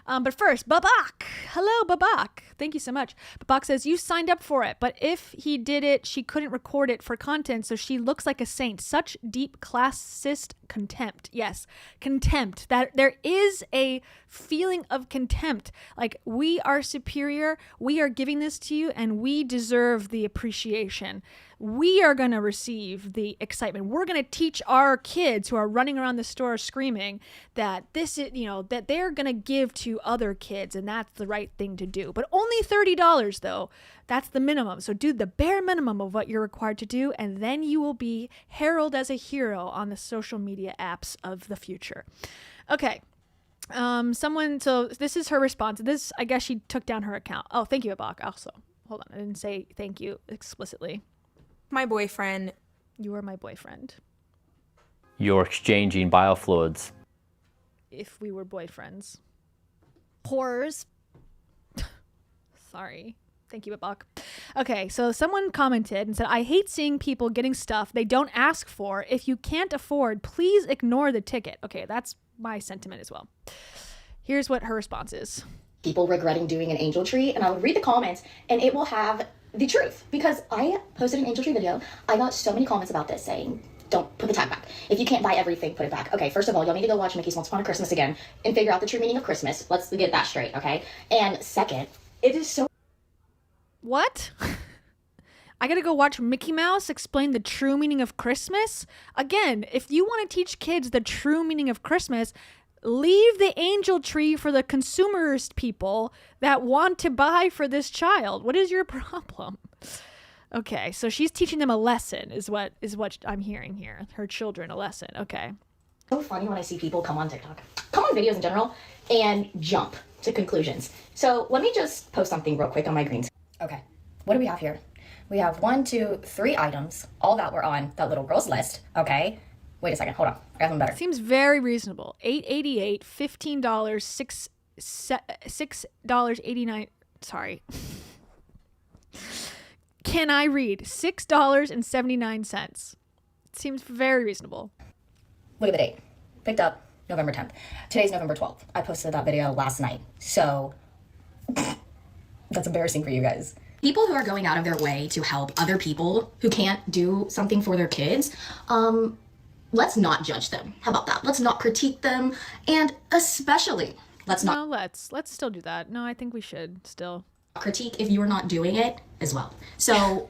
[SPEAKER 1] But first, Babak. Hello, Babak. Thank you so much. Babak says, you signed up for it, but if he did it, she couldn't record it for content, so she looks like a saint. Such deep classist contempt. Yes, contempt. That there is a feeling of contempt. Like, we are superior, we are giving this to you, and we deserve the appreciation. We are going to receive the excitement. We're going to teach our kids who are running around the store screaming that this is, that they're going to give to other kids, and that's the right thing to do. But only $30 though. That's the minimum. So do the bare minimum of what you're required to do, and then you will be heralded as a hero on the social media apps of the future. Okay. So this is her response. This, I guess she took down her account. Oh, thank you, Abak. Also, hold on. I didn't say thank you explicitly.
[SPEAKER 2] My boyfriend.
[SPEAKER 1] You are my boyfriend.
[SPEAKER 8] You're exchanging biofluids.
[SPEAKER 1] If we were boyfriends. Whores. Sorry. Thank you, Babak. Okay, so someone commented and said, I hate seeing people getting stuff they don't ask for. If you can't afford, please ignore the ticket. Okay, that's my sentiment as well. Here's what her response is.
[SPEAKER 6] People regretting doing an angel tree, and I would read the comments, and it will have the truth, because I posted an angel tree video. I got so many comments about this saying, don't put the tag back. If you can't buy everything, put it back. Okay, first of all, y'all need to go watch Mickey's Once Upon a Christmas again and figure out the true meaning of Christmas. Let's get that straight, okay? And second, it is so...
[SPEAKER 1] What? I gotta go watch Mickey Mouse explain the true meaning of Christmas? Again, if you want to teach kids the true meaning of Christmas, leave the angel tree for the consumerist people that want to buy for this child. What is your problem? Okay, so she's teaching them a lesson is what I'm hearing here. Her children a lesson. Okay.
[SPEAKER 6] So funny when I see people come on TikTok, come on videos in general, and jump to conclusions. So let me just post something real quick on my greens. Okay, what do we have here? We have 1, 2, 3 items, all that were on that little girl's list, okay? Wait a second, hold on, I got something better.
[SPEAKER 1] Seems very reasonable. $8.88, $15, $6.89, sorry. Can I read? $6.79. It seems very reasonable.
[SPEAKER 6] Look at the date. Picked up November 10th. Today's November 12th. I posted that video last night, so that's embarrassing for you guys. People who are going out of their way to help other people who can't do something for their kids, let's not judge them. How about that? Let's not critique them, and especially let's not...
[SPEAKER 1] No, let's still do that. No, I think we should still
[SPEAKER 6] critique if you are not doing it as well. So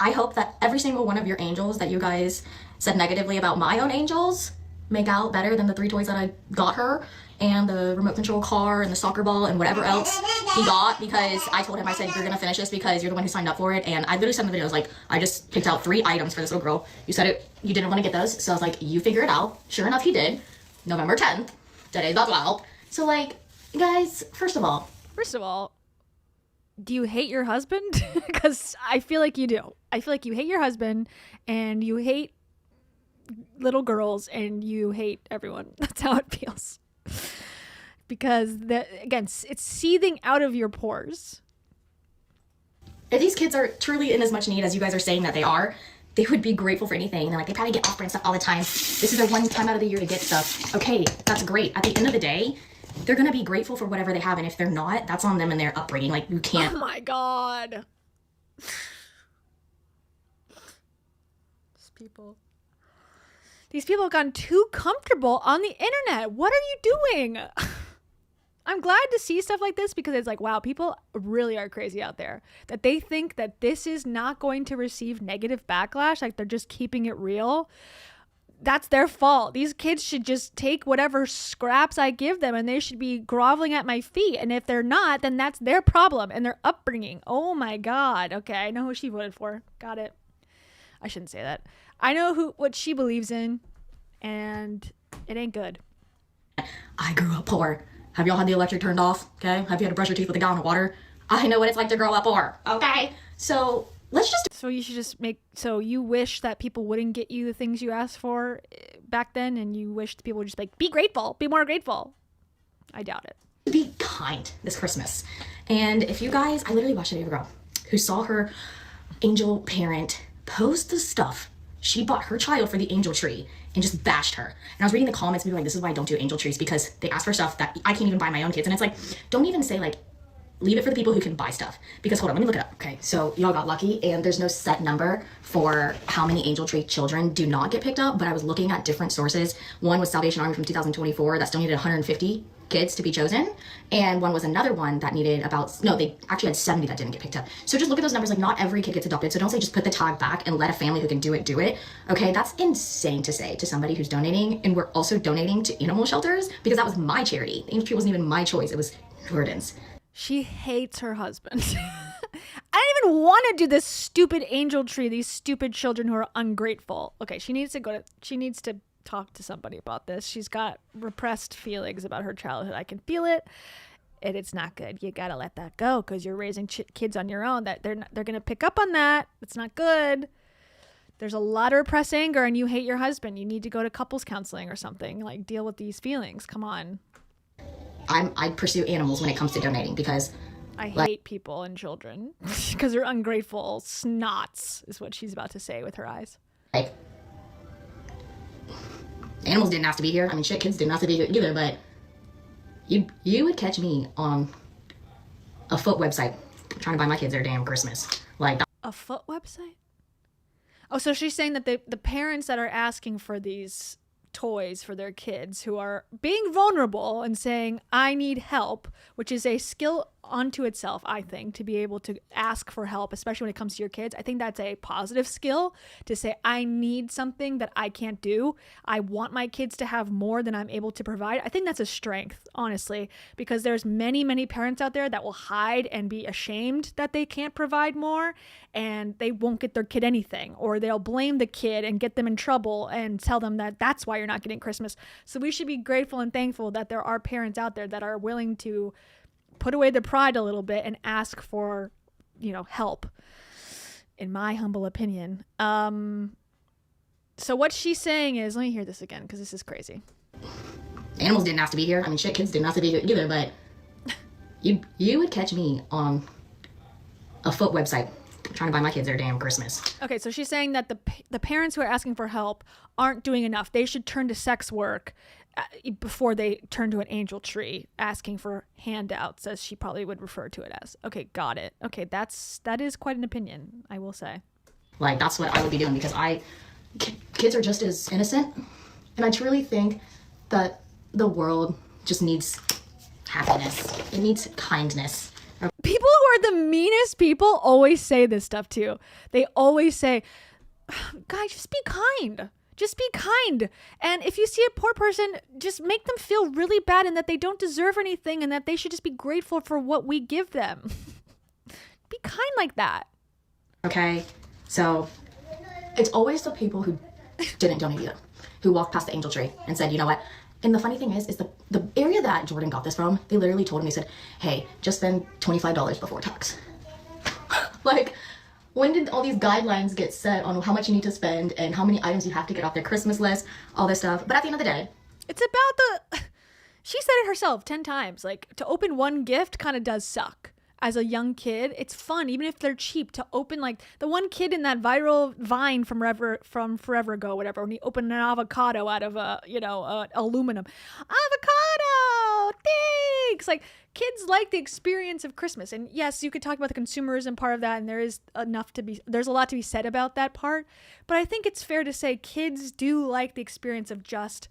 [SPEAKER 6] I hope that every single one of your angels that you guys said negatively about my own angels make out better than the 3 toys that I got her, and the remote control car and the soccer ball and whatever else he got, because I told him, I said, you're gonna finish this because you're the one who signed up for it. And I literally said in the video, I was like, I just picked out 3 items for this little girl. You said it, you didn't want to get those, so I was like, you figure it out. Sure enough, he did. November 10th, today's that out. So like, guys, first of all,
[SPEAKER 1] do you hate your husband? Because I feel like you do. I feel like you hate your husband, and you hate little girls, and you hate everyone. That's how it feels. Because again, it's seething out of your pores.
[SPEAKER 6] If these kids are truly in as much need as you guys are saying that they are, they would be grateful for anything. And like, they probably get off-brand stuff all the time. This is their one time out of the year to get stuff. Okay, that's great. At the end of the day, they're gonna be grateful for whatever they have, and if they're not, that's on them and their upbringing. Like, you can't.
[SPEAKER 1] Oh my god. These people have gotten too comfortable on the internet. What are you doing? I'm glad to see stuff like this, because it's like, wow, people really are crazy out there. That they think that this is not going to receive negative backlash, like they're just keeping it real. That's their fault. These kids should just take whatever scraps I give them, and they should be groveling at my feet. And if they're not, then that's their problem and their upbringing. Oh my god. Okay, I know who she voted for. Got it. I shouldn't say that. I know what she believes in, and it ain't good.
[SPEAKER 6] I grew up poor. Have y'all had the electric turned off? Okay. Have you had to brush your teeth with a gallon of water? I know what it's like to grow up poor. Okay. So let's just.
[SPEAKER 1] So you should just so you wish that people wouldn't get you the things you asked for back then, and you wish people would just like, be grateful, be more grateful. I doubt it.
[SPEAKER 6] Be kind this Christmas. And if you guys, I literally watched a video of a girl who saw her angel parent post the stuff she bought her child for the angel tree, and just bashed her. And I was reading the comments and people were like, this is why I don't do angel trees, because they ask for stuff that I can't even buy my own kids. And it's like, don't even say like, leave it for the people who can buy stuff. Because hold on, let me look it up. Okay, so y'all got lucky, and there's no set number for how many angel tree children do not get picked up, but I was looking at different sources. One was Salvation Army from 2024 that still needed 150 kids to be chosen, and one was another one that needed they actually had 70 that didn't get picked up. So just look at those numbers. Like, not every kid gets adopted, so don't say just put the tag back and let a family who can do it. Okay, that's insane to say to somebody who's donating. And we're also donating to animal shelters because that was my charity. The angel tree wasn't even my choice, it was Jordan's.
[SPEAKER 1] She hates her husband. I don't even want to do this stupid angel tree, these stupid children who are ungrateful. Okay, she needs to talk to somebody about this. She's got repressed feelings about her childhood. I can feel it, and it's not good. You gotta let that go because you're raising kids on your own. That they're gonna pick up on that. It's not good. There's a lot of repressed anger, and you hate your husband. You need to go to couples counseling or something. Like, deal with these feelings. Come on.
[SPEAKER 6] I pursue animals when it comes to donating because
[SPEAKER 1] I hate people and children because they're ungrateful snots is what she's about to say with her eyes.
[SPEAKER 6] Like, animals didn't have to be here. I mean, shit, kids didn't have to be here either, but you would catch me on a foot website trying to buy my kids their damn Christmas. Like,
[SPEAKER 1] a foot website? Oh, so she's saying that the parents that are asking for these toys for their kids who are being vulnerable and saying, I need help, which is a skill onto itself, I think, to be able to ask for help, especially when it comes to your kids. I think that's a positive skill to say, I need something that I can't do. I want my kids to have more than I'm able to provide. I think that's a strength, honestly, because there's many, many parents out there that will hide and be ashamed that they can't provide more, and they won't get their kid anything, or they'll blame the kid and get them in trouble and tell them that that's why you're not getting Christmas. So we should be grateful and thankful that there are parents out there that are willing to put away their pride a little bit and ask for, help, in my humble opinion. So what she's saying is, let me hear this again, because this is crazy.
[SPEAKER 6] Animals didn't have to be here. I mean, shit, kids didn't have to be here either, but you would catch me on a foot website trying to buy my kids their damn Christmas.
[SPEAKER 1] Okay, so she's saying that the parents who are asking for help aren't doing enough. They should turn to sex work before they turn to an angel tree asking for handouts, as she probably would refer to it as. Okay, got it. Okay, that is quite an opinion, I will say.
[SPEAKER 6] Like, that's what I would be doing, because kids are just as innocent, and I truly think that the world just needs happiness. It needs kindness.
[SPEAKER 1] People who are the meanest people always say this stuff too. They always say, guys, just be kind. Just be kind. And if you see a poor person, just make them feel really bad and that they don't deserve anything and that they should just be grateful for what we give them. Be kind like that.
[SPEAKER 6] Okay, so it's always the people who didn't donate either, who walked past the angel tree and said, you know what? And the funny thing is the area that Jordan got this from, they literally told him, they said, hey, just spend $25 before tax. Like, when did all these guidelines get set on how much you need to spend and how many items you have to get off their Christmas list, all this stuff? But at the end of the day,
[SPEAKER 1] it's about she said it herself 10 times. Like, to open one gift kind of does suck. As a young kid, it's fun, even if they're cheap, to open, like the one kid in that viral Vine from forever ago, whatever, when he opened an avocado out of aluminum. Avocado! Thanks! Like, kids like the experience of Christmas. And yes, you could talk about the consumerism part of that, and there's a lot to be said about that part. But I think it's fair to say kids do like the experience of just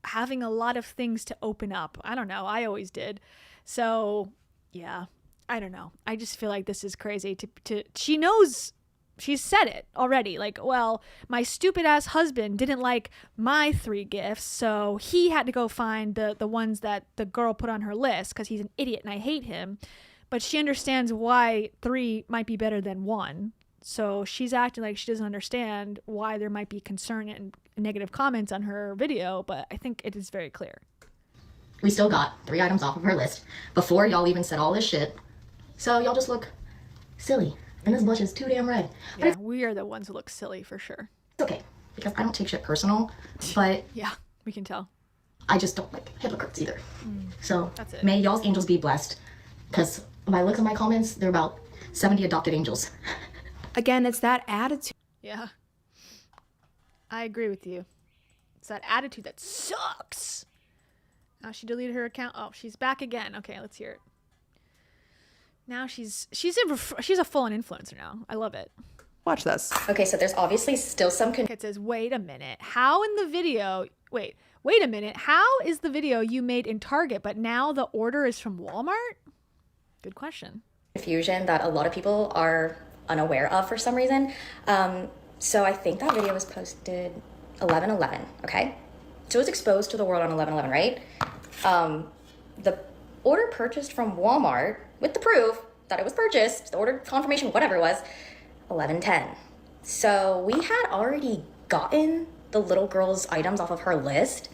[SPEAKER 1] having a lot of things to open up. I don't know. I always did. So, yeah. I don't know. I just feel like this is crazy. She knows, she's said it already. Like, well, my stupid ass husband didn't like my 3 gifts, so he had to go find the ones that the girl put on her list because he's an idiot and I hate him. But she understands why 3 might be better than 1. So she's acting like she doesn't understand why there might be concern and negative comments on her video, but I think it is very clear.
[SPEAKER 6] We still got 3 items off of her list before y'all even said all this shit. So y'all just look silly. And this blush is too damn red.
[SPEAKER 1] Yeah, we are the ones who look silly for sure.
[SPEAKER 6] It's okay, because I don't take shit personal, but
[SPEAKER 1] yeah, we can tell.
[SPEAKER 6] I just don't like hypocrites either. So
[SPEAKER 1] that's it.
[SPEAKER 6] May y'all's angels be blessed, because when I look at my comments, there are about 70 adopted angels.
[SPEAKER 2] Again, it's that attitude.
[SPEAKER 1] Yeah. I agree with you. It's that attitude that sucks. Now she deleted her account. Oh, she's back again. Okay, let's hear it. Now she's a full-on influencer now. I love it.
[SPEAKER 2] Watch this.
[SPEAKER 6] Okay, so there's obviously still some
[SPEAKER 1] It says, wait a minute. How in the video... Wait a minute. How is the video you made in Target, but now the order is from Walmart? Good question.
[SPEAKER 6] confusion that a lot of people are unaware of for some reason. So I think that video was posted 11/11, okay? So it was exposed to the world on 11/11, right? The order purchased from Walmart with the proof that it was purchased, the order confirmation, whatever it was, 11/10. So we had already gotten the little girl's items off of her list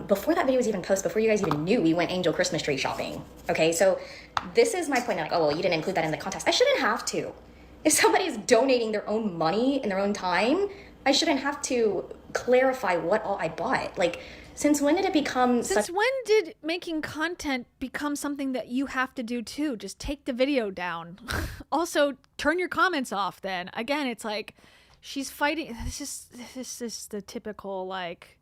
[SPEAKER 6] before that video was even posted, before you guys even knew we went angel Christmas tree shopping. Okay, so this is my point. Like, oh, well, you didn't include that in the context. I shouldn't have to. If somebody's donating their own money and their own time, I shouldn't have to clarify what all I bought. Like, since when did it become
[SPEAKER 1] Since when did making content become something that you have to do too? Just take the video down. Also, turn your comments off then. Again, it's like she's fighting. This is the typical, like,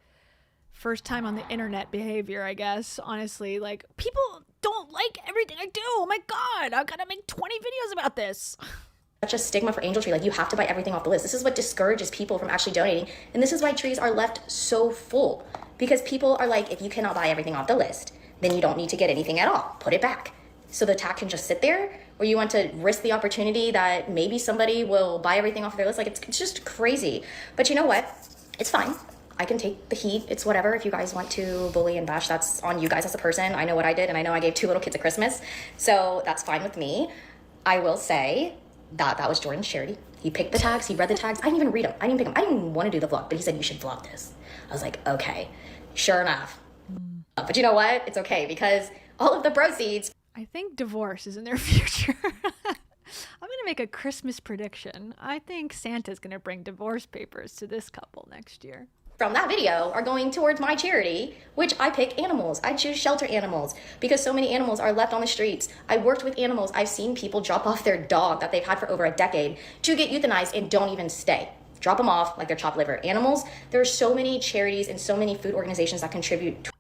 [SPEAKER 1] first time on the internet behavior, I guess. Honestly, like, people don't like everything I do. Oh my God, I've got to make 20 videos about this.
[SPEAKER 6] such a stigma for angel tree? Like, you have to buy everything off the list. This is what discourages people from actually donating. And this is why trees are left so full. Because people are like, if you cannot buy everything off the list, then you don't need to get anything at all. Put it back. So the tag can just sit there, or you want to risk the opportunity that maybe somebody will buy everything off their list. Like, it's just crazy. But you know what? It's fine. I can take the heat. It's whatever. If you guys want to bully and bash, that's on you guys as a person. I know what I did, and I know I gave 2 little kids at Christmas. So that's fine with me. I will say that was Jordan's charity. He picked the tags. He read the tags. I didn't even read them. I didn't pick them. I didn't even want to do the vlog, but he said, you should vlog this. I was like, okay, sure enough. But you know what? It's okay, because all of the proceeds.
[SPEAKER 1] I think divorce is in their future. I'm going to make a Christmas prediction. I think Santa's going to bring divorce papers to this couple next year.
[SPEAKER 6] From that video are going towards my charity, which I pick animals. I choose shelter animals because so many animals are left on the streets. I worked with animals. I've seen people drop off their dog that they've had for over a decade to get euthanized and don't even stay. Drop them off like they're chopped liver. Animals, there are so many charities and so many food organizations that contribute.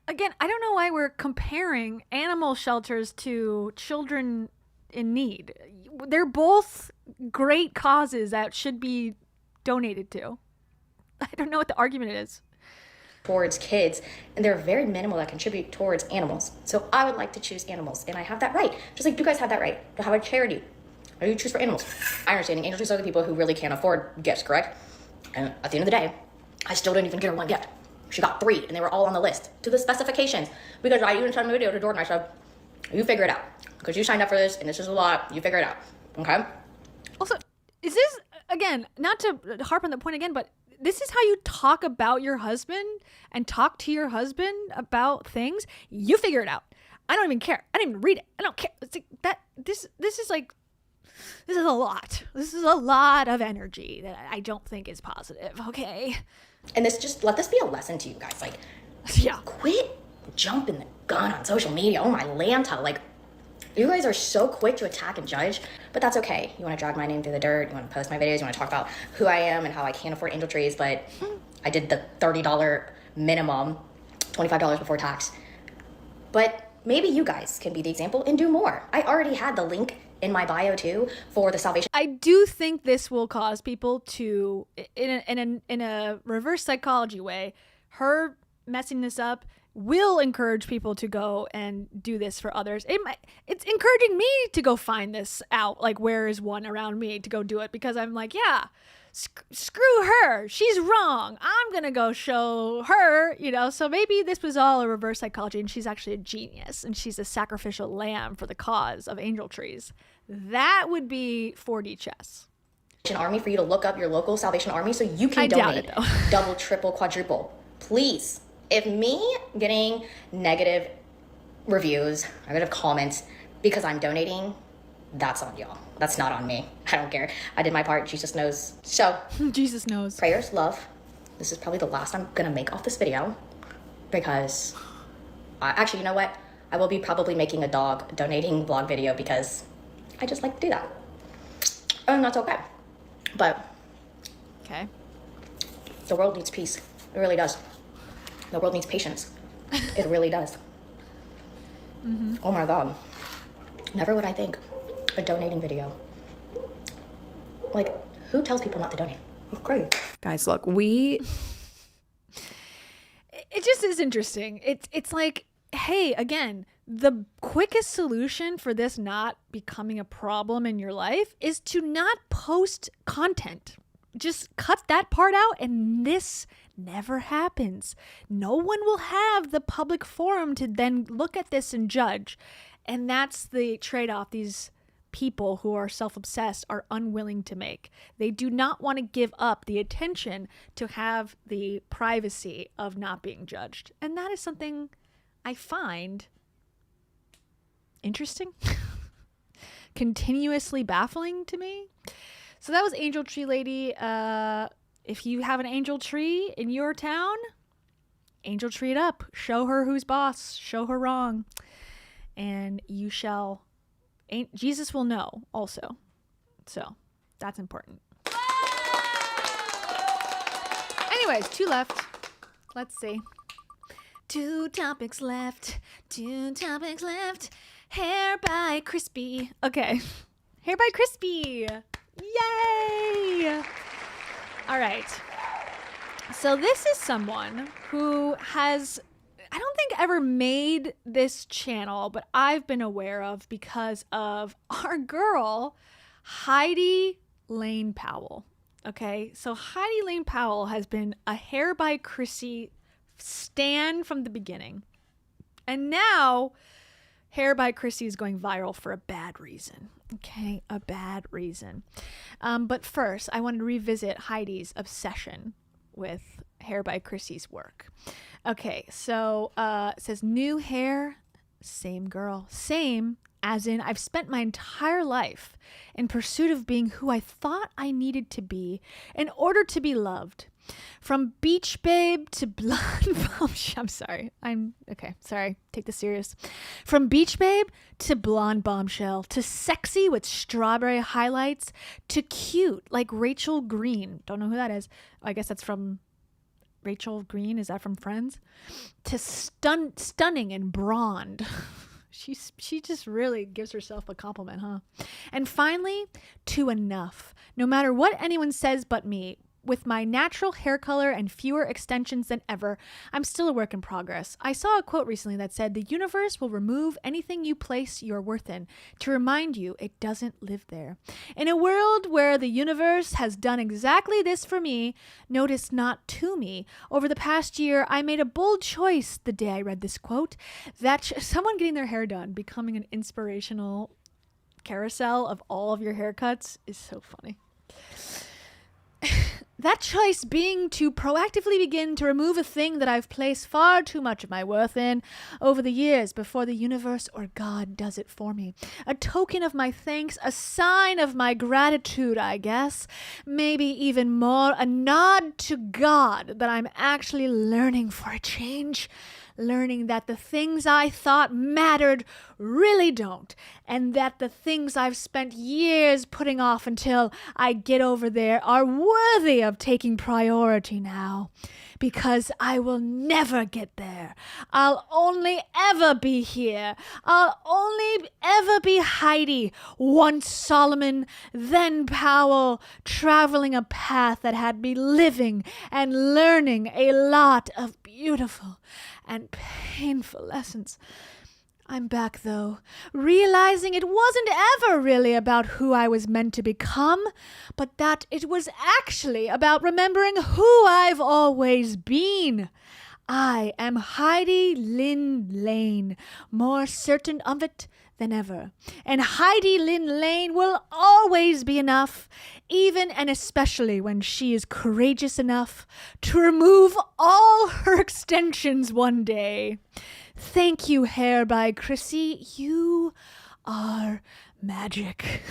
[SPEAKER 1] Again, I don't know why we're comparing animal shelters to children in need. They're both great causes that should be donated to. I don't know what the argument is.
[SPEAKER 6] Towards kids, and they're very minimal that contribute towards animals. So I would like to choose animals, and I have that right. Just like you guys have that right to have a charity. Or you choose for animals. I understand angel trees are the people who really can't afford gifts, correct? And at the end of the day, I still didn't even get her one gift. She got 3, and they were all on the list to the specifications. Because I even sent a video to Jordan. I said, you figure it out. Because you signed up for this, and this is a lot. You figure it out. Okay?
[SPEAKER 1] Also, is this, again, not to harp on the point again, but this is how you talk about your husband and talk to your husband about things? You figure it out. I don't even care. I don't even read it. I don't care. It's like that. This is a lot. This is a lot of energy that I don't think is positive. Okay.
[SPEAKER 6] And let this be a lesson to you guys. Like,
[SPEAKER 1] yeah,
[SPEAKER 6] quit jumping the gun on social media. Oh my Lanta. Like, you guys are so quick to attack and judge, but that's okay. You want to drag my name through the dirt. You want to post my videos. You want to talk about who I am and how I can't afford angel trees, but I did the $30 minimum, $25 before tax. But maybe you guys can be the example and do more. I already had the link in my bio too for the Salvation.
[SPEAKER 1] I do think this will cause people to, in a reverse psychology way, her messing this up will encourage people to go and do this for others. It's encouraging me to go find this out, like, where is one around me, to go do it, because I'm like, yeah, screw her, she's wrong, I'm gonna go show her, so maybe this was all a reverse psychology and she's actually a genius and she's a sacrificial lamb for the cause of angel trees. That would be 4D chess.
[SPEAKER 6] Army for you to look up your local Salvation Army so you can donate double, triple, quadruple. Please. If me getting negative reviews, negative comments because I'm donating, that's on y'all. That's not on me. I don't care. I did my part. Jesus knows. So,
[SPEAKER 1] Jesus knows.
[SPEAKER 6] Prayers, love. This is probably the last I'm going to make off this video because, actually, you know what? I will be probably making a dog donating vlog video because I just like to do that. And that's okay. But,
[SPEAKER 1] okay.
[SPEAKER 6] The world needs peace. It really does. The world needs patience. It really does. Oh my God. Never would I think a donating video. Like, who tells people not to donate? It's crazy.
[SPEAKER 2] Guys, look,
[SPEAKER 1] it just is interesting. It's like, hey, again, the quickest solution for this not becoming a problem in your life is to not post content. Just cut that part out and this never happens. No one will have the public forum to then look at this and judge. And that's the trade-off these people who are self-obsessed are unwilling to make. They do not want to give up the attention to have the privacy of not being judged. And that is something I find interesting, continuously baffling to me. So that was Angel Tree Lady. If you have an angel tree in your town, angel tree it up. Show her who's boss. Show her wrong. And you shall... Jesus will know also. So that's important. Anyways, 2 left. Let's see. 2 topics left. 2 topics left. Hair by Crispy. Okay. Hair by Crispy. Yay! All right. So this is someone who has, I don't think ever made this channel, but I've been aware of because of our girl, Heidi Lane Powell. Okay. So Heidi Lane Powell has been a Hair by Chrissy stan from the beginning. And now Hair by Chrissy is going viral for a bad reason. Okay, a bad reason. But first, I want to revisit Heidi's obsession with Hair by Chrissy's work. Okay, so it says new hair, same girl. Same as in I've spent my entire life in pursuit of being who I thought I needed to be in order to be loved. From beach babe to blonde bombshell. I'm sorry. Sorry. Take this serious. From beach babe to blonde bombshell to sexy with strawberry highlights to cute like Rachel Green. Don't know who that is. I guess that's from Rachel Green. Is that from Friends? To stunning and blonde. She just really gives herself a compliment, huh? And finally, to enough. No matter what anyone says but me. With my natural hair color and fewer extensions than ever, I'm still a work in progress. I saw a quote recently that said, the universe will remove anything you place your worth in to remind you it doesn't live there. In a world where the universe has done exactly this for me, notice not to me, over the past year, I made a bold choice the day I read this quote, that someone getting their hair done, becoming an inspirational carousel of all of your haircuts is so funny. That choice being to proactively begin to remove a thing that I've placed far too much of my worth in over the years before the universe or God does it for me. A token of my thanks, a sign of my gratitude, I guess. Maybe even more, a nod to God that I'm actually learning for a change. Learning that the things I thought mattered really don't, and that the things I've spent years putting off until I get over there are worthy of taking priority now. Because I will never get there. I'll only ever be here. I'll only ever be Heidi, once Solomon, then Powell, traveling a path that had me living and learning a lot of beautiful and painful lessons. I'm back, though, realizing it wasn't ever really about who I was meant to become, but that it was actually about remembering who I've always been. I am Heidi Lynn Lane, more certain of it than ever. And Heidi Lynn Lane will always be enough, even and especially when she is courageous enough to remove all her extensions one day. Thank you, Hair by Chrissy. You are magic.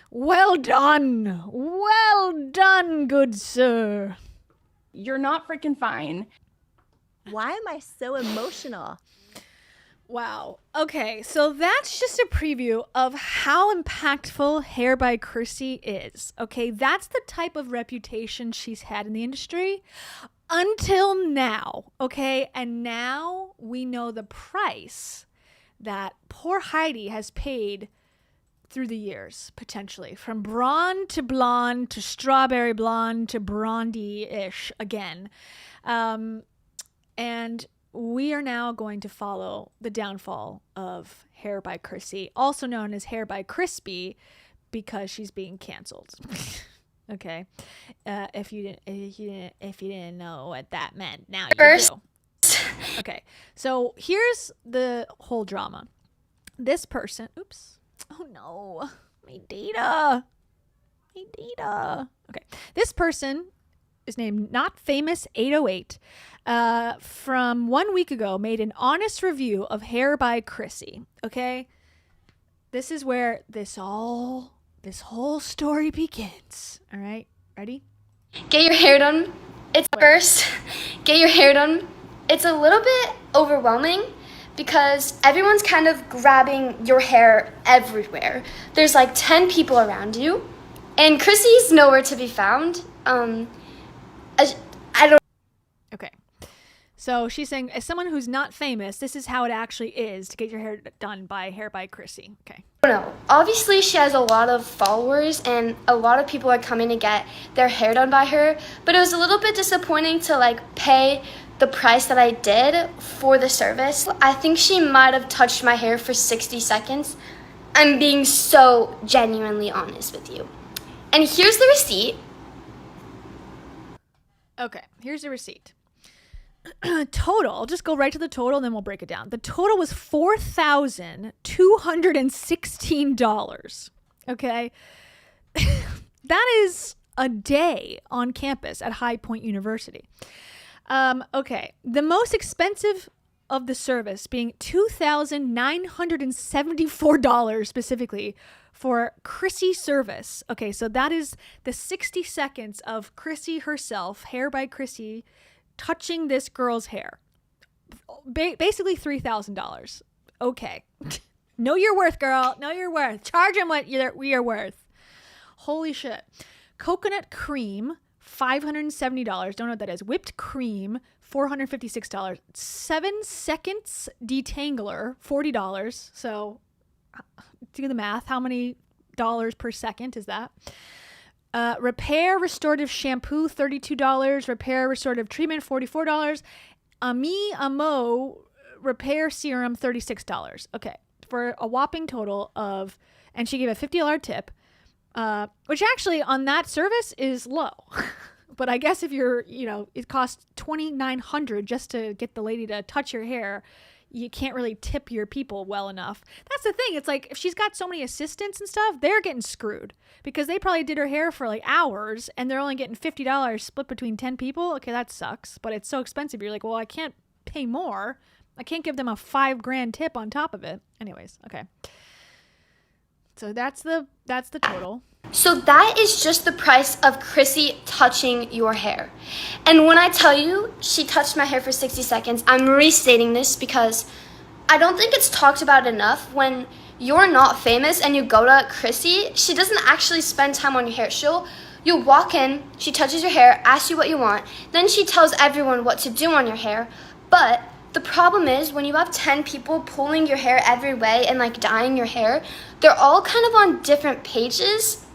[SPEAKER 1] Well done. Well done, good sir.
[SPEAKER 7] You're not freaking fine. Why am I so emotional?
[SPEAKER 1] Wow. Okay, so that's just a preview of how impactful Hair by Chrissy is. Okay, that's the type of reputation she's had in the industry until now. Okay, and now we know the price that poor Heidi has paid through the years, potentially. From blonde to strawberry blonde to blondie-ish again. And we are now going to follow the downfall of Hair by Chrissy, also known as Hair by Crispy, because she's being canceled. Okay, if you didn't know what that meant, now you do. Okay, so here's the whole drama. This person, oops, oh no, my data. Okay, this person is named Not Famous 808. From 1 week ago, made an honest review of Hair by Chrissy. Okay, this is where this whole story begins. All right, ready?
[SPEAKER 11] Get your hair done. It's first. Get your hair done. It's a little bit overwhelming because everyone's kind of grabbing your hair everywhere. There's like 10 people around you, and Chrissy's nowhere to be found. I don't.
[SPEAKER 1] Okay. So she's saying, as someone who's not famous, this is how it actually is to get your hair done by Hair by Chrissy. Okay.
[SPEAKER 11] I don't know. Obviously, she has a lot of followers, and a lot of people are coming to get their hair done by her. But it was a little bit disappointing to like pay the price that I did for the service. I think she might have touched my hair for 60 seconds. I'm being so genuinely honest with you. And here's the receipt.
[SPEAKER 1] Okay, here's the receipt. Total, I'll just go right to the total and then we'll break it down. The total was $4,216. Okay. That is a day on campus at High Point University. Okay. The most expensive of the service being $2,974 specifically for Chrissy service. Okay, so that is the 60 seconds of Chrissy herself, Hair by Chrissy, touching this girl's hair. Basically $3,000. Okay. Know your worth, girl. Know your worth. Charge them what we are worth. Holy shit. Coconut cream, $570. Don't know what that is. Whipped cream, $456. 7 seconds detangler, $40. So do the math. How many dollars per second is that? Repair restorative shampoo, $32. Repair restorative treatment, $44. Amo repair serum, $36. Okay, for a whopping total of, and she gave a $50 tip, which actually on that service is low. But I guess if you're, it costs $2,900 just to get the lady to touch your hair. You can't really tip your people well enough. That's the thing. It's like if she's got so many assistants and stuff, they're getting screwed because they probably did her hair for like hours and they're only getting $50 split between 10 people. Okay, that sucks, but it's so expensive. You're like, well, I can't pay more. I can't give them a $5,000 tip on top of it. Anyways, okay. So that's the total.
[SPEAKER 11] So that is just the price of Chrissy touching your hair. And when I tell you she touched my hair for 60 seconds, I'm restating this because I don't think it's talked about enough. When you're not famous and you go to Chrissy, she doesn't actually spend time on your hair. You'll walk in, she touches your hair, asks you what you want, then she tells everyone what to do on your hair. But the problem is when you have 10 people pulling your hair every way and like dyeing your hair, they're all kind of on different pages.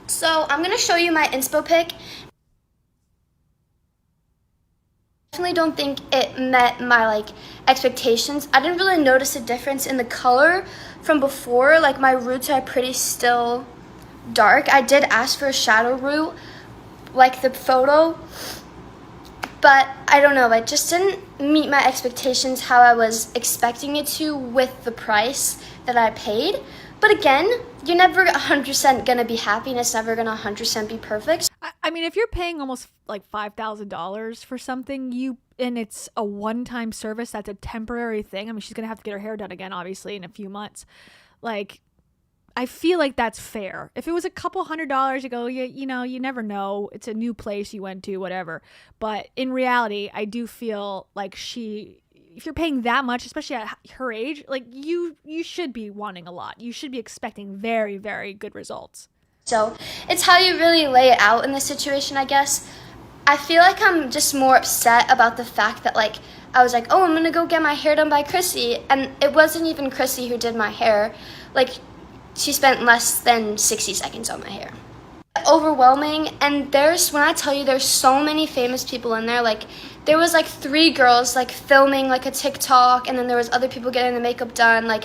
[SPEAKER 11] So I'm going to show you my inspo pic. Definitely don't think it met my expectations. I didn't really notice a difference in the color from before. Like my roots are pretty still dark. I did ask for a shadow root like the photo, but I don't know. It just didn't meet my expectations how I was expecting it to with the price that I paid. But again, you're never 100% going to be happy and it's never going to 100% be perfect.
[SPEAKER 1] I mean, if you're paying almost like $5,000 for something, and it's a one-time service, that's a temporary thing. I mean, she's going to have to get her hair done again, obviously, in a few months. Like, I feel like that's fair. If it was a couple $100, you go, you never know. It's a new place you went to, whatever. But in reality, I do feel like she if you're paying that much, especially at her age, like you should be wanting a lot. You should be expecting very, very good results.
[SPEAKER 11] So it's how you really lay it out in this situation, I guess. I feel like I'm just more upset about the fact that, like, I was like, oh, I'm gonna go get my hair done by Chrissy, and it wasn't even Chrissy who did my hair. Like, she spent less than 60 seconds on my hair. Overwhelming, and when I tell you there's so many famous people in there, like, there was like 3 girls like filming like a TikTok, and then there was other people getting the makeup done. Like,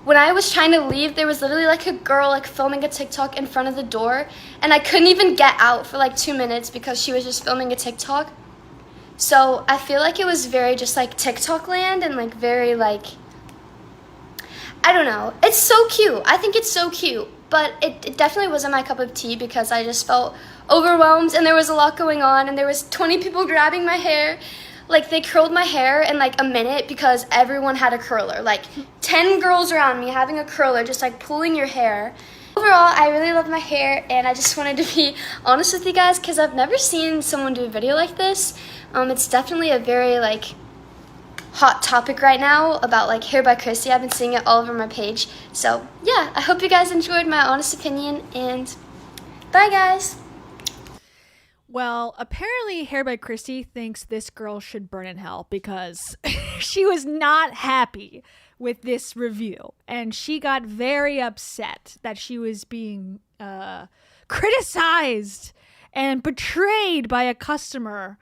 [SPEAKER 11] when I was trying to leave, there was literally like a girl like filming a TikTok in front of the door, and I couldn't even get out for like 2 minutes because she was just filming a TikTok. So I feel like it was very just like TikTok land, and like very like, I don't know. It's so cute. I think it's so cute, but it definitely wasn't my cup of tea because I just felt overwhelmed, and there was a lot going on, and there was 20 people grabbing my hair. Like, they curled my hair in like a minute because everyone had a curler. Like 10 girls around me having a curler, just like pulling your hair. Overall, I really love my hair, and I just wanted to be honest with you guys because I've never seen someone do a video like this. It's definitely a very like hot topic right now about like hair by Chrissy. I've been seeing it all over my page. So yeah, I hope you guys enjoyed my honest opinion, and bye guys.
[SPEAKER 1] Well, apparently Hair by Chrissy thinks this girl should burn in hell because she was not happy with this review, and she got very upset that she was being criticized and betrayed by a customer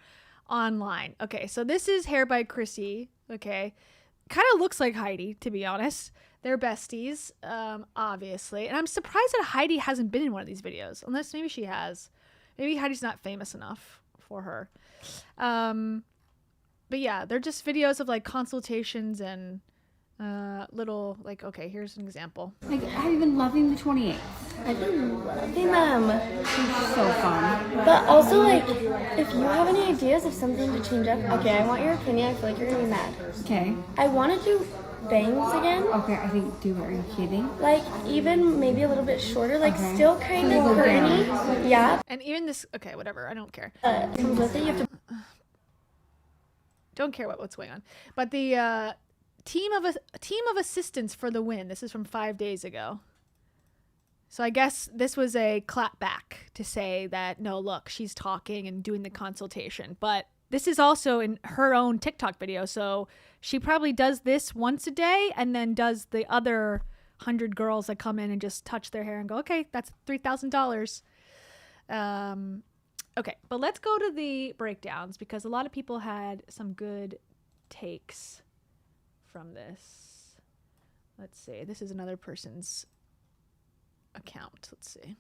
[SPEAKER 1] online. Okay, so this is Hair by Chrissy. Okay, kind of looks like Heidi, to be honest. They're besties, obviously, and I'm surprised that Heidi hasn't been in one of these videos, unless maybe she has. Maybe Heidi's not famous enough for her. But yeah, they're just videos of like consultations and little like, okay, here's an example.
[SPEAKER 12] Like, have you been loving the 28th?
[SPEAKER 15] I've been loving them.
[SPEAKER 12] She's so fun.
[SPEAKER 15] But also, like, if you have any ideas of something to change up, okay, I want your opinion. I feel like you're gonna be mad.
[SPEAKER 12] Okay.
[SPEAKER 15] I want to do bangs again.
[SPEAKER 12] Okay, I think are you kidding?
[SPEAKER 15] Like, even maybe a little bit shorter, like
[SPEAKER 12] Okay.
[SPEAKER 15] still kind of curly. Yeah.
[SPEAKER 1] And even this, okay, whatever, I don't care.
[SPEAKER 15] Comes with it, you have to.
[SPEAKER 1] Don't care what's going on. But the team of assistants for the win. This is from 5 days ago. So I guess this was a clap back to say that, no, look, she's talking and doing the consultation. But this is also in her own TikTok video. So she probably does this once a day and then does the other 100 girls that come in and just touch their hair and go, okay, that's $3,000. Okay, but let's go to the breakdowns because a lot of people had some good takes from this. Let's see. This is another person's account. Let's see.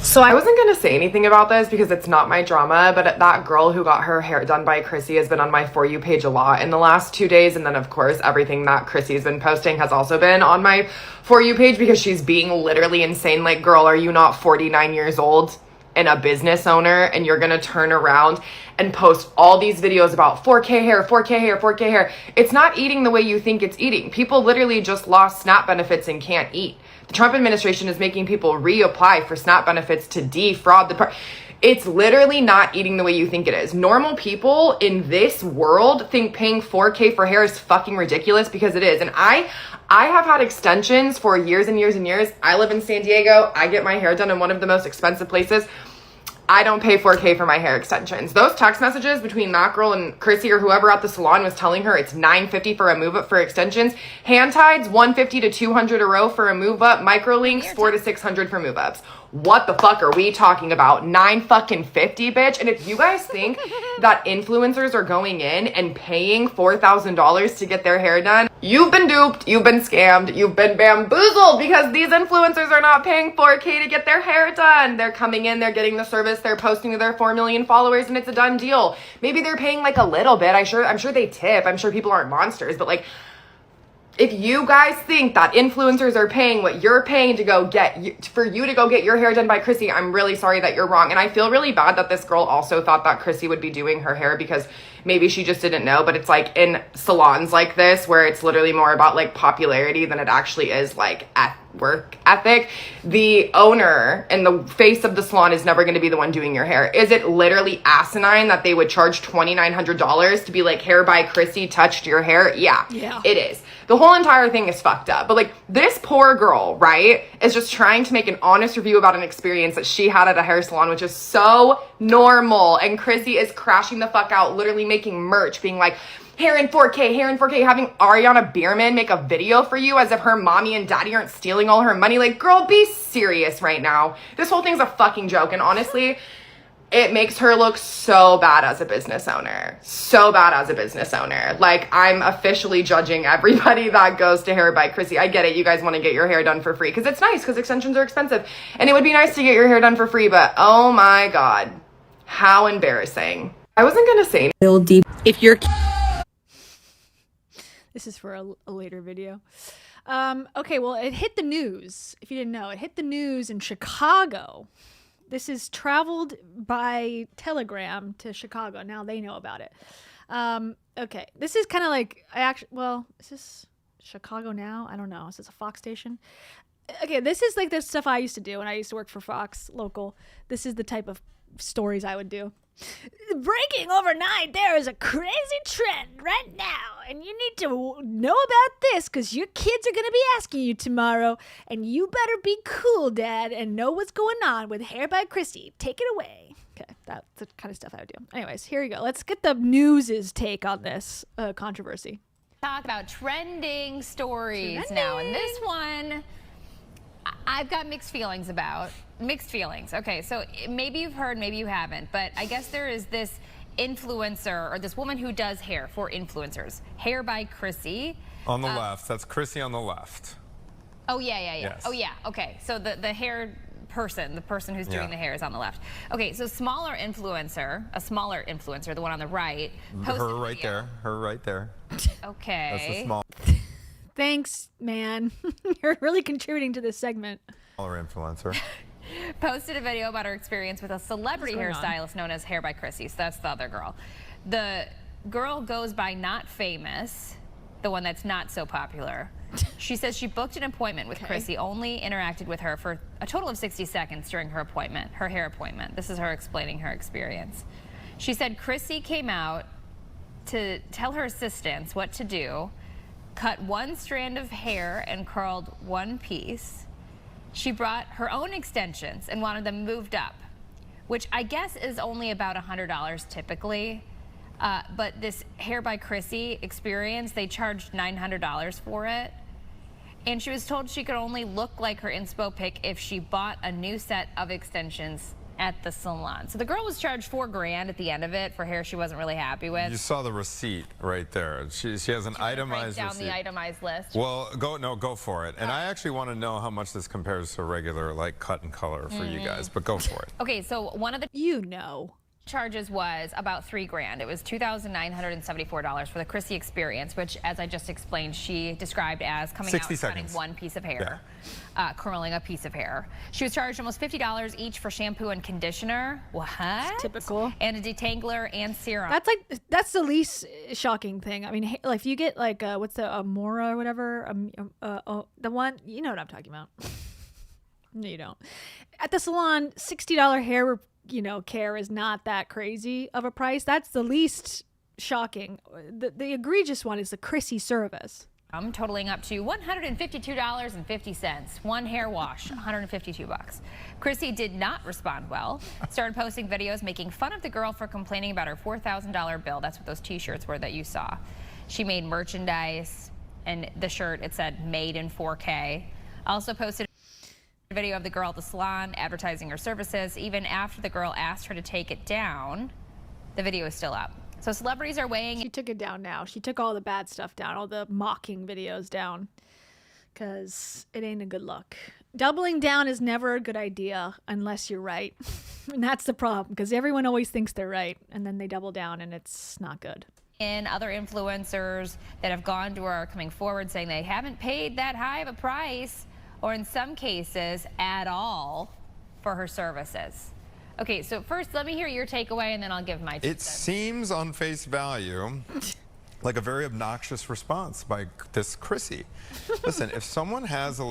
[SPEAKER 16] So I wasn't going to say anything about this because it's not my drama, but that girl who got her hair done by Chrissy has been on my For You page a lot in the last 2 days. And then, of course, everything that Chrissy's been posting has also been on my For You page because she's being literally insane. Like, girl, are you not 49 years old and a business owner, and you're going to turn around and post all these videos about 4K hair, 4K hair, 4K hair? It's not eating the way you think it's eating. People literally just lost SNAP benefits and can't eat. The Trump administration is making people reapply for SNAP benefits to defraud the It's literally not eating the way you think it is. Normal people in this world think paying 4K for hair is fucking ridiculous because it is. And I have had extensions for years and years and years. I live in San Diego. I get my hair done in one of the most expensive places. I don't pay 4K for my hair extensions. Those text messages between that girl and Chrissy or whoever at the salon was telling her it's $950 for a move up for extensions. Hand tieds, $150 to $200 a row for a move up. Micro links, $400 to $600 for move ups. What the fuck are we talking about? $950, bitch. And if you guys think that influencers are going in and paying $4,000 to get their hair done, you've been duped, you've been scammed, you've been bamboozled because these influencers are not paying 4K to get their hair done. They're coming in, they're getting the service, they're posting to their 4 million followers, and it's a done deal. Maybe they're paying like a little bit. I'm sure they tip. I'm sure people aren't monsters, but like, if you guys think that influencers are paying what you're paying to go get for you to go get your hair done by Chrissy, I'm really sorry that you're wrong. And I feel really bad that this girl also thought that Chrissy would be doing her hair because maybe she just didn't know. But it's like in salons like this where it's literally more about like popularity than it actually is like work ethic, the owner and the face of the salon is never going to be the one doing your hair. Is it literally asinine that they would charge $2,900 to be like, hair by Chrissy touched your hair? Yeah, it is. The whole entire thing is fucked up. But like, this poor girl, right, is just trying to make an honest review about an experience that she had at a hair salon, which is so normal. And Chrissy is crashing the fuck out, literally making merch, being like, hair in 4K, hair in 4K, having Ariana Bierman make a video for you as if her mommy and daddy aren't stealing all her money. Like, girl, be serious right now. This whole thing's a fucking joke. And honestly, it makes her look so bad as a business owner. So bad as a business owner. Like, I'm officially judging everybody that goes to Hair by Chrissy. I get it. You guys want to get your hair done for free because it's nice, because extensions are expensive. And it would be nice to get your hair done for free, but oh my God, how embarrassing. I wasn't going to say anything.
[SPEAKER 1] If you're... This is for a later video. Okay, well, it hit the news. If you didn't know, it hit the news in Chicago. This is traveled by telegram to Chicago. Now they know about it. Okay, this is kind of like, is this Chicago Now? I don't know. Is this a Fox station? Okay, this is like the stuff I used to do when I used to work for Fox Local. This is the type of stories I would do. Breaking overnight, there is a crazy trend right now, and you need to know about this because your kids are going to be asking you tomorrow, and you better be cool, Dad, and know what's going on with Hair by Chrissy. Take it away. Okay, that's the kind of stuff I would do. Anyways, here you go. Let's get the news's take on this controversy.
[SPEAKER 4] Talk about trending stories now, and this one I've got mixed feelings about. Mixed feelings. Okay, so maybe you've heard, maybe you haven't, but I guess there is this influencer, or this woman who does hair for influencers. Hair by Chrissy.
[SPEAKER 21] On the left. That's Chrissy on the left.
[SPEAKER 4] Oh, yeah.
[SPEAKER 21] Yes.
[SPEAKER 4] Oh, yeah. Okay, so the hair person, the person who's doing the hair is on the left. Okay, so a smaller influencer, the one on the right, posted
[SPEAKER 21] Her right there. Her right there.
[SPEAKER 4] Okay.
[SPEAKER 21] That's the small.
[SPEAKER 1] Thanks, man. You're really contributing to this segment.
[SPEAKER 21] Smaller influencer.
[SPEAKER 4] Posted a video about her experience with a celebrity hairstylist known as Hair by Chrissy. So that's the other girl. The girl goes by Not Famous, the one that's not so popular. She says she booked an appointment with Chrissy, only interacted with her for a total of 60 seconds during her appointment, her hair appointment. This is her explaining her experience. She said Chrissy came out to tell her assistants what to do, cut one strand of hair and curled one piece. She brought her own extensions and wanted them moved up, which I guess is only about $100 typically. But this Hair by Chrissy experience, they charged $900 for it. And she was told she could only look like her inspo pic if she bought a new set of extensions at the salon. So the girl was charged $4,000 at the end of it for hair she wasn't really happy with.
[SPEAKER 21] You saw the receipt right there. She has an itemized
[SPEAKER 4] break down
[SPEAKER 21] receipt.
[SPEAKER 4] the itemized list.
[SPEAKER 21] Well, go for it. And I actually want to know how much this compares to regular like cut and color for you guys, but go for it.
[SPEAKER 4] Okay, so one of the charges was about $3,000. It was $2,974 for the Chrissy experience, which, as I just explained, she described as coming out and cutting one piece of hair, curling a piece of hair. She was charged almost $50 each for shampoo and conditioner. What?
[SPEAKER 1] Typical.
[SPEAKER 4] And a detangler and serum.
[SPEAKER 1] That's the least shocking thing. I mean, like if you get like what's the Amora or whatever, the one, you know what I'm talking about. No, you don't. At the salon, $60 hair care is not that crazy of a price. That's the least shocking. The egregious one is the Chrissy service.
[SPEAKER 4] Totaling up to $152.50. One hair wash, $152. Chrissy did not respond well. Started posting videos making fun of the girl for complaining about her $4,000 bill. That's what those t-shirts were that you saw. She made merchandise, and the shirt, it said made in 4K. Also posted a video of the girl at the salon advertising her services. Even after the girl asked her to take it down, the video is still up. So celebrities are weighing.
[SPEAKER 1] She took it down now. She took all the bad stuff down, all the mocking videos down, because it ain't a good look. Doubling down is never a good idea unless you're right. And that's the problem, because everyone always thinks they're right, and then they double down, and it's not good.
[SPEAKER 4] And other influencers that have gone to her are coming forward saying they haven't paid that high of a price, or in some cases at all, for her services. Okay, so first let me hear your takeaway and then I'll give my 2
[SPEAKER 21] It
[SPEAKER 4] cents.
[SPEAKER 21] seems on face value like a very obnoxious response by this Chrissy. Listen, if someone has a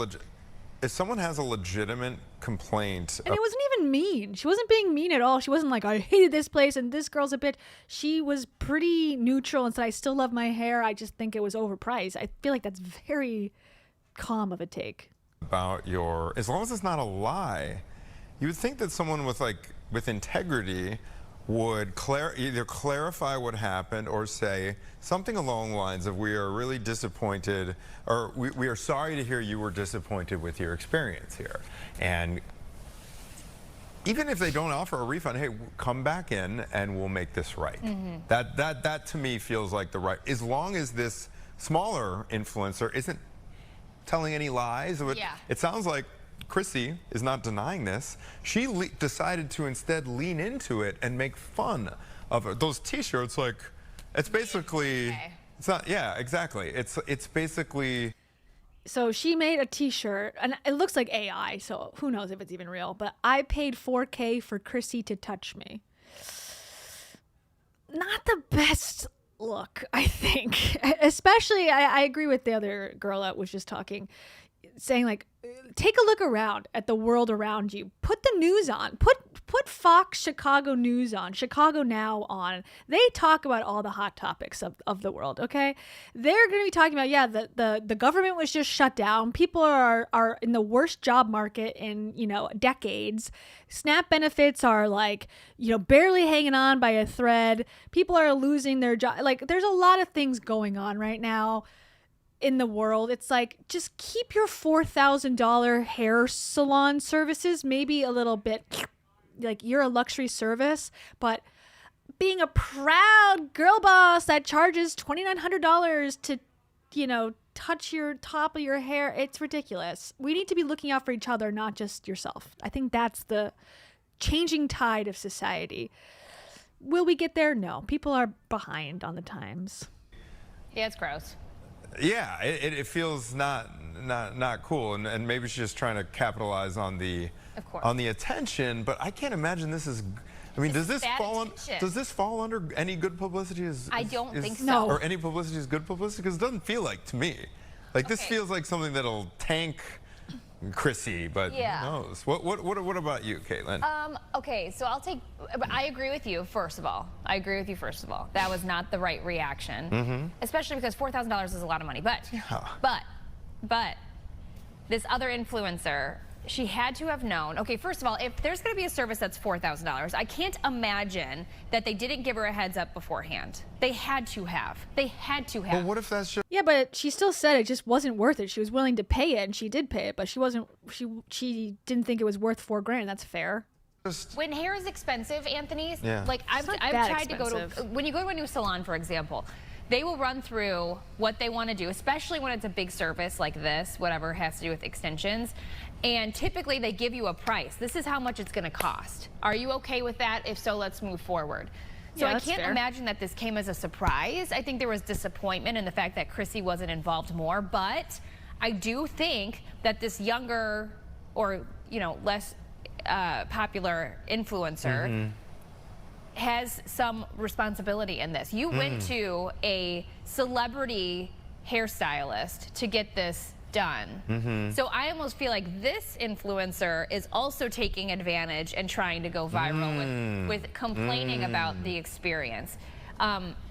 [SPEAKER 21] if someone has a legitimate complaint,
[SPEAKER 1] And it wasn't even mean. She wasn't being mean at all. She wasn't like, I hated this place and this girl's a bitch. She was pretty neutral and said, I still love my hair. I just think it was overpriced. I feel like that's very calm of a take.
[SPEAKER 21] about as long as it's not a lie, you would think that someone with integrity would either clarify what happened or say something along the lines of, we are really disappointed, or we are sorry to hear you were disappointed with your experience here. And even if they don't offer a refund, hey, come back in and we'll make this right. That to me feels like the right, as long as this smaller influencer isn't telling any lies. It sounds like Chrissy is not denying this. She decided to instead lean into it and make fun of it. Those t-shirts, like, it's basically, it's not, yeah, exactly. It's basically.
[SPEAKER 1] So she made a t-shirt, and it looks like AI, so who knows if it's even real, but I paid $4K for Chrissy to touch me. Not the best look, I think. Especially, I agree with the other girl that was just talking, saying like, take a look around at the world around you. Put the news on. Put Fox Chicago News on. Chicago Now on. They talk about all the hot topics of the world, okay? They're going to be talking about, yeah, the government was just shut down. People are in the worst job market in, decades. SNAP benefits are like, barely hanging on by a thread. People are losing their job. Like, there's a lot of things going on right now in the world. It's like, just keep your $4,000 hair salon services maybe a little bit, like, you're a luxury service, but being a proud girl boss that charges $2,900 to, touch your top of your hair, it's ridiculous. We need to be looking out for each other, not just yourself. I think that's the changing tide of society. Will we get there? No. People are behind on the times.
[SPEAKER 4] Yeah, it's gross.
[SPEAKER 21] Yeah, it feels not cool, and maybe she's just trying to capitalize on the attention. But I can't imagine this is. I mean, does this fall under any good publicity?
[SPEAKER 4] I don't think so.
[SPEAKER 21] Or any publicity is good publicity, because it doesn't feel like to me. Like, this feels like something that'll tank Chrissy, but who knows? What about you, Caitlin?
[SPEAKER 4] Okay, so I agree with you, first of all. That was not the right reaction, especially because $4,000 is a lot of money. But this other influencer, she had to have known. Okay, first of all, if there's going to be a service that's $4,000, I can't imagine that they didn't give her a heads up beforehand. They had to have.
[SPEAKER 21] Well, what if that's just...
[SPEAKER 1] Yeah, but she still said it just wasn't worth it. She was willing to pay it, and she did pay it, but she didn't think it was worth $4,000. That's fair.
[SPEAKER 4] When hair is expensive, Anthony, like I've tried to go to, when you go to a new salon, for example, they will run through what they want to do, especially when it's a big service like this, whatever has to do with extensions. And typically they give you a price. This is how much it's going to cost. Are you okay with that? If so, let's move forward. So I can't imagine that this came as a surprise. I think there was disappointment in the fact that Chrissy wasn't involved more, but I do think that this younger or, less popular influencer has some responsibility in this. You went to a celebrity hairstylist to get this done. So I almost feel like this influencer is also taking advantage and trying to go viral with complaining about the experience.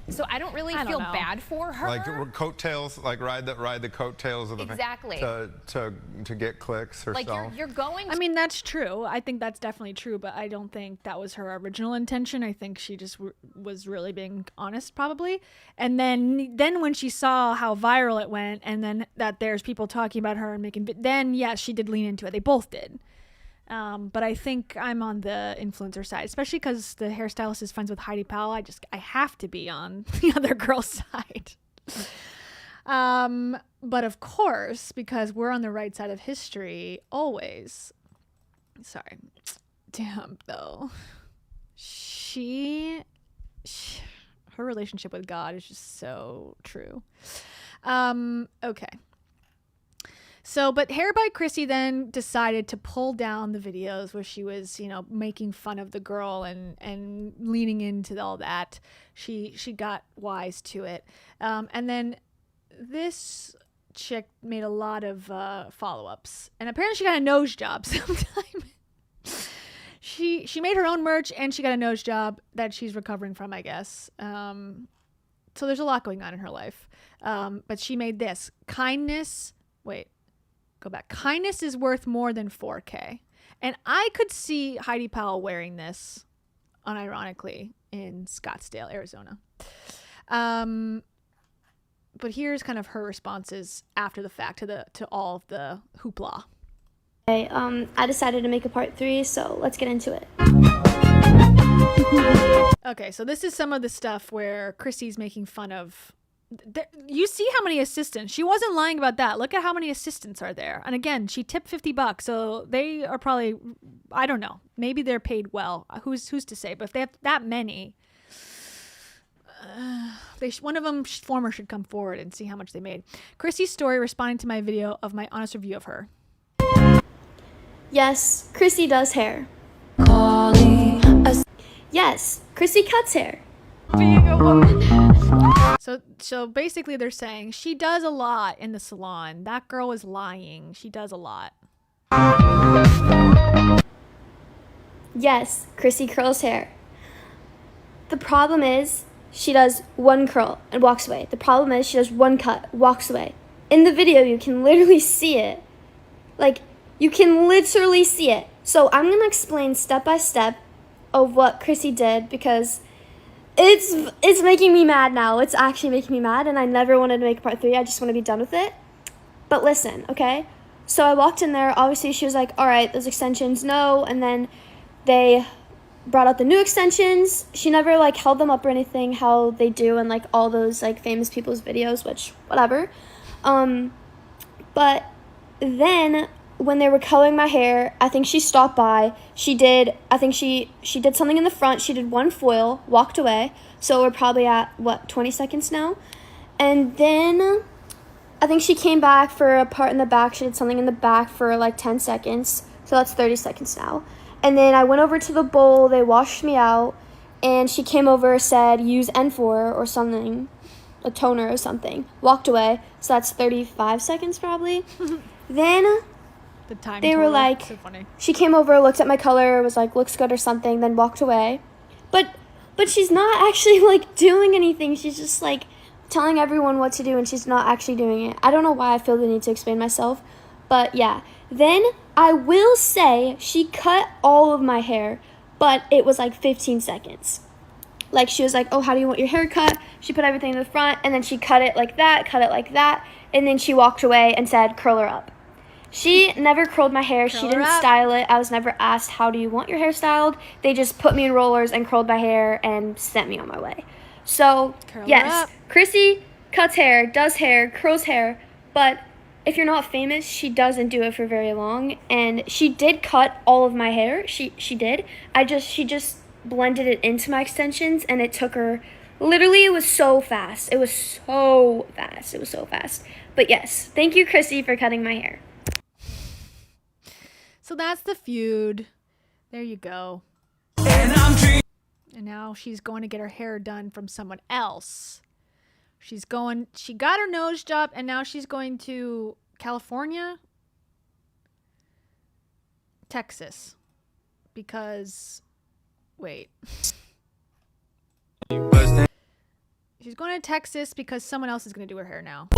[SPEAKER 4] So I don't really feel bad for her.
[SPEAKER 21] Like coattails, like ride the coattails of the
[SPEAKER 4] exactly
[SPEAKER 21] to get clicks herself.
[SPEAKER 4] Like you're going.
[SPEAKER 1] I mean, that's true. I think that's definitely true, but I don't think that was her original intention. I think she just was really being honest, probably. And then when she saw how viral it went, and then that there's people talking about her and making, then yes, she did lean into it. They both did. But I think I'm on the influencer side, especially because the hairstylist is friends with Heidi Powell. I have to be on the other girl's side. But of course, because we're on the right side of history, always. Sorry. Damn, though. Her relationship with God is just so true. Okay. So, but Hair by Chrissy then decided to pull down the videos where she was, making fun of the girl and leaning into all that. She got wise to it. And then this chick made a lot of follow-ups, and apparently she got a nose job sometime. She made her own merch, and she got a nose job that she's recovering from, I guess. So there's a lot going on in her life. But she made this. Kindness is worth more than 4K. And I could see Heidi Powell wearing this, unironically, in Scottsdale, Arizona. But here's kind of her responses after the fact to all of the hoopla.
[SPEAKER 11] Okay, I decided to make a part 3, so let's get into it.
[SPEAKER 1] Okay, so this is some of the stuff where Chrissy's making fun of. You see how many assistants. She wasn't lying about that. Look at how many assistants are there. And again, she tipped $50, so they are probably, I don't know, maybe they're paid well. Who's to say? But if they have that many, one of them, Former, should come forward and see how much they made. Chrissy's story responding to my video of my honest review of her.
[SPEAKER 11] Yes, Chrissy does hair. Yes, Chrissy cuts hair.
[SPEAKER 1] Being a woman. So basically they're saying she does a lot in the salon. That girl is lying. She does a lot.
[SPEAKER 11] Yes, Chrissy curls hair. The problem is she does one curl and walks away. The problem is she does one cut, walks away. In the video, you can literally see it. Like, you can literally see it. So I'm going to explain step by step of what Chrissy did, because it's making me mad now. It's actually making me mad, and I never wanted to make part 3. I just want to be done with it. But listen, okay? So I walked in there. Obviously, she was like, all right, those extensions, no. And then they brought out the new extensions. She never, like, held them up or anything, how they do in, like, all those, like, famous people's videos, which, whatever. But then when they were coloring my hair, I think she stopped by. She did something in the front. She did one foil, walked away. So we're probably at, 20 seconds now? And then I think she came back for a part in the back. She did something in the back for like 10 seconds. So that's 30 seconds now. And then I went over to the bowl. They washed me out. And she came over, said, use N4 or something, a toner or something. Walked away. So that's 35 seconds probably. Then they were like, so she came over, looked at my color, was like, looks good or something, then walked away. But she's not actually like doing anything. She's just like telling everyone what to do, and she's not actually doing it. I don't know why I feel the need to explain myself, but yeah. Then I will say she cut all of my hair, but it was like 15 seconds. Like, she was like, oh, how do you want your hair cut? She put everything in the front, and then she cut it like that, and then she walked away and said, curl her up. She never curled my hair. She didn't style it. I was never asked, how do you want your hair styled? They just put me in rollers and curled my hair and sent me on my way. So, yes, Chrissy cuts hair, does hair, curls hair, but if you're not famous, she doesn't do it for very long. And she did cut all of my hair. She did. She just blended it into my extensions, and it took her, literally, it was so fast. But yes, thank you, Chrissy, for cutting my hair.
[SPEAKER 1] So that's the feud. There you go. And now she's going to get her hair done from someone else. She got her nose job, and now she's going to California? Texas. Because, wait. She's going to Texas because someone else is going to do her hair now.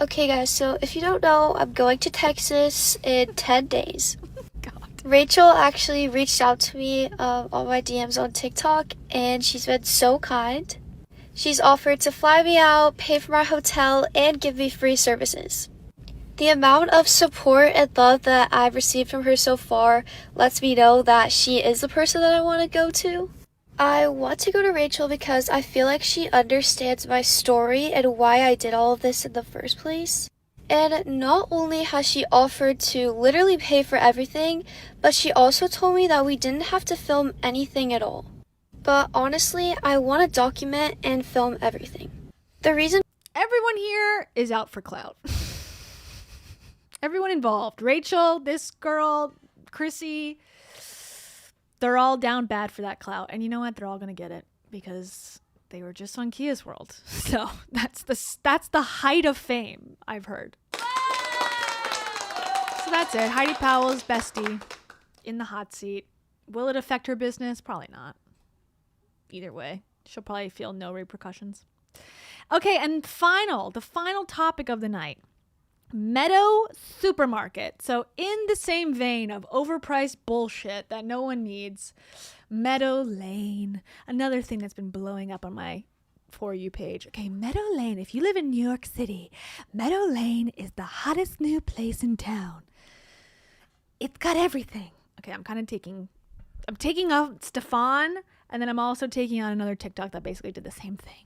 [SPEAKER 11] Okay guys, so if you don't know, I'm going to Texas in 10 days. Rachel actually reached out to me on my DMs on TikTok, and she's been so kind. She's offered to fly me out, pay for my hotel, and give me free services. The amount of support and love that I've received from her so far lets me know that she is the person that I want to go to. I want to go to Rachel because I feel like she understands my story and why I did all of this in the first place. And not only has she offered to literally pay for everything, but she also told me that we didn't have to film anything at all. But honestly, I want to document and film everything. The reason
[SPEAKER 1] everyone here is out for clout. Everyone involved. Rachel, this girl, Chrissy, they're all down bad for that clout. And you know what? They're all going to get it because they were just on Kia's World. So that's the height of fame, I've heard. So that's it. Heidi Powell's bestie in the hot seat. Will it affect her business? Probably not. Either way, she'll probably feel no repercussions. Okay, and the final topic of the night. Meadow Supermarket. So in the same vein of overpriced bullshit that no one needs, Meadow Lane, another thing that's been blowing up on my For You page. Okay, Meadow Lane, if you live in New York City, Meadow Lane is the hottest new place in town. It's got everything. Okay, I'm taking off Stefan, and then I'm also taking on another TikTok that basically did the same thing.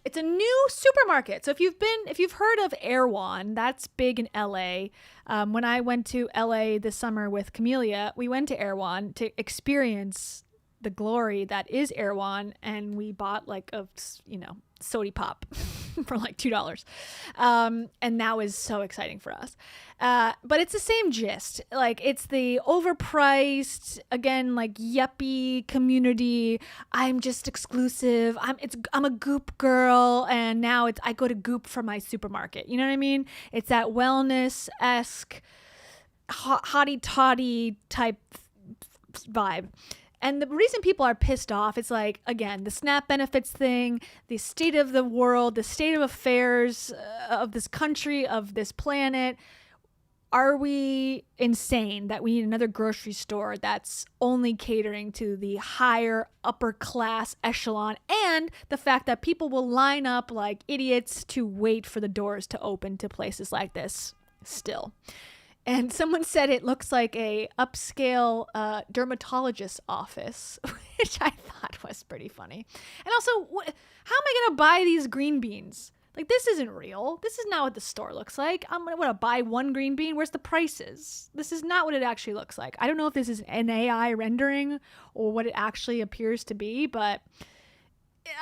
[SPEAKER 1] It's a new supermarket. So if you've heard of Erewhon, that's big in LA. When I went to LA this summer with Camellia, we went to Erewhon to experience the glory that is Erewhon, and we bought like a sody pop for like $2. And that was so exciting for us. But it's the same gist. Like, it's the overpriced, again, like yuppie community. I'm just exclusive. I'm a Goop girl, and now I go to Goop for my supermarket. You know what I mean? It's that wellness-esque, hottie toddy type vibe. And the reason people are pissed off, it's like, again, the SNAP benefits thing, the state of the world, the state of affairs of this country, of this planet. Are we insane that we need another grocery store that's only catering to the higher upper class echelon, and the fact that people will line up like idiots to wait for the doors to open to places like this still? And someone said it looks like a upscale dermatologist's office, which I thought was pretty funny. And also, how am I going to buy these green beans? Like, this isn't real. This is not what the store looks like. I'm going to buy one green bean. Where's the prices? This is not what it actually looks like. I don't know if this is an AI rendering or what it actually appears to be, but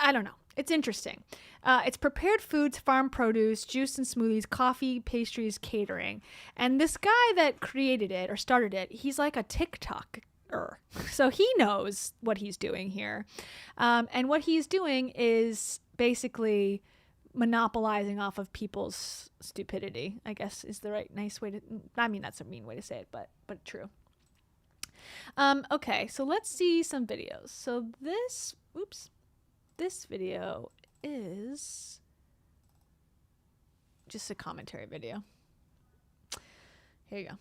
[SPEAKER 1] I don't know. It's interesting. It's prepared foods, farm produce, juice and smoothies, coffee, pastries, catering. And this guy that created it or started it, he's like a TikToker. So he knows what he's doing here. And what he's doing is basically monopolizing off of people's stupidity, I guess is the nice way to, I mean, that's a mean way to say it, but true. Okay, so let's see some videos. So this video is just a commentary video. Here you go.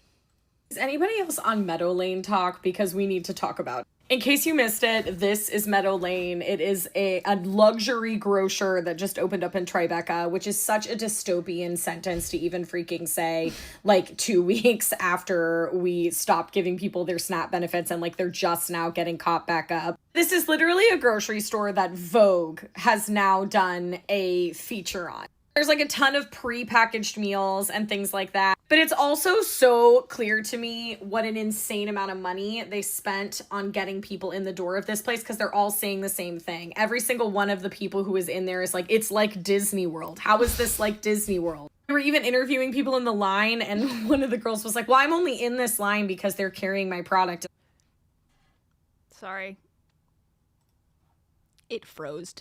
[SPEAKER 13] Is anybody else on Meadow Lane talk? Because we need to talk about it. In case you missed it, this is Meadow Lane. It is a luxury grocer that just opened up in Tribeca, which is such a dystopian sentence to even freaking say, like 2 weeks after we stopped giving people their SNAP benefits and like they're just now getting caught back up. This is literally a grocery store that Vogue has now done a feature on. There's like a ton of pre-packaged meals and things like that. But it's also so clear to me what an insane amount of money they spent on getting people in the door of this place, because they're all saying the same thing. Every single one of the people who is in there is like, it's like Disney World. How is this like Disney World? We were even interviewing people in the line, and one of the girls was like, well, I'm only in this line because they're carrying my product.
[SPEAKER 1] Sorry. It froze.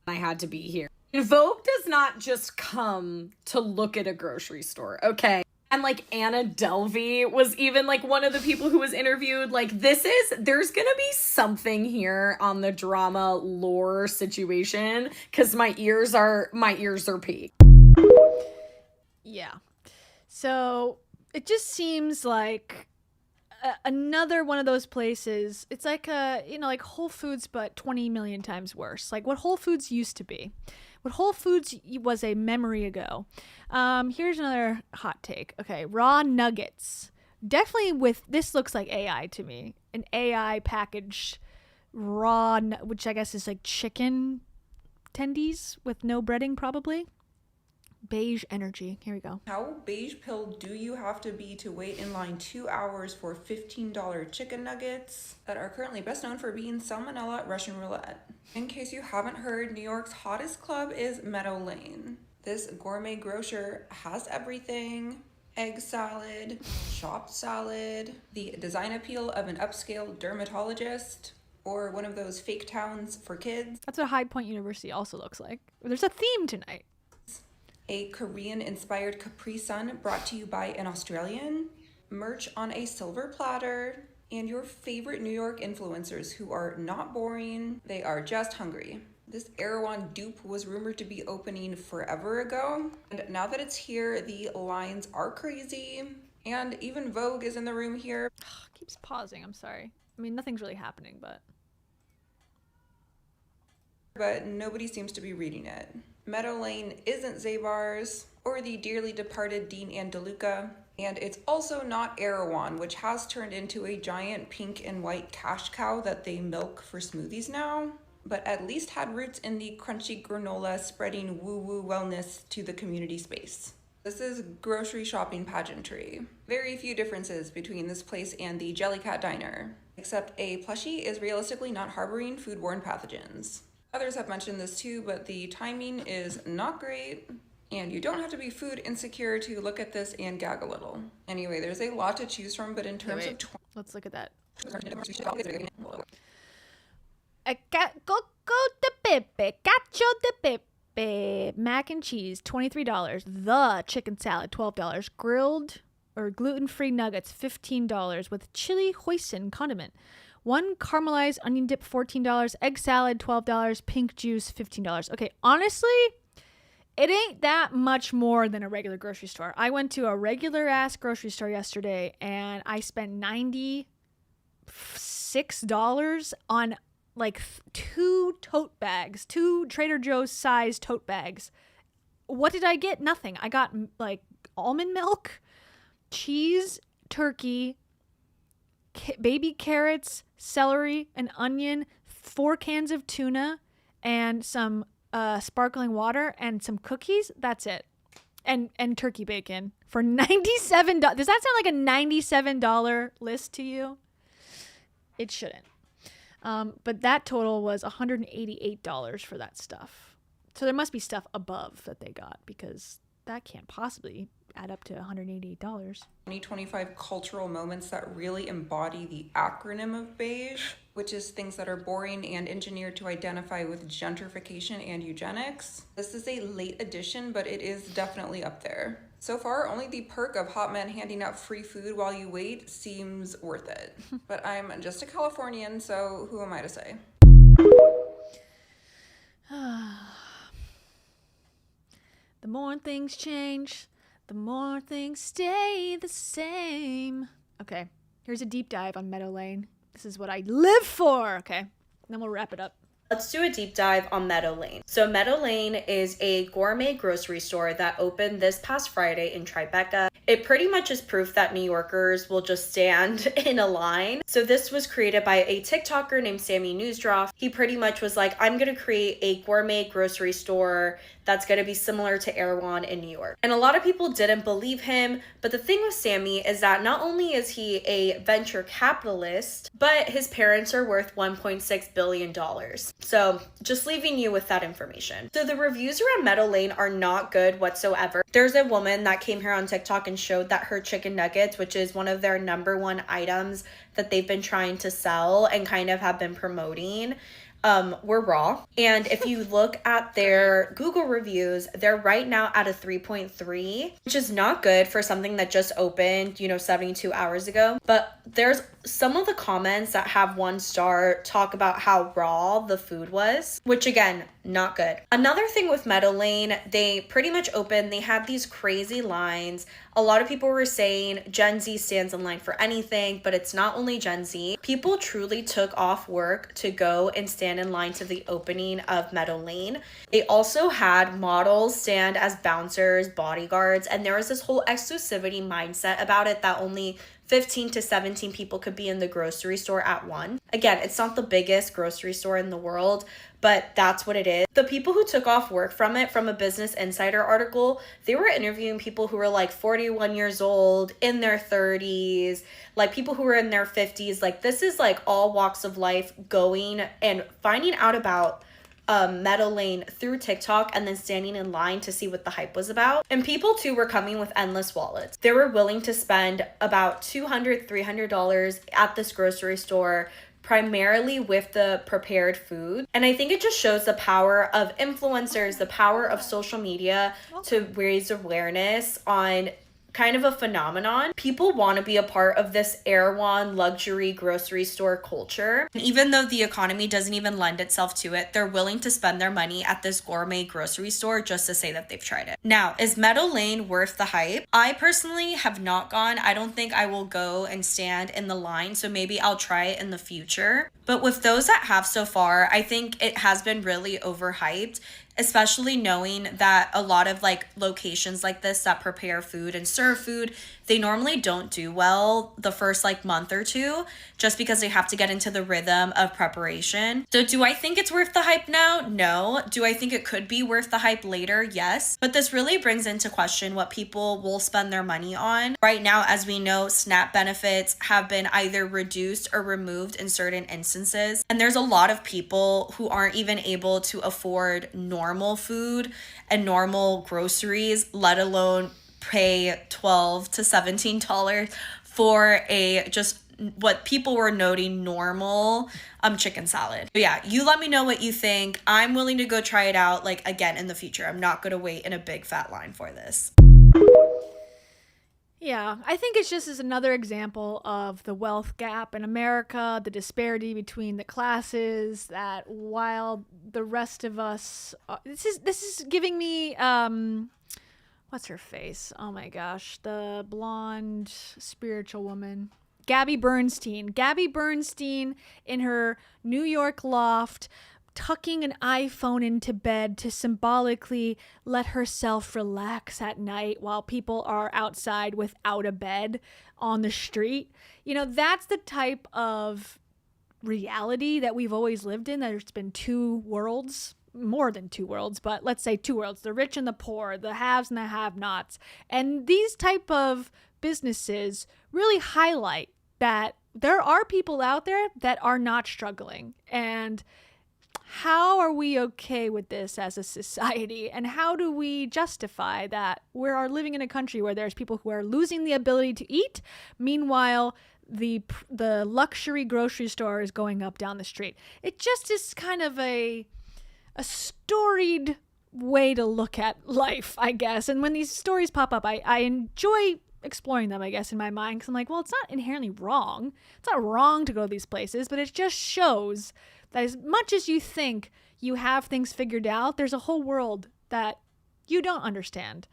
[SPEAKER 13] I had to be here. Vogue does not just come to look at a grocery store, okay? And like Anna Delvey was even like one of the people who was interviewed. Like, there's gonna be something here on the drama lore situation, because my ears are peaked.
[SPEAKER 1] Yeah. So it just seems like another one of those places. It's like like Whole Foods, but 20 million times worse. Like what Whole Foods used to be. What Whole Foods was a memory ago. Here's another hot take. Okay, raw nuggets. Definitely this looks like AI to me. An AI packaged raw, which I guess is like chicken tendies with no breading probably. Beige energy. Here we go.
[SPEAKER 17] How beige pill do you have to be to wait in line 2 hours for $15 chicken nuggets that are currently best known for being salmonella Russian roulette? In case you haven't heard, New York's hottest club is Meadow Lane. This gourmet grocer has everything: egg salad, chopped salad, the design appeal of an upscale dermatologist, or one of those fake towns for kids.
[SPEAKER 1] That's what High Point University also looks like. There's a theme tonight.
[SPEAKER 17] A Korean-inspired Capri Sun brought to you by an Australian. Merch on a silver platter. And your favorite New York influencers who are not boring, they are just hungry. This Erewhon dupe was rumored to be opening forever ago. And now that it's here, the lines are crazy. And even Vogue is in the room here.
[SPEAKER 1] Keeps pausing, I'm sorry. I mean, nothing's really happening, but
[SPEAKER 17] nobody seems to be reading it. Meadow Lane isn't Zabar's or the dearly departed Dean and DeLuca. And it's also not Erewhon, which has turned into a giant pink and white cash cow that they milk for smoothies now, but at least had roots in the crunchy granola spreading woo-woo wellness to the community space. This is grocery shopping pageantry. Very few differences between this place and the Jellycat Diner, except a plushie is realistically not harboring foodborne pathogens. Others have mentioned this too, but the timing is not great. And you don't have to be food insecure to look at this and gag a little. Anyway, there's a lot to choose from, but in terms of...
[SPEAKER 1] Let's look at that. Cacio de pepe, mac and cheese, $23. The chicken salad, $12. Grilled or gluten-free nuggets, $15 with chili hoisin condiment. One caramelized onion dip, $14. Egg salad, $12. Pink juice, $15. Okay, honestly, it ain't that much more than a regular grocery store. I went to a regular ass grocery store yesterday and I spent $96 on like 2 tote bags, 2 Trader Joe's size tote bags. What did I get? Nothing. I got like almond milk, cheese, turkey, baby carrots, celery, an onion, 4 cans of tuna, and some sparkling water and some cookies. That's it. And turkey bacon for $97. Does that sound like a $97 list to you? It shouldn't. But that total was $188 for that stuff. So there must be stuff above that they got, because that can't possibly add up to $188.
[SPEAKER 17] 2025 cultural moments that really embody the acronym of beige, which is things that are boring and engineered to identify with gentrification and eugenics. This is a late addition, but it is definitely up there. So far, only the perk of hot men handing out free food while you wait seems worth it. But I'm just a Californian, so who am I to say?
[SPEAKER 1] The more things change, the more things stay the same. Okay, here's a deep dive on Meadow Lane. This is what I live for. Okay, and then we'll wrap it up.
[SPEAKER 18] Let's do a deep dive on Meadow Lane. So Meadow Lane is a gourmet grocery store that opened this past Friday in Tribeca. It pretty much is proof that New Yorkers will just stand in a line. So this was created by a TikToker named Sammy Newsdroff. He pretty much was like, I'm gonna create a gourmet grocery store that's gonna be similar to Erewhon in New York. And a lot of people didn't believe him, but the thing with Sammy is that not only is he a venture capitalist, but his parents are worth $1.6 billion. So just leaving you with that information. So the reviews around Meadow Lane are not good whatsoever. There's a woman that came here on TikTok and showed that her chicken nuggets, which is one of their #1 items that they've been trying to sell and kind of have been promoting, were raw. And if you look at their Google reviews, they're right now at a 3.3, which is not good for something that just opened, 72 hours ago. But there's some of the comments that have 1 star talk about how raw the food was, which again, not good. Another thing with Meadow Lane, they pretty much opened, they had these crazy lines. A lot of people were saying Gen Z stands in line for anything, but it's not only Gen Z. People truly took off work to go and stand in line to the opening of Meadow Lane. They also had models stand as bouncers, bodyguards, and there was this whole exclusivity mindset about it that only 15 to 17 people could be in the grocery store at one. Again, it's not the biggest grocery store in the world, but that's what it is. The people who took off work from it, from a Business Insider article, they were interviewing people who were like 41 years old, in their 30s, like people who were in their 50s. Like this is like all walks of life going and finding out about Meadow Lane through TikTok and then standing in line to see what the hype was about. And people too were coming with endless wallets. They were willing to spend about $200, $300 at this grocery store primarily with the prepared food. And I think it just shows the power of influencers, the power of social media to raise awareness on kind of a phenomenon. People want to be a part of this Erewhon luxury grocery store culture. Even though the economy doesn't even lend itself to it, they're willing to spend their money at this gourmet grocery store just to say that they've tried it. Now, is Meadow Lane worth the hype? I personally have not gone. I don't think I will go and stand in the line, so maybe I'll try it in the future. But with those that have so far, I think it has been really overhyped, especially knowing that a lot of like locations like this that prepare food and serve food, they normally don't do well the first like month or two, just because they have to get into the rhythm of preparation. So do I think it's worth the hype now? No. Do I think it could be worth the hype later? Yes. But this really brings into question what people will spend their money on. Right now, as we know, SNAP benefits have been either reduced or removed in certain instances. And there's a lot of people who aren't even able to afford normal food and normal groceries, let alone pay $12 to $17 for a just what people were noting normal chicken salad. But yeah, you let me know what you think. I'm willing to go try it out like again in the future. I'm not going to wait in a big fat line for this.
[SPEAKER 1] Yeah, I think it's just as another example of the wealth gap in America, the disparity between the classes, that while the rest of us this is giving me what's her face? Oh my gosh, the blonde spiritual woman. Gabby Bernstein in her New York loft, tucking an iPhone into bed to symbolically let herself relax at night while people are outside without a bed on the street. You know, that's the type of reality that we've always lived in. There's been two worlds, more than two worlds, but let's say two worlds, the rich and the poor, the haves and the have-nots. And these type of businesses really highlight that there are people out there that are not struggling. And how are we okay with this as a society? And how do we justify that we are living in a country where there's people who are losing the ability to eat? Meanwhile, the luxury grocery store is going up down the street. It just is kind of a storied way to look at life, I guess. And when these stories pop up, I enjoy exploring them, I guess, in my mind, because I'm like, well, it's not inherently wrong. It's not wrong to go to these places, but it just shows that as much as you think you have things figured out, there's a whole world that you don't understand.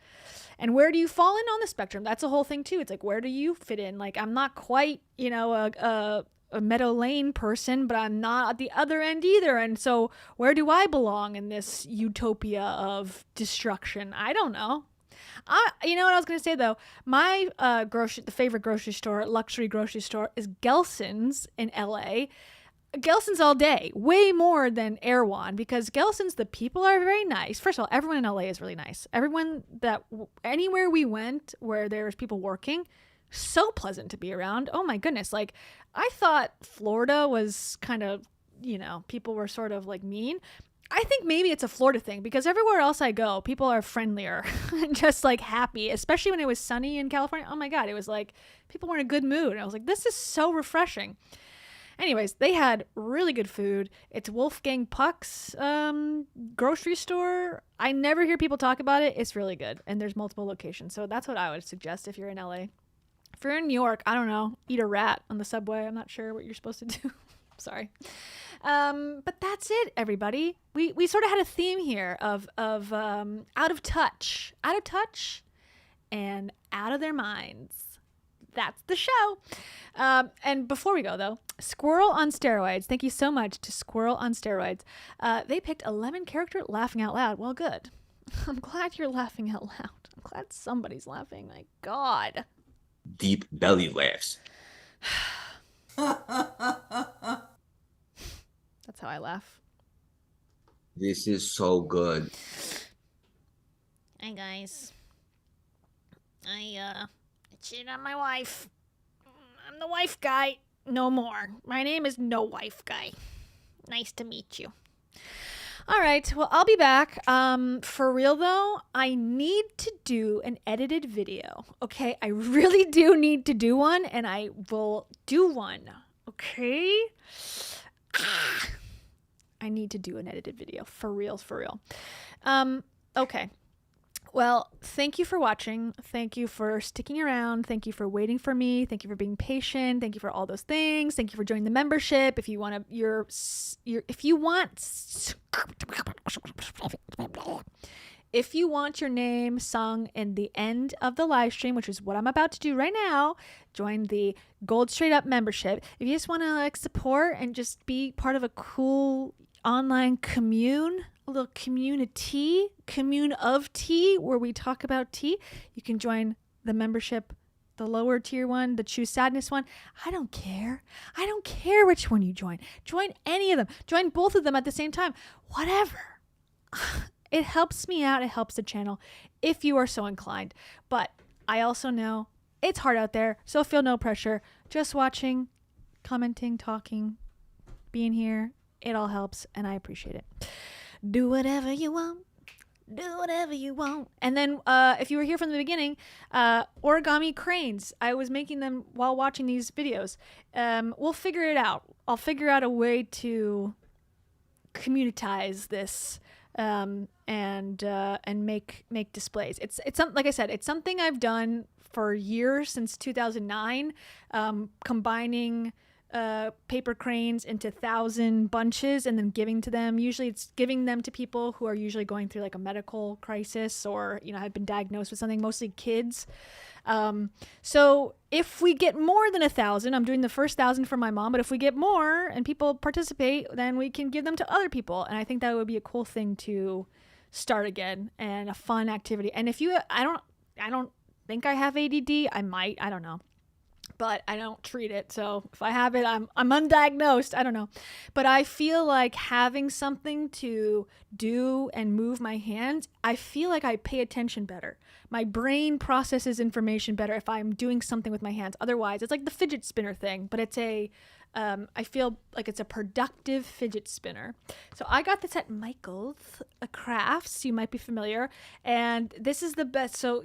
[SPEAKER 1] And where do you fall in on the spectrum? That's a whole thing too. It's like, where do you fit in? Like, I'm not quite, a Meadow Lane person, but I'm not at the other end either. And so where do I belong in this utopia of destruction? I don't know. You know what I was going to say, though? My the favorite grocery store, luxury grocery store, is Gelson's in LA. Gelson's all day, way more than Erewhon, because Gelson's, the people are very nice. First of all, everyone in LA is really nice. Everyone anywhere we went where there was people working, so pleasant to be around. Oh my goodness. Like, I thought Florida was kind of, people were sort of like mean. I think maybe it's a Florida thing, because everywhere else I go, people are friendlier and just like happy, especially when it was sunny in California. Oh my God, it was like people were in a good mood. And I was like, this is so refreshing. Anyways, they had really good food. It's Wolfgang Puck's grocery store. I never hear people talk about it. It's really good. And there's multiple locations. So that's what I would suggest if you're in LA. If you're in New York, I don't know, eat a rat on the subway. I'm not sure what you're supposed to do. Sorry. But that's it, everybody. We sort of had a theme here of out of touch, and out of their minds. That's the show. And before we go, though, Squirrel on Steroids. Thank you so much to Squirrel on Steroids. They picked 11 character laughing out loud. Well, good. I'm glad you're laughing out loud. I'm glad somebody's laughing. My God.
[SPEAKER 3] Deep belly laughs.
[SPEAKER 1] That's how I laugh.
[SPEAKER 3] This is so good.
[SPEAKER 1] Hi, guys. I cheated on my wife. I'm the wife guy. No more. My name is No Wife Guy. Nice to meet you. All right. Well, I'll be back. For real, though, I need to do an edited video. Okay? I really do need to do one, and I will do one. okay? I need to do an edited video. For real. Okay. Well, thank you for watching. Thank you for sticking around. Thank you for waiting for me. Thank you for being patient. Thank you for all those things. Thank you for joining the membership. If you want your name sung in the end of the live stream, which is what I'm about to do right now, join the Gold Straight Up membership. If you just want to like support and just be part of a cool online commune, a little community, commune of tea, where we talk about tea, you can join the membership, the lower tier one, the Choose Sadness one. I don't care which one you join. Join any of them. Join both of them at the same time. Whatever. It helps me out. It helps the channel if you are so inclined. But I also know it's hard out there, so feel no pressure. Just watching, commenting, talking, being here, it all helps, and I appreciate it. Do whatever you want. Do whatever you want. And then if you were here from the beginning, origami cranes. I was making them while watching these videos. We'll figure it out. I'll figure out a way to communitize this and make displays. It's like I said, it's something I've done for years, since 2009, combining paper cranes into 1,000 bunches and then giving to them. Usually it's giving them to people who are usually going through like a medical crisis or, have been diagnosed with something, mostly kids. So if we get more than 1,000, I'm doing the first 1,000 for my mom, but if we get more and people participate, then we can give them to other people. And I think that would be a cool thing to start again, and a fun activity. And if you, I don't think I have ADD. I might, I don't know. But I don't treat it. So if I have it, I'm undiagnosed. I don't know. But I feel like having something to do and move my hands, I feel like I pay attention better. My brain processes information better if I'm doing something with my hands. Otherwise, it's like the fidget spinner thing, but it's I feel like it's a productive fidget spinner. So I got this at Michael's Crafts. You might be familiar. And this is the best. So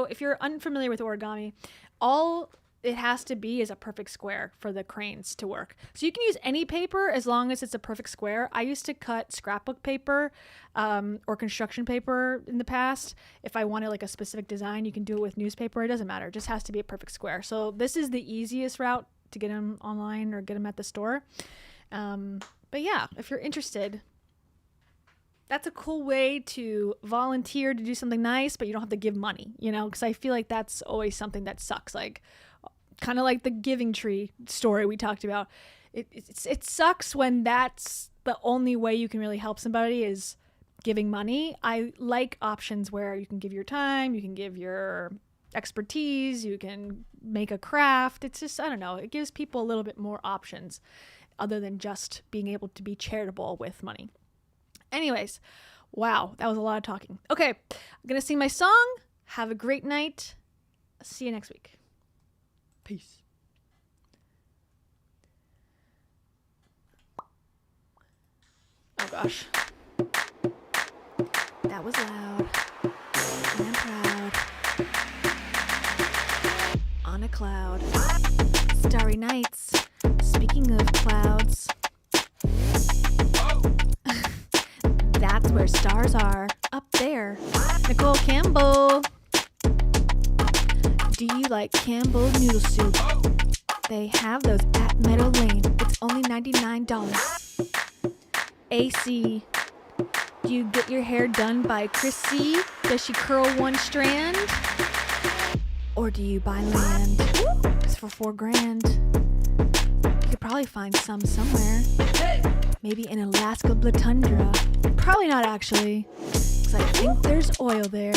[SPEAKER 1] if you're unfamiliar with origami, all it has to be is a perfect square for the cranes to work. So you can use any paper as long as it's a perfect square. I used to cut scrapbook paper or construction paper in the past. If I wanted like a specific design, you can do it with newspaper. It doesn't matter. It just has to be a perfect square. So this is the easiest route to get them online or get them at the store. But yeah, if you're interested, that's a cool way to volunteer to do something nice, but you don't have to give money, because I feel like that's always something that sucks. Like, kind of like the Giving Tree story we talked about. It sucks when that's the only way you can really help somebody is giving money. I like options where you can give your time, you can give your expertise, you can make a craft. It's just, I don't know, it gives people a little bit more options other than just being able to be charitable with money. Anyways, wow, that was a lot of talking. Okay, I'm going to sing my song. Have a great night. See you next week. Peace. Oh gosh. That was loud. And I'm proud. On a cloud. Starry nights. Speaking of clouds. That's where stars are. Up there. Nicole Campbell. Do you like Campbell noodle soup? They have those at Meadow Lane. It's only $99. AC. Do you get your hair done by Chrissy? Does she curl one strand? Or do you buy land? It's for $4,000. You could probably find some somewhere. Maybe in Alaska Blue Tundra. Probably not actually, because I think there's oil there.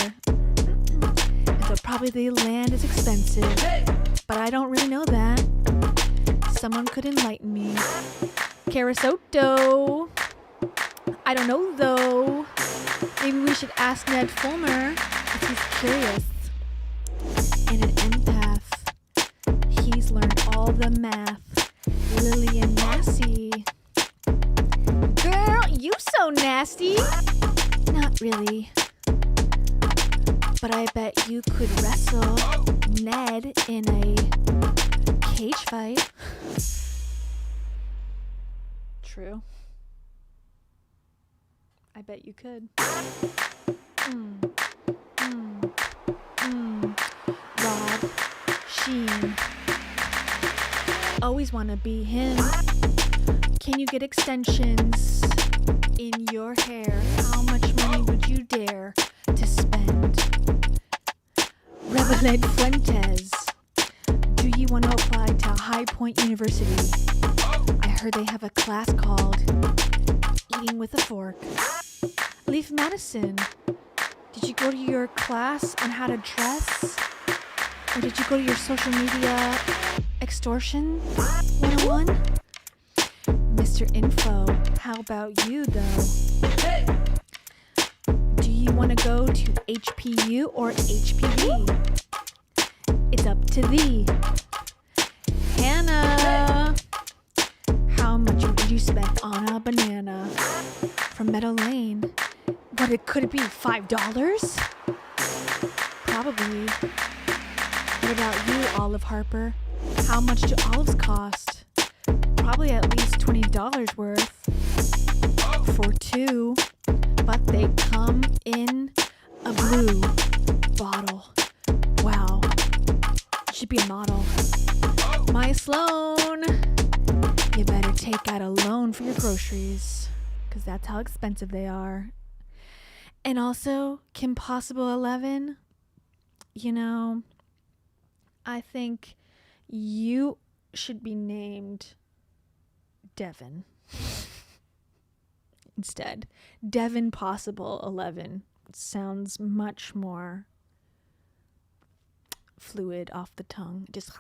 [SPEAKER 1] So probably the land is expensive, but I don't really know that. Someone could enlighten me. Carasoto. I don't know though. Maybe we should ask Ned Fulmer if he's curious. And an empath. He's learned all the math. Lillian Massey. Girl, you so nasty. Not really. But I bet you could wrestle Ned in a cage fight. true. I bet you could. Rob Sheen. Always wanna be him. Can you get extensions in your hair? How much money would you dare to spend? Reveled Fuentes. Do you want to apply to High Point University? I heard they have a class called Eating with a Fork. Leaf Madison. Did you go to your class on how to dress? Or did you go to your social media extortion 101? Mr. Info, how about you though? Do you want to go to HPU or HPV? It's up to thee. Hannah, how much would you spend on a banana? From Meadow Lane. Could it be $5? Probably. What about you, Olive Harper? How much do olives cost? Probably at least $20 worth. For two. But they come in a blue bottle. Wow. Should be a model. Maya Sloan. You better take out a loan for your groceries. Because that's how expensive they are. And also, Kim Possible 11. You know, I think you should be named Devin. Instead. Devin Possible 11 sounds much more fluid off the tongue. It just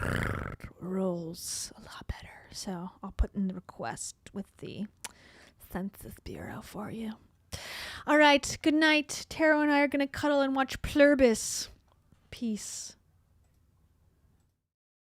[SPEAKER 1] rolls a lot better. So I'll put in the request with the Census Bureau for you. All right. Good night. Taro and I are going to cuddle and watch Plurbis. Peace.